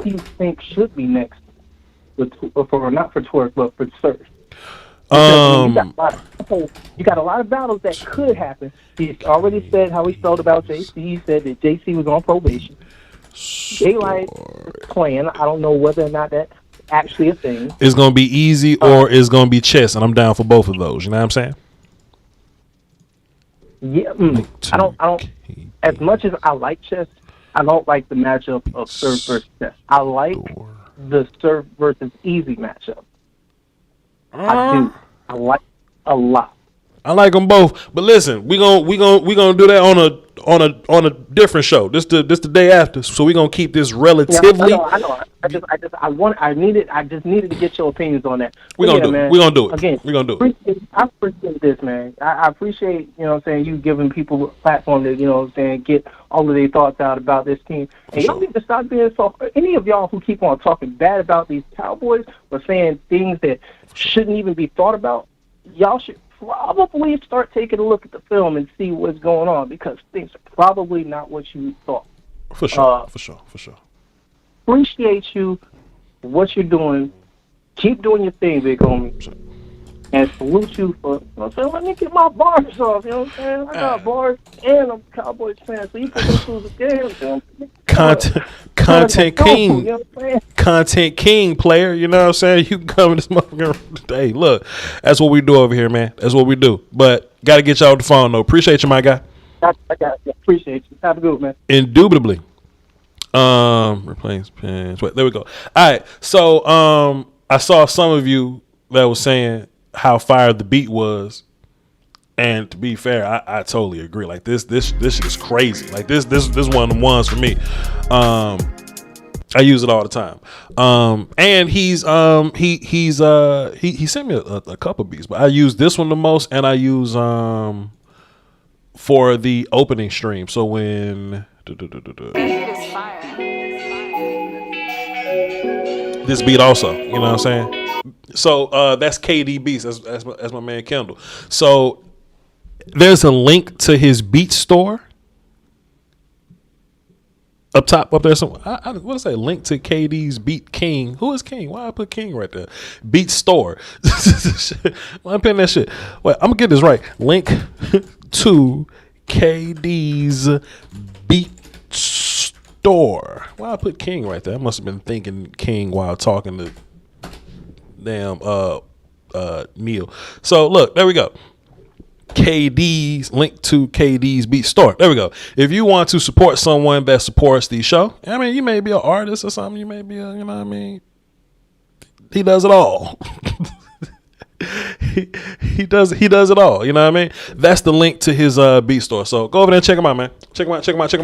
do you think should be next for not for Twerk but for Surf? You got a lot of battles that could happen. He's already said how he felt about JC. He said that JC was on probation. Daylight is playing. I don't know whether or not that's actually a thing. It's gonna be easy or it's gonna be chess, and I'm down for both of those. You know what I'm saying? Yeah, I don't. As much as I like chess, I don't like the matchup of Surf versus chess. I like the Surf versus easy matchup. I do. I like a lot. I like them both, but listen, we gonna do that on a different show. This the day after, so we gonna keep this relatively. Yeah, I know. I just needed to get your opinions on that. We gonna do it. We gonna do it. Again, we gonna do it. I appreciate this, man. I appreciate, you know what I'm saying, you giving people a platform to, you know what I'm saying, get all of their thoughts out about this team. And y'all need to stop being so. Any of y'all who keep on talking bad about these Cowboys or saying things that shouldn't even be thought about, y'all should probably start taking a look at the film and see what's going on, because things are probably not what you thought. For sure. Appreciate you, what you're doing. Keep doing your thing, big homie. And salute you for, you know what I'm saying, let me get my bars off, you know what I'm saying? I got bars and I'm a Cowboys fan, so you can go to the game. Content king. You know what I'm saying? Content king player, you know what I'm saying? You can come in this motherfucker. Hey, look, that's what we do over here, man. That's what we do. But got to get y'all on the phone, though. Appreciate you, my guy. I got you. Appreciate you. Have a good one, man. Indubitably. Replace pins. Wait, there we go. All right. So, I saw some of you that was saying how fire the beat was, and to be fair, I totally agree. Like this shit is crazy. Like this one of the ones for me. I use it all the time. And he sent me a couple beats, but I use this one the most, and I use for the opening stream. So when this beat also, you know what I'm saying? So that's KD Beats. That's my man Kendall. So there's a link to his beat store up top, up there. So I what is that? Link to KD's Beat King. Who is King? Why I put King right there? Beat store. Why I'm putting that shit? Wait, I'm gonna get this right. Link to KD's Beat store. Why I put King right there? I must have been thinking King while talking to damn Neil. So look, there we go. KD's link to KD's Beat Store. There we go. If you want to support someone that supports the show, I mean, you may be an artist or something. You may be a, you know what I mean? He does it all. he does it all. You know what I mean? That's the link to his Beat Store. So go over there and check him out, man. Check him out. Check him out. Check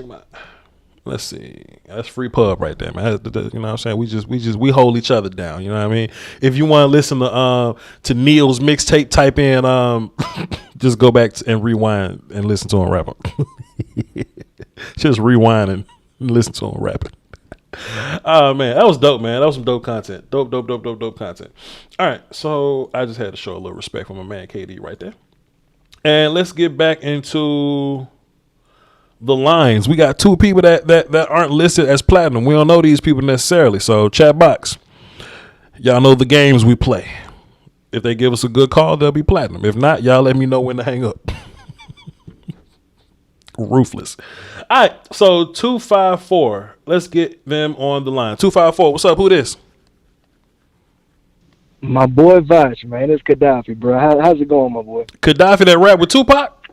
him out. Let's see. That's free pub right there, man. You know what I'm saying? We hold each other down. You know what I mean? If you want to listen to Neil's mixtape, type in just go back and rewind and listen to him rapping. Just rewind and listen to him rapping. Oh man, that was dope, man. That was some dope content. Dope content. All right, so I just had to show a little respect for my man KD right there. And let's get back into the lines. We got two people that aren't listed as platinum. We don't know these people necessarily. So chat box, y'all know the games we play. If they give us a good call, they'll be platinum. If not, y'all let me know when to hang up. Ruthless. All right, so 254. Let's get them on the line. 254. What's up? Who this? My boy Voch, man. It's Gaddafi, bro. How's it going, my boy? Gaddafi that rap with Tupac?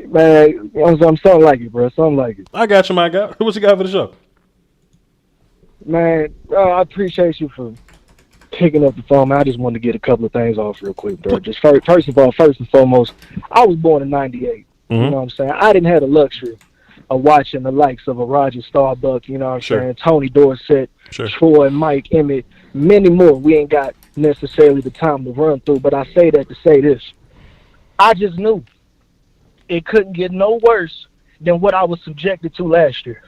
Man, I'm something like it, bro. Something like it. I got you, my guy. What you got for the show? Man, I appreciate you for picking up the phone, man. I just wanted to get a couple of things off real quick, bro. Just first and foremost, I was born in 98. You know what I'm saying? I didn't have the luxury of watching the likes of a Roger Starbuck, you know what I'm saying? Tony Dorsett, Troy, Mike, Emmett, many more. We ain't got necessarily the time to run through, but I say that to say this. I just knew it couldn't get no worse than what I was subjected to last year.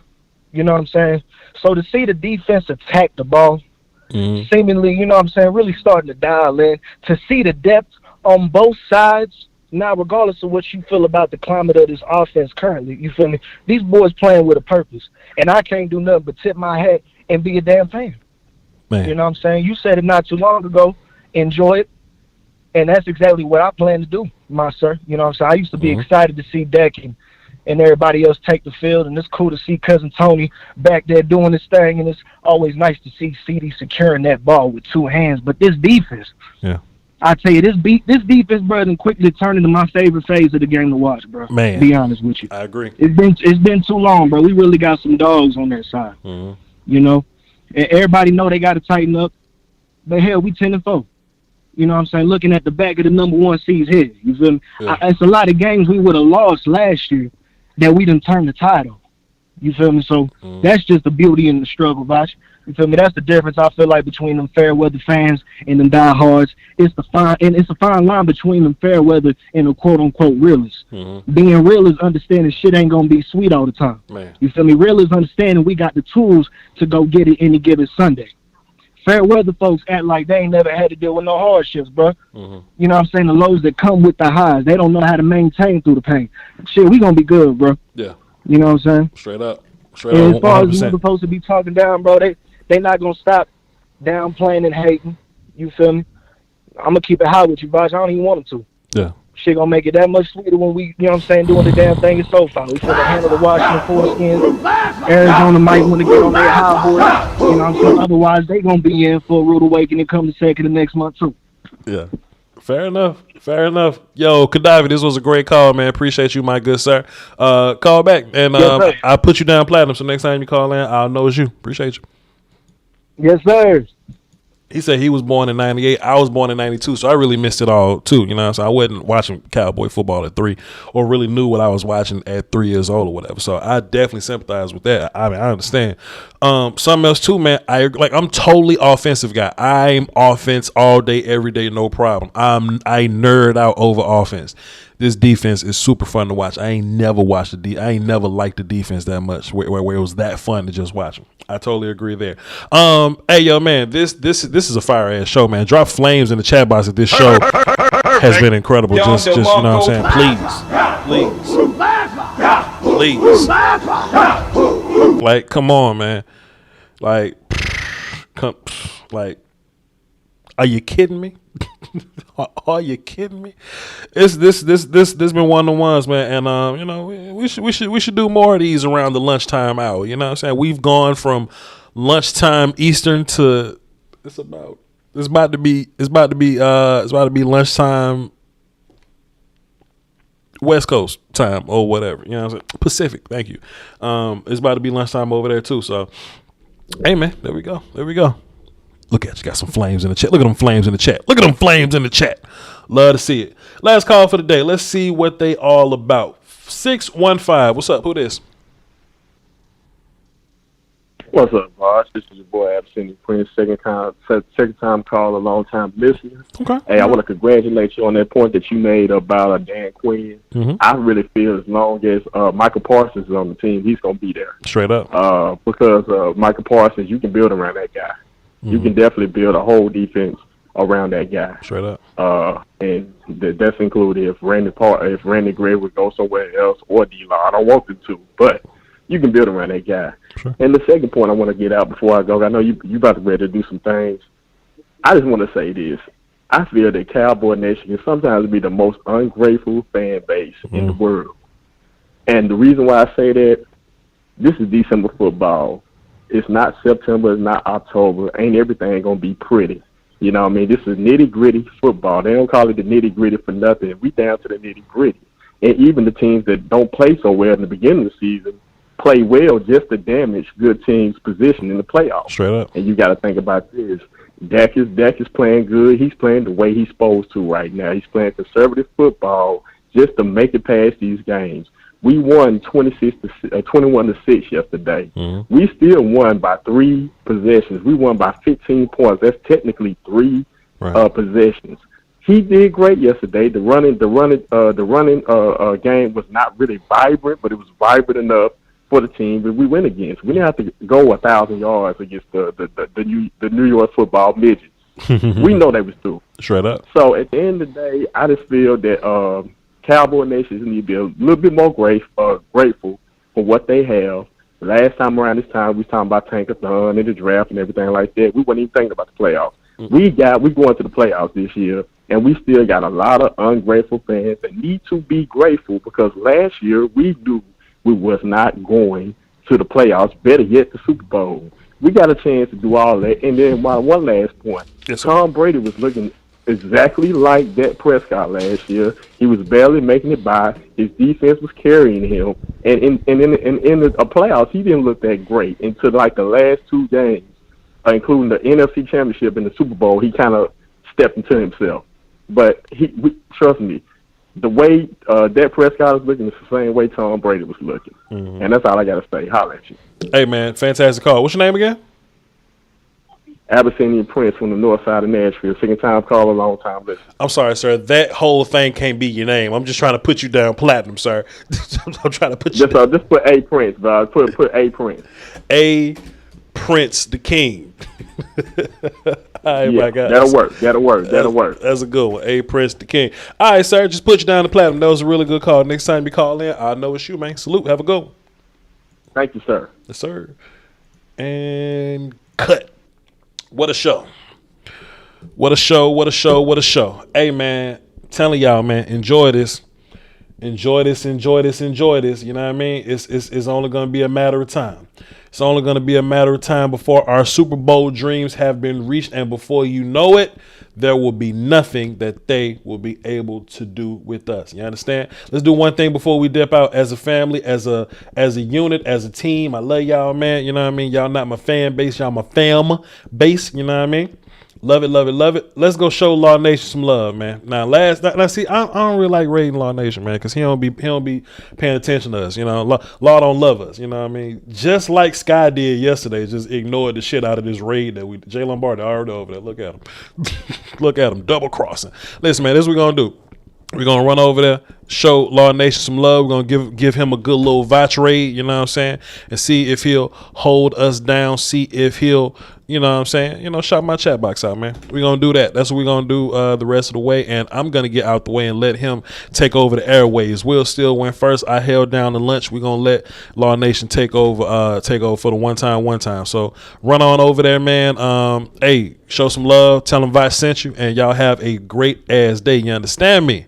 You know what I'm saying? So to see the defense attack the ball, seemingly, you know what I'm saying, really starting to dial in, to see the depth on both sides. Now, regardless of what you feel about the climate of this offense currently, you feel me? These boys playing with a purpose, and I can't do nothing but tip my hat and be a damn fan. Man. You know what I'm saying? You said it not too long ago. Enjoy it, and that's exactly what I plan to do, my sir. You know what I'm saying? I used to be excited to see Dak and everybody else take the field, and it's cool to see Cousin Tony back there doing his thing, and it's always nice to see CD securing that ball with two hands. But this defense, I tell you, this defense, bro, and quickly turned into my favorite phase of the game to watch, bro. Man, to be honest with you, I agree. It's been too long, bro. We really got some dogs on that side. You know, and everybody know they got to tighten up. But hell, we 10-4. You know what I'm saying? Looking at the back of the number one seed's head, you feel me? It's a lot of games we would have lost last year that we done turned the tide on. You feel me? So that's just the beauty and the struggle, Voch. You feel me? That's the difference I feel like between them fair weather fans and them diehards. It's a fine line between them fair weather and the quote unquote realists. Being real is understanding shit ain't gonna be sweet all the time. You feel me? Real is understanding we got the tools to go get it any given Sunday. Fair weather folks act like they ain't never had to deal with no hardships, bro. You know what I'm saying? The lows that come with the highs. They don't know how to maintain through the pain. Shit, we gonna be good, bro. Yeah. You know what I'm saying? Straight up. And as far as we're supposed to be talking down, bro, they not gonna stop downplaying and hating. You feel me? I'm gonna keep it high with you, Voch. I don't even want them to. Yeah. Shit gonna make it that much sweeter when we, you know what I'm saying, doing the damn thing in SoFi. We finna handle the Washington Foreskins. Arizona might want to get on their high horse. You know what I'm saying? Otherwise, they gonna be in for a rude awakening come the second of next month too. Yeah. Fair enough. Yo, Gaddafi, this was a great call, man. Appreciate you, my good sir. Call back, and I'll put you down platinum, so next time you call in, I'll know it's you. Appreciate you. Yes, sir. He said he was born in 98. I was born in 92, so I really missed it all, too. You know what I'm saying? I wasn't watching Cowboy football at 3 or really knew what I was watching at 3 years old or whatever. So I definitely sympathize with that. I mean, I understand. Something else, too, man. I'm totally offensive guy. I'm offense all day, every day, no problem. I nerd out over offense. This defense is super fun to watch. I ain't never watched I ain't never liked the defense that much where it was that fun to just watch them. I totally agree there. Hey, yo, man, this is a fire ass show, man. Drop flames in the chat box if this show has been incredible. Just you know what I'm saying? Please. Like, come on, man. Like, are you kidding me? Are you kidding me? This been one of the ones, man, and you know, we should do more of these around the lunchtime hour. You know what I'm saying? We've gone from lunchtime Eastern to it's about to be lunchtime West Coast time or whatever. You know what I'm saying? Pacific. Thank you. It's about to be lunchtime over there too. So, hey, man, there we go. Look at you, got some flames in the chat. Look at them flames in the chat. Love to see it. Last call for the day. Let's see what they all about. 615. What's up? Who this? What's up, Voch? This is your boy Absentee Quinn, second time caller, long time listener. Okay. Hey, I want to congratulate you on that point that you made about Dan Quinn. I really feel as long as Michael Parsons is on the team, he's gonna be there. Straight up. Because Michael Parsons, you can build around that guy. You can definitely build a whole defense around that guy. Straight up. And that's included if Randy Gray would go somewhere else or D-Law. I don't want them to, but you can build around that guy. Sure. And the second point I want to get out before I go, I know you about to be ready to do some things. I just want to say this. I feel that Cowboy Nation can sometimes be the most ungrateful fan base in the world. And the reason why I say that, this is December football. It's not September, it's not October. Ain't everything going to be pretty. You know what I mean? This is nitty-gritty football. They don't call it the nitty-gritty for nothing. We down to the nitty-gritty. And even the teams that don't play so well in the beginning of the season play well just to damage good teams' position in the playoffs. Straight up. And you got to think about this. Dak is playing good. He's playing the way he's supposed to right now. He's playing conservative football just to make it past these games. We won 21-6 yesterday. We still won by 3 possessions. We won by 15 points. That's technically 3 possessions. He did great yesterday. The running game was not really vibrant, but it was vibrant enough for the team that we win against. We didn't have to go 1,000 yards against the New York football midgets. We know they was through. Straight up. So at the end of the day, I just feel that Cowboy Nation need to be a little bit more grateful for what they have. Last time around this time, we was talking about Tankathon and the draft and everything like that. We weren't even thinking about the playoffs. We going to the playoffs this year, and we still got a lot of ungrateful fans that need to be grateful because last year we knew we was not going to the playoffs, better yet the Super Bowl. We got a chance to do all that. And then one last point. Tom Brady was looking exactly like Dak Prescott last year. He was barely making it by. His defense was carrying him. And in the playoffs, he didn't look that great until like the last 2 games, including the NFC Championship and the Super Bowl. He kind of stepped into himself. But trust me, the way Dak Prescott was looking is the same way Tom Brady was looking. And that's all I got to say. Holla at you. Hey, man, fantastic call. What's your name again? Abyssinian Prince from the north side of Nashville. Second time caller, long time listener. I'm sorry, sir. That whole thing can't be your name. I'm just trying to put you down platinum, sir. I'm trying to put you down. Just put A Prince, bro. Put A Prince. A Prince the King. All right, my guy. That'll work. That's a good one. A Prince the King. All right, sir. Just put you down to platinum. That was a really good call. Next time you call in, I know it's you, man. Salute. Have a good one. Thank you, sir. Yes, sir. And cut. What a show. What a show. Hey, man, I'm telling y'all, man, enjoy this. Enjoy this. You know what I mean? It's only going to be a matter of time. It's only going to be a matter of time before our Super Bowl dreams have been reached. And before you know it, there will be nothing that they will be able to do with us. You understand? Let's do one thing before we dip out as a family, as a unit, as a team. I love y'all, man. You know what I mean? Y'all not my fan base. Y'all my fam base. You know what I mean? Love it. Let's go show Law Nation some love, man. Now see, I don't really like rating Law Nation, man, because he don't be paying attention to us. You know, Law don't love us. You know what I mean? Just like Sky did yesterday, just ignored the shit out of this raid that J. Lombardi already over there. Look at him. Look at him, double crossing. Listen, man, this is what we're gonna do. We're going to run over there, show Law Nation some love. We're going to give him a good little Voch raid, you know what I'm saying, and see if he'll hold us down, see if he'll, you know what I'm saying, shout my chat box out, man. We're going to do that. That's what we're going to do the rest of the way, and I'm going to get out the way and let him take over the airways. Will still went first. I held down the lunch. We're going to let Law Nation take over for the one time. So run on over there, man. Hey, show some love. Tell them Voch sent you, and y'all have a great ass day. You understand me?